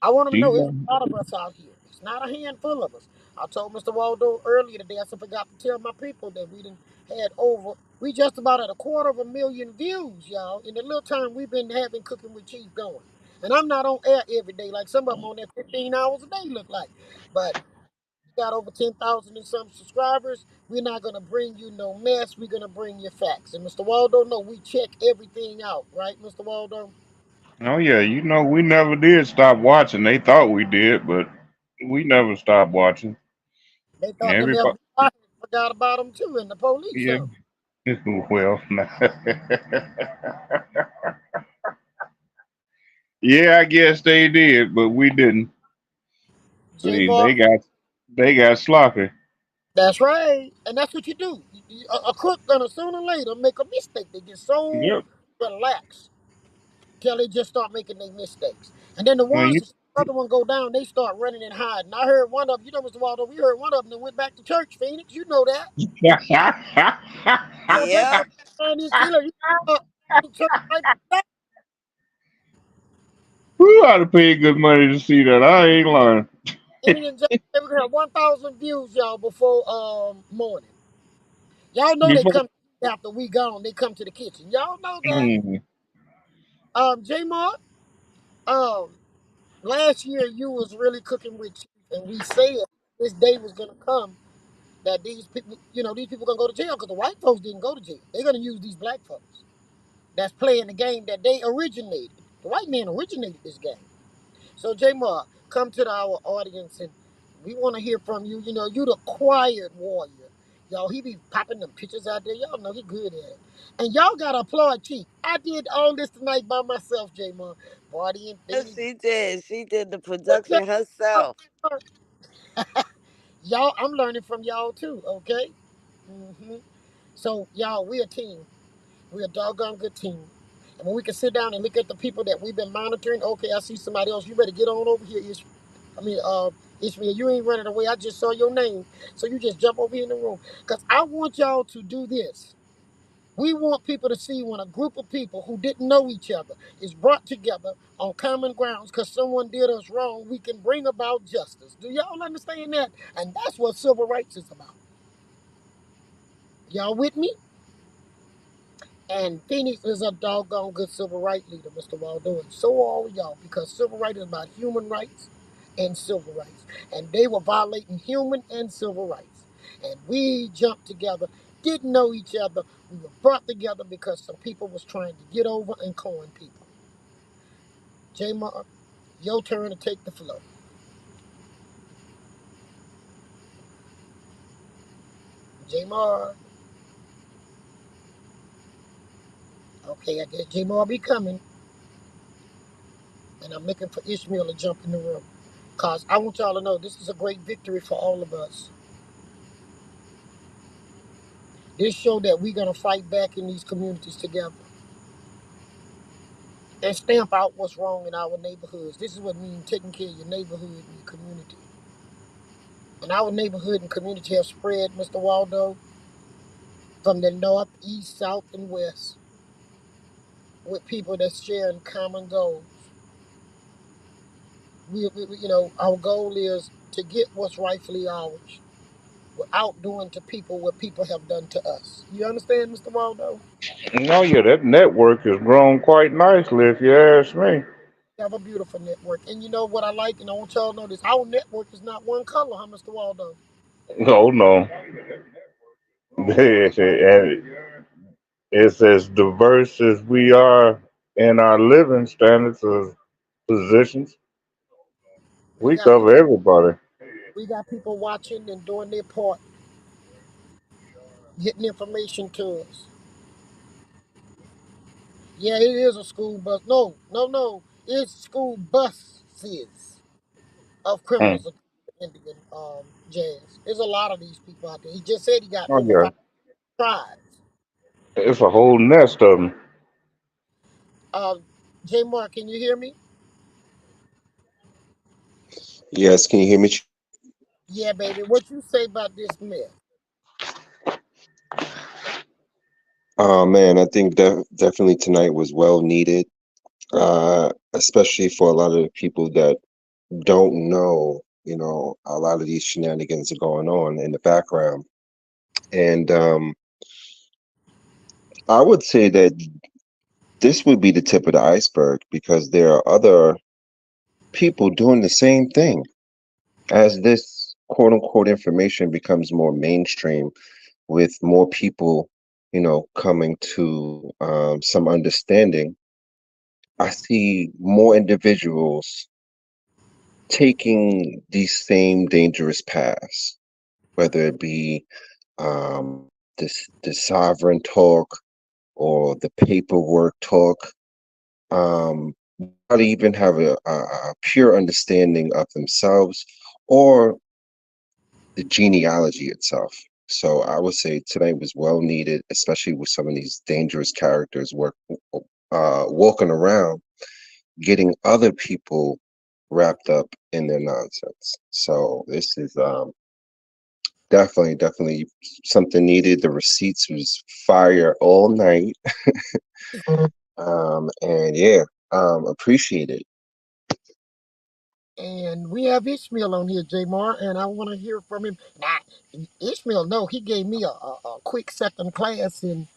I want them to She know it's gon- a lot of us out here. It's not a handful of us. I told Mr. Waldo earlier today. I forgot to tell my people that we didn't had over. We just about at 250,000 views, y'all. In the little time we've been having Cooking with Chief going, and I'm not on air every day like some of them on there 15 hours a day look like. But we got over 10,000 and some subscribers. We're not gonna bring you no mess. We're gonna bring you facts. And Mr. Waldo, no, we check everything out, right, Mr. Waldo? Oh yeah, we never did stop watching. They thought we did, but we never stopped watching. They thought them Everybody, FBI forgot about them too, and the police. yeah. Huh? Well, yeah, I guess they did, but we didn't. J See, Mark, they got sloppy. that's right. And that's what you do. A crook gonna sooner or later make a mistake. They get so Yep. relaxed till they just start making their mistakes. And then the Well, ones you that see the other one go down, they start running and hiding. I heard one of them, Mr. Waldo, we heard one of them that went back to church, Phoenix. You know that. So they Yep. gonna find this dealer. You to church right back. We ought to pay good money to see that. I ain't lying. Indian Giant, they were gonna have 1,000 views, y'all, before morning. Y'all know they Before, come after we gone. They come to the kitchen. Y'all know that. mm, J Mark, um, last year you was really cooking with Chief, and we said this day was gonna come that these people, these people gonna go to jail because the white folks didn't go to jail. They're gonna use these black folks that's playing the game that they originated. The white man originated this game. So J Mark, come to our audience and we want to hear from you. You know, you the quiet warrior. Y'all, he be popping them pictures out there. Y'all know he good at it. And y'all gotta applaud Chief. I did all this tonight by myself, J Mark. Body and Yes, Beanie. she did. She did the J production Mark, herself. y'all, I'm learning from y'all too, okay? So, y'all, we a team. We a doggone good team. And when we can sit down and look at the people that we've been monitoring, okay, I see somebody else. You better get on over here, Ishmael, you ain't running away. I just saw your name. So you just jump over here in the room. Because I want y'all to do this. We want people to see when a group of people who didn't know each other is brought together on common grounds because someone did us wrong, we can bring about justice. Do y'all understand that? And that's what civil rights is about. Y'all with me? And Phoenix is a doggone good civil rights leader, Mr. Waldo, and so are all y'all, because civil rights is about human rights and civil rights. And they were violating human and civil rights. And we jumped together, didn't know each other. We were brought together because some people was trying to get over and con people. J Mark, your turn to take the floor. J Mark. Okay, I guess J Mark be coming. And I'm looking for Ishmael to jump in the room. Because I want y'all to know this is a great victory for all of us. This show that we're gonna fight back in these communities together and stamp out what's wrong in our neighborhoods. This is what means taking care of your neighborhood and your community. And our neighborhood and community have spread, Mr. Waldo, from the north, east, south, and west, with people that's sharing common goals. Our goal is to get what's rightfully ours without doing to people what people have done to us. You understand, Mr. Waldo? no, yeah, that network has grown quite nicely, if you ask me. We have a beautiful network. And you know what I like, and I want y'all to know this, our network is not one color, huh, Mr. Waldo? No, no, and it's as diverse as we are in our living standards of positions. We We got cover people everybody. we got people watching and doing their part, getting information to us. Yeah, it is a school bus. No, no, no. It's school buses of Mm. criminals of Indian jazz. There's a lot of these people out there. He just said he got Oh over yeah, 5 tribes. it's a whole nest of them. Uh, J Mark, can you hear me? Yes, can you hear me? Yeah, baby. What you say about this myth? Oh man, I think definitely tonight was well needed, especially for a lot of the people that don't know, a lot of these shenanigans are going on in the background. And I would say that this would be the tip of the iceberg because there are other people doing the same thing. As this quote unquote information becomes more mainstream, with more people, coming to some understanding, I see more individuals taking these same dangerous paths, whether it be the sovereign talk or the paperwork talk, not even have a pure understanding of themselves or the genealogy itself. So I would say tonight was well needed, especially with some of these dangerous characters walking around, getting other people wrapped up in their nonsense. So this is definitely something needed. The receipts was fire all night, and yeah, appreciate it. And we have Ishmael on here, Jamar, and I want to hear from him. Now, Ishmael, no, he gave me a quick second class in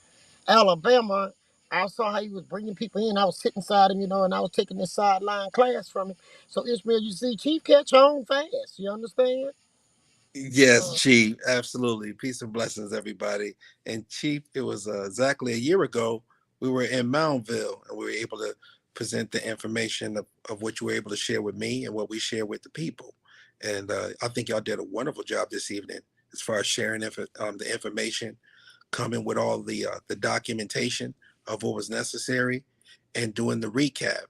Alabama. I saw how he was bringing people in. I was sitting beside him, and I was taking this sideline class from him. So, Ishmael, you see, Chief catch on fast. You understand? Yes, Chief, absolutely. Peace and blessings, everybody. And Chief, it was exactly a year ago. We were in Moundville, and we were able to present the information of what you were able to share with me and what we share with the people. And I think y'all did a wonderful job this evening as far as sharing the information, coming with all the documentation of what was necessary, and doing the recap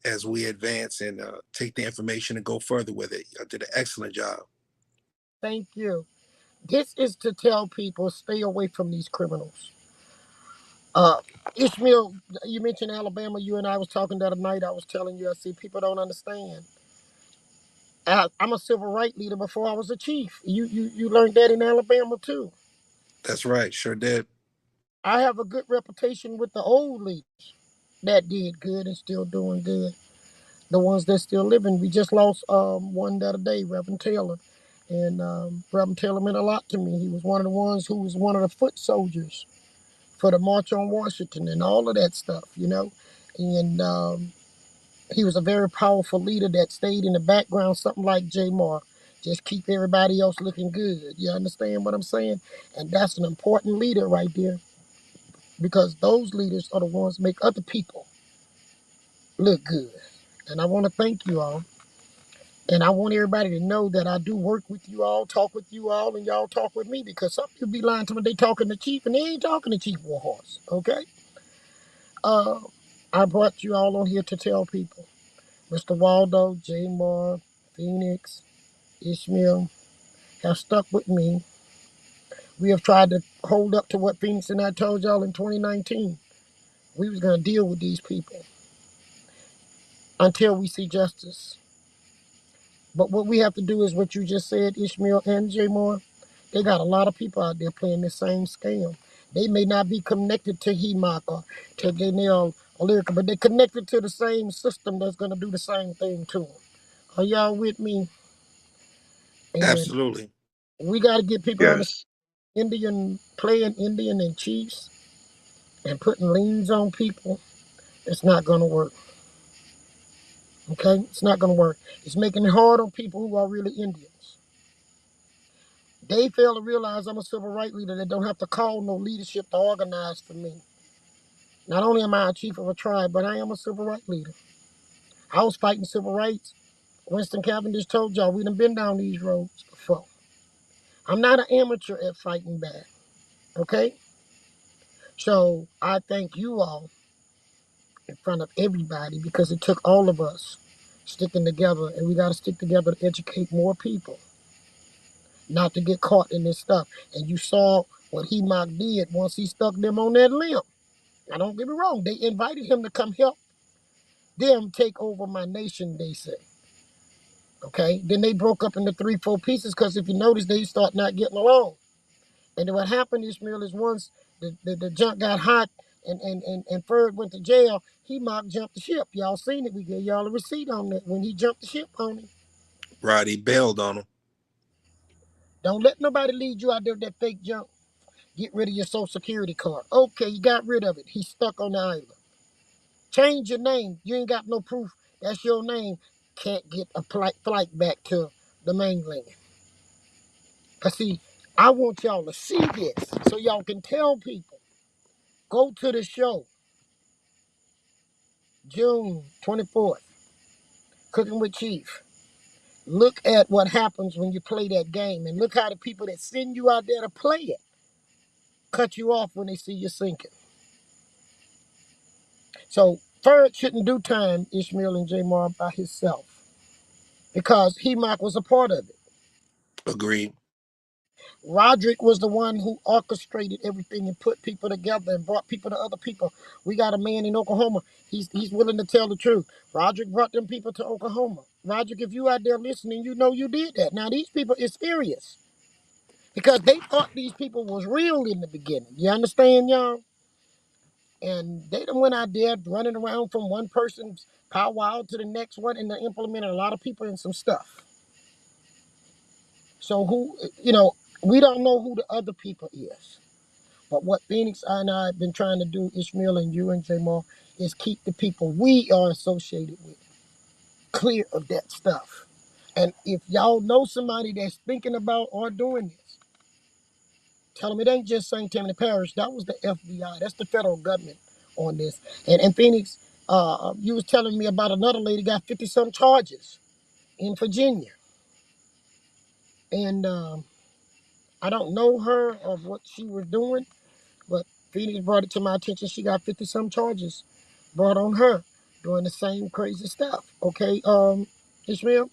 as we advance and take the information and go further with it. Y'all did an excellent job. Thank you. This is to tell people stay away from these criminals. Uh, Ishmael, you mentioned Alabama. You and I was talking the other night. I was telling you, I see people don't understand. I'm a civil rights leader before I was a chief. You learned that in Alabama too. That's right, sure did. I have a good reputation with the old leaders that did good and still doing good. The ones that still living. We just lost one the other day, Reverend Taylor. And Reverend Taylor meant a lot to me. He was one of the ones who was one of the foot soldiers for the March on Washington and all of that stuff. And he was a very powerful leader that stayed in the background, something like J. Moore. Just keep everybody else looking good. You understand what I'm saying? And that's an important leader right there because those leaders are the ones make other people look good. And I want to thank you all. And I want everybody to know that I do work with you all, talk with you all, and y'all talk with me because some people be lying to me they talking to Chief and they ain't talking to Chief Warhorse. Okay? Uh, I brought you all on here to tell people. Mr. Waldo, J. Moore, Phoenix, Ishmael have stuck with me. We have tried to hold up to what Phoenix and I told y'all in 2019. We was going to deal with these people until we see justice. But what we have to do is what you just said, Ishmael and J. Moore. They got a lot of people out there playing the same scam. They may not be connected to HEMOC or to Danielle or Lyrica, but they're connected to the same system that's going to do the same thing to them. Are y'all with me? And Absolutely. we got to get people to understand Yes. Indian, playing Indian and Chiefs and putting liens on people. It's not going to work. Okay? It's not going to work. It's making it hard on people who are really Indians. They fail to realize I'm a civil rights leader that don't have to call no leadership to organize for me. Not only am I a chief of a tribe, but I am a civil rights leader. I was fighting civil rights. Winston Cavendish told y'all we done been down these roads before. I'm not an amateur at fighting back. Okay? So I thank you all in front of everybody because it took all of us sticking together, and we got to stick together to educate more people, not to get caught in this stuff. And you saw what HEMOC did once he stuck them on that limb. Now, don't get me wrong. They invited him to come help them take over my nation, they say. Okay? Then they broke up into 3-4 pieces because if you notice, they start not getting along. And then what happened, Ishmael, is once the junk got hot and Ferd went to jail, HEMOC jumped the ship. Y'all seen it. We gave y'all a receipt on that when he jumped the ship on him. Roddy bailed on him. Don't let nobody lead you out there with that fake junk. Get rid of your social security card. Okay, you got rid of it. He's stuck on the island. Change your name. You ain't got no proof that's your name. Can't get a flight back to the mainland. Cause see, I want y'all to see this so y'all can tell people. Go to the show, June 24th, Cooking with Chief. Look at what happens when you play that game and look how the people that send you out there to play it cut you off when they see you sinking. So Ferd shouldn't do time, Ishmael and Jamar, by himself because HEMOC was a part of it. Agreed. Roderick was the one who orchestrated everything and put people together and brought people to other people. We got a man in Oklahoma. He's willing to tell the truth. Roderick brought them people to Oklahoma. Roderick, if you out there listening, you know you did that. Now these people is serious because they thought these people was real in the beginning. You understand, y'all? And they done went out there running around from one person's powwow to the next one, and they implemented a lot of people in some stuff. So we don't know who the other people is. But what Phoenix and I have been trying to do, Ishmael and you and Jamal, is keep the people we are associated with clear of that stuff. And if y'all know somebody that's thinking about or doing this, tell them it ain't just St. Tammany Parish. That was the FBI. That's the federal government on this. And Phoenix, you was telling me about another lady got 50-some charges in Virginia. And I don't know her of what she was doing, but Phoenix brought it to my attention. She got 50-some charges brought on her doing the same crazy stuff. Okay, Ishmael?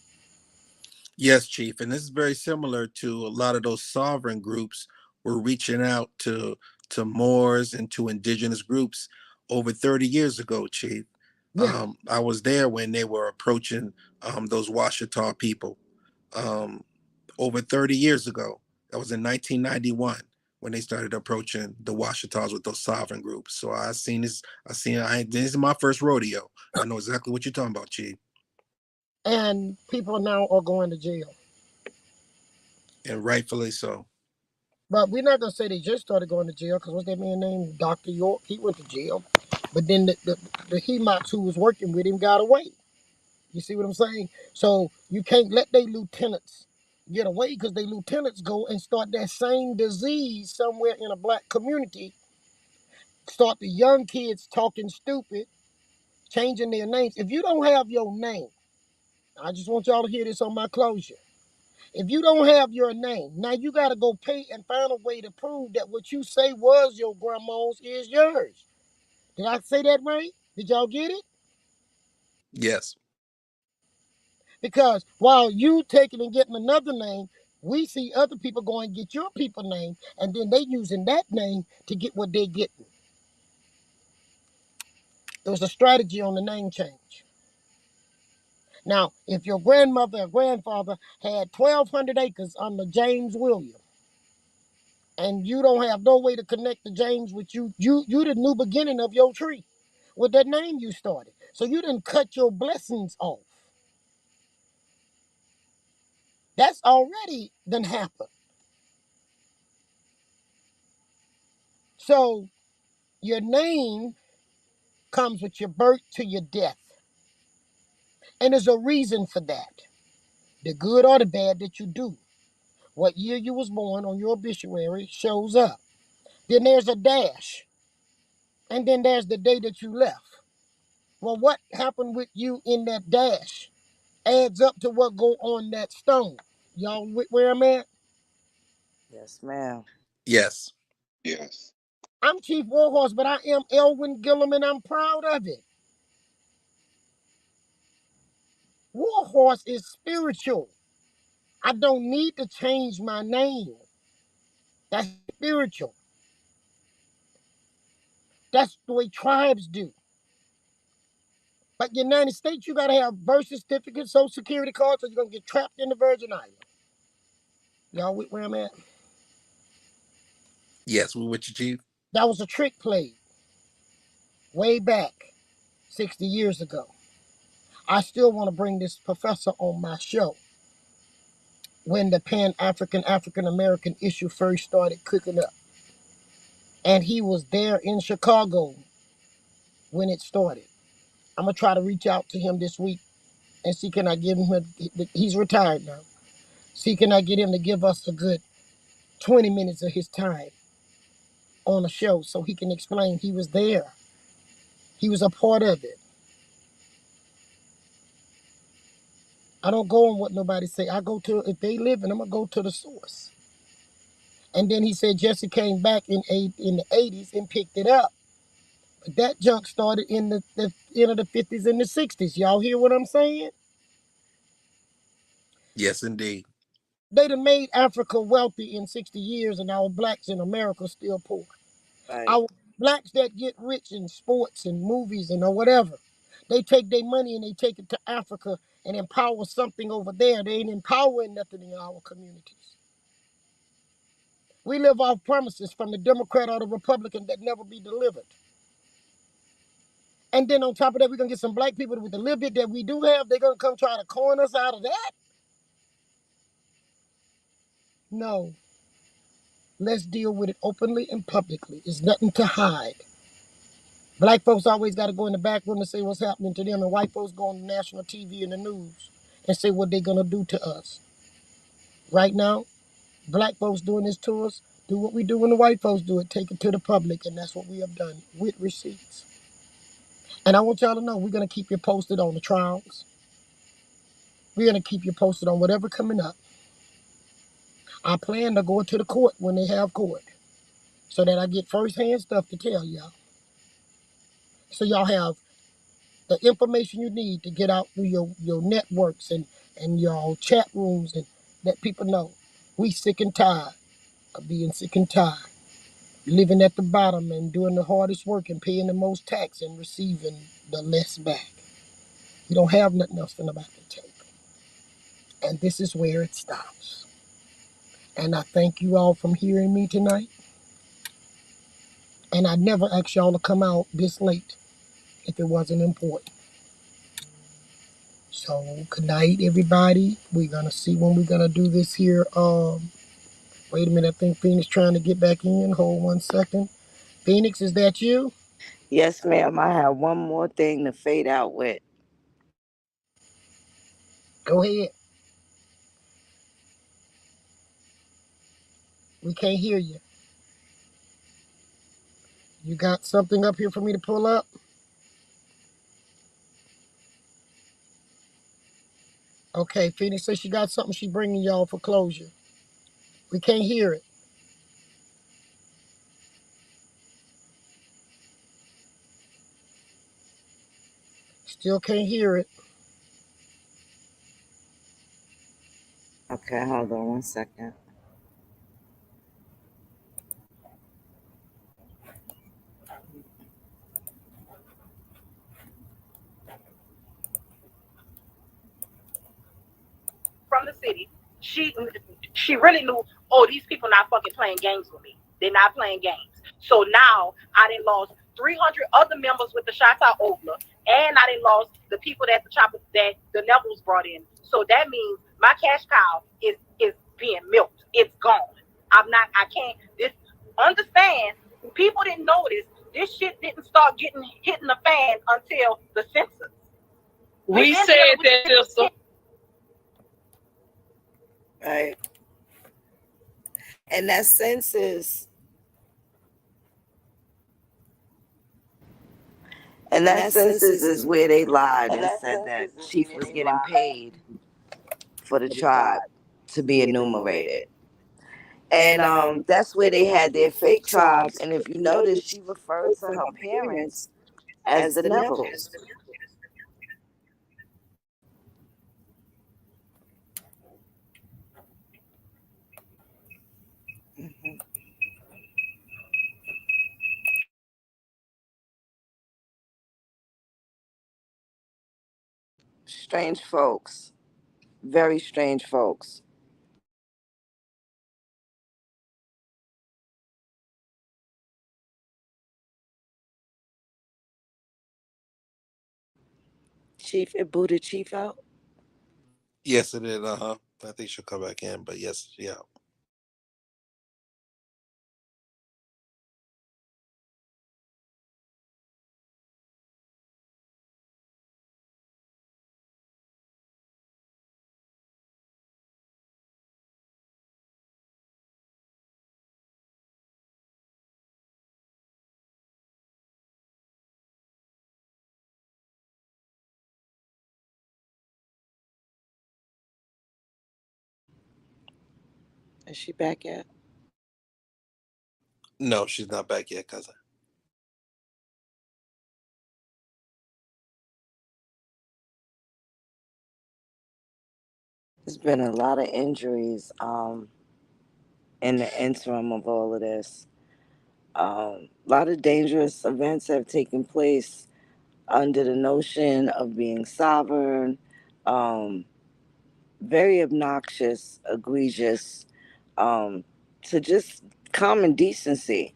Yes, Chief. And this is very similar to a lot of those sovereign groups were reaching out to Moors and to indigenous groups over 30 years ago, Chief. Yeah. I was there when they were approaching those Washita people um, over 30 years ago. That was in 1991 when they started approaching the Washitas with those sovereign groups. So I seen this. This is my first rodeo. I know exactly what you're talking about, Chief. And people now are going to jail. And rightfully so. But we're not gonna say they just started going to jail, because what's that man named Dr. York? He went to jail. But then the Hemots who was working with him got away. You see what I'm saying? So you can't let they lieutenants get away, because they lieutenants go and start that same disease somewhere in a black community. Start the young kids talking stupid, changing their names. If you don't have your name, I just want y'all to hear this on my closure. If you don't have your name, now you got to go pay and find a way to prove that what you say was your grandma's is yours. Did I say that right? Did y'all get it? Yes. Because while you taking and getting another name, we see other people going and get your people name, and then they using that name to get what they getting. It was a strategy on the name change. Now, if your grandmother or grandfather had 1,200 acres under James William, and you don't have no way to connect the James with you the new beginning of your tree with that name you started. So you didn't cut your blessings off. That's already done happened. So your name comes with your birth to your death. And there's a reason for that. The good or the bad that you do. What year you was born on your obituary shows up. Then there's a dash. And then there's the day that you left. Well, what happened with you in that dash adds up to what go on that stone. Y'all with where I'm at? Yes, ma'am. Yes. Yes. I'm Chief Warhorse, but I am Elwin Gillum, and I'm proud of it. Warhorse is spiritual. I don't need to change my name. That's spiritual. That's the way tribes do. But United States, you gotta have birth certificate, social security cards, or you're gonna get trapped in the Virgin Islands. Y'all with where I'm at? Yes, we with you, Chief. That was a trick played way back 60 years ago. I still want to bring this professor on my show when the African American issue first started cooking up. And he was there in Chicago when it started. I'm going to try to reach out to him this week and see can I give him, he's retired now. See can I get him to give us a good 20 minutes of his time on the show so he can explain he was there. He was a part of it. I don't go on what nobody say. I go to, if they live in, I'm going to go to the source. And then he said Jesse came back in the 80s and picked it up. But that junk started in the end of the 50s and the 60s. Y'all hear what I'm saying? Yes, indeed. They done made Africa wealthy in 60 years, and our blacks in America still poor. Right. Our blacks that get rich in sports and movies and or whatever, they take their money and they take it to Africa and empower something over there. They ain't empowering nothing in our communities. We live off promises from the Democrat or the Republican that never be delivered. And then on top of that, we're gonna get some black people with the little bit that we do have. They're gonna come try to coin us out of that. No, let's deal with it openly and publicly. There's nothing to hide. Black folks always got to go in the back room and say what's happening to them, and white folks go on national TV and the news and say what they're gonna do to us. Right now, black folks doing this to us. Do what we do when the white folks do it. Take it to the public, and that's what we have done with receipts. And I want y'all to know we're gonna keep you posted on the trials. We're gonna keep you posted on whatever coming up. I plan to go to the court when they have court, so that I get firsthand stuff to tell y'all. So y'all have the information you need to get out through your networks and your chat rooms and let people know we sick and tired of being sick and tired, living at the bottom and doing the hardest work and paying the most tax and receiving the less back. You don't have nothing else for nobody to take. And this is where it stops. And I thank you all from hearing me tonight. And I never asked y'all to come out this late if it wasn't important. So good night, everybody. We're gonna see when we're gonna do this here. Wait a minute. I think Phoenix trying to get back in. Hold 1 second. Phoenix, is that you? Yes, ma'am. I have one more thing to fade out with. Go ahead. We can't hear you. You got something up here for me to pull up? Okay, Phoenix says she got something she bringing y'all for closure. We can't hear it. Still can't hear it. Okay, hold on 1 second. From the city, she really knew, oh, these people not fucking playing games with me. They're not playing games. So now I done lost 300 other members with the Shatta Ogla, and I done lost the people that the Neville's brought in. So that means my cash cow is being milked. It's gone. I can't this understand. People didn't notice this shit didn't start hitting the fan until the census. We said that, sister. Right. And that census, is where they lied and said that Chief was getting paid for the tribe to be enumerated. And that's where they had their fake tribes. And if you notice, she referred to her parents as the Nevilles. Mhm. Strange folks. Very strange folks. Chief, it booted Chief out. Yes, it is. I think she'll come back in, but yes, yeah. Is she back yet? No, she's not back yet, cousin. There's been a lot of injuries in the interim of all of this. A lot of dangerous events have taken place under the notion of being sovereign, um, very obnoxious, egregious, to just common decency.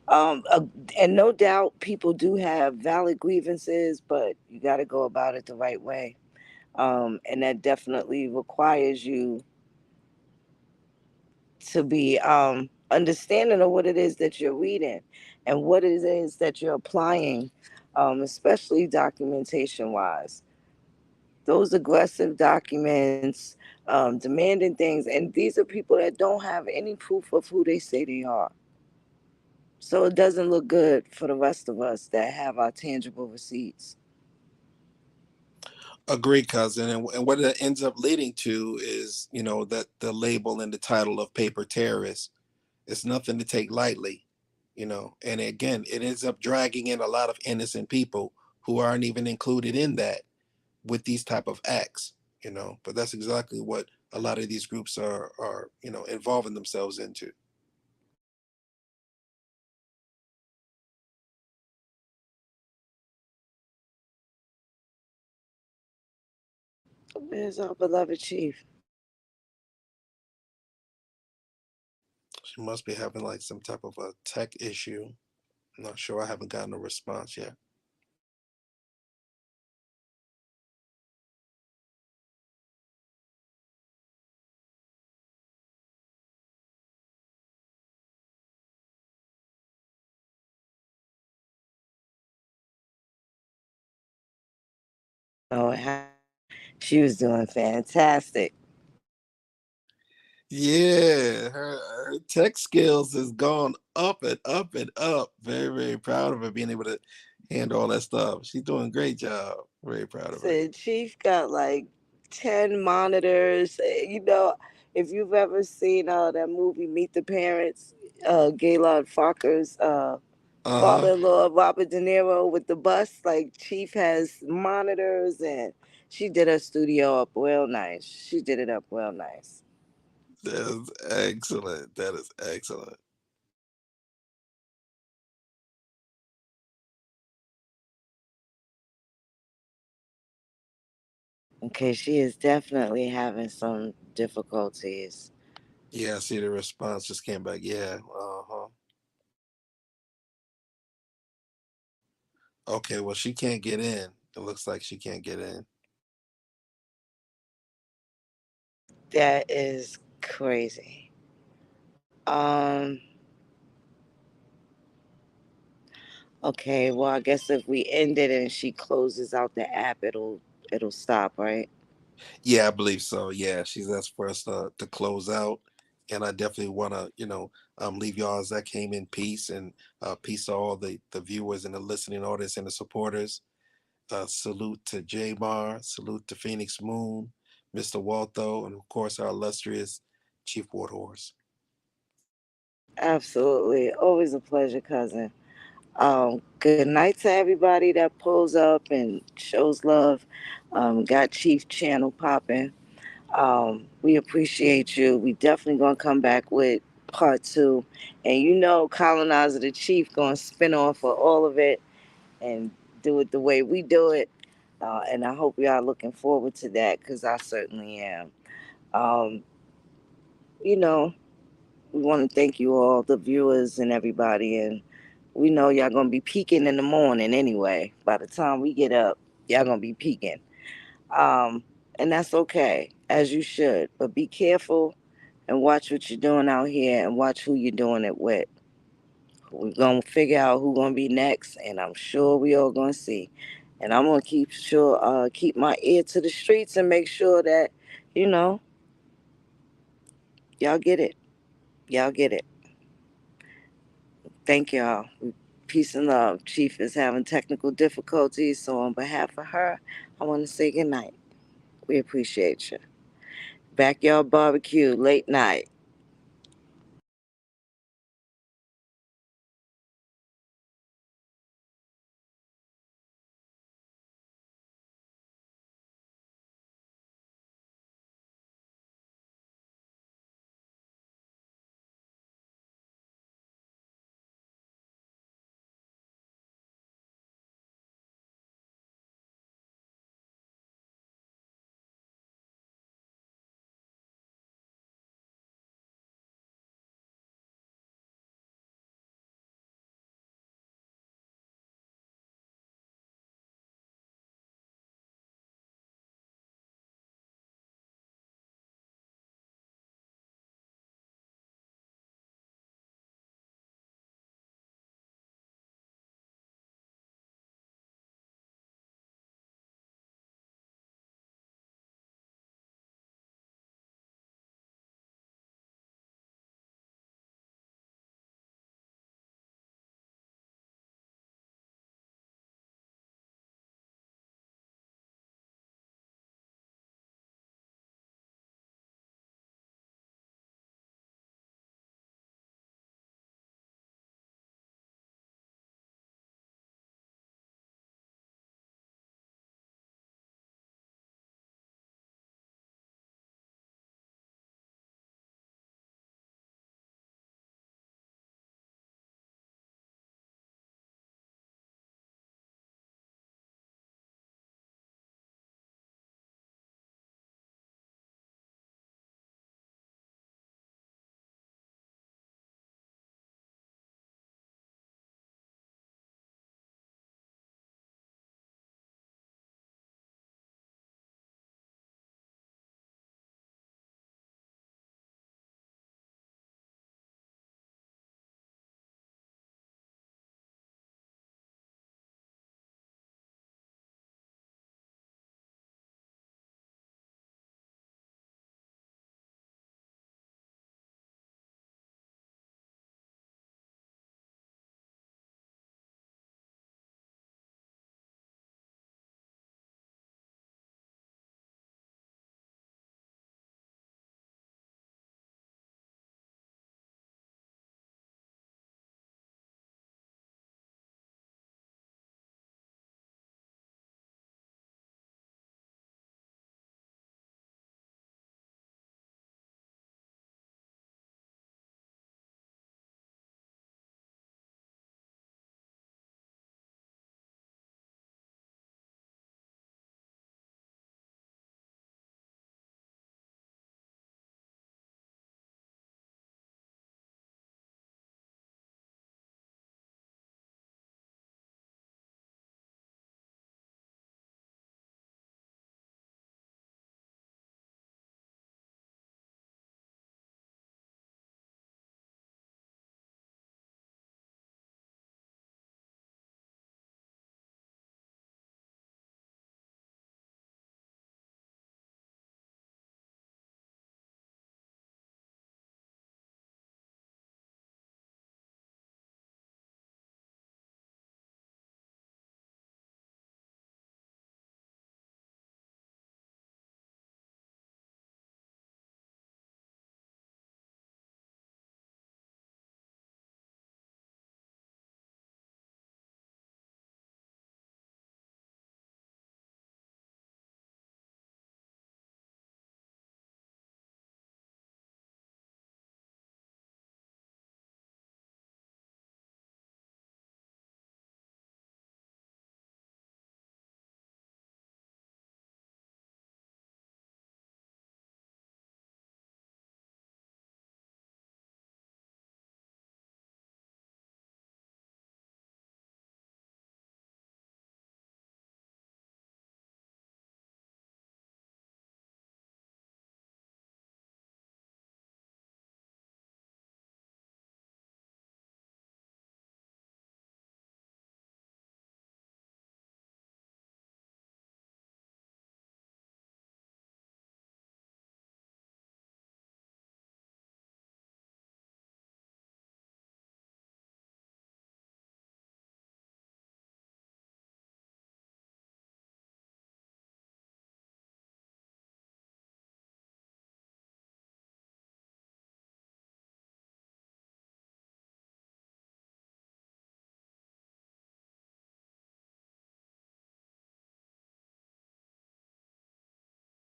Um, uh, and no doubt people do have valid grievances, but you got to go about it the right way. And that definitely requires you to be understanding of what it is that you're reading and what it is that you're applying, especially documentation wise. Those aggressive documents, demanding things, and these are people that don't have any proof of who they say they are. So it doesn't look good for the rest of us that have our tangible receipts. Agree, cousin. And what it ends up leading to is, that the label and the title of paper terrorist is nothing to take lightly, And again, it ends up dragging in a lot of innocent people who aren't even included in that with these type of acts, But that's exactly what a lot of these groups are involving themselves into. Where's our beloved chief? She must be having like some type of a tech issue. I'm not sure. I haven't gotten a response yet. Oh, she was doing fantastic. Yeah, her tech skills has gone up and up and up. Very, very proud of her being able to handle all that stuff. She's doing a great job. Very proud of her. Said Chief got like 10 monitors. If you've ever seen that movie Meet the Parents, Gaylord Farker's Uh-huh. father-in-law Robert De Niro with the bus, like Chief has monitors, and she did her studio up real nice. She did it up real nice. That's excellent. That is excellent. Okay, she is definitely having some difficulties. Yeah, I see the response just came back. Yeah. Uh-huh. Okay, well, she can't get in. It looks like she can't get in. That is crazy. Okay, well, I guess if we end it and she closes out the app, it'll stop, right? Yeah, I believe so. Yeah, she's asked for us to close out. And I definitely want to, leave y'all as that came in peace and peace to all the viewers and the listening audience and the supporters. Salute to J Bar, salute to Phoenix Moon, Mr. Waltho, and of course our illustrious Chief Warhorse. Absolutely. Always a pleasure, cousin. Good night to everybody that pulls up and shows love. Got Chief Channel popping. We appreciate you. We definitely gonna come back with part two. And Colonizer the Chief gonna spin off of all of it and do it the way we do it. And I hope y'all looking forward to that because I certainly am. Um, you know, we want to thank you all, the viewers and everybody. And we know y'all gonna be peaking in the morning anyway. By the time we get up, y'all gonna be peaking. Um, and that's okay, as you should. But be careful and watch what you're doing out here and watch who you're doing it with. We're gonna figure out who's gonna be next, and I'm sure we all gonna see. And I'm gonna keep my ear to the streets and make sure that you know y'all get it. Y'all get it. Thank y'all. Peace and love. Chief is having technical difficulties, so on behalf of her, I want to say good night. We appreciate you. Backyard barbecue, late night.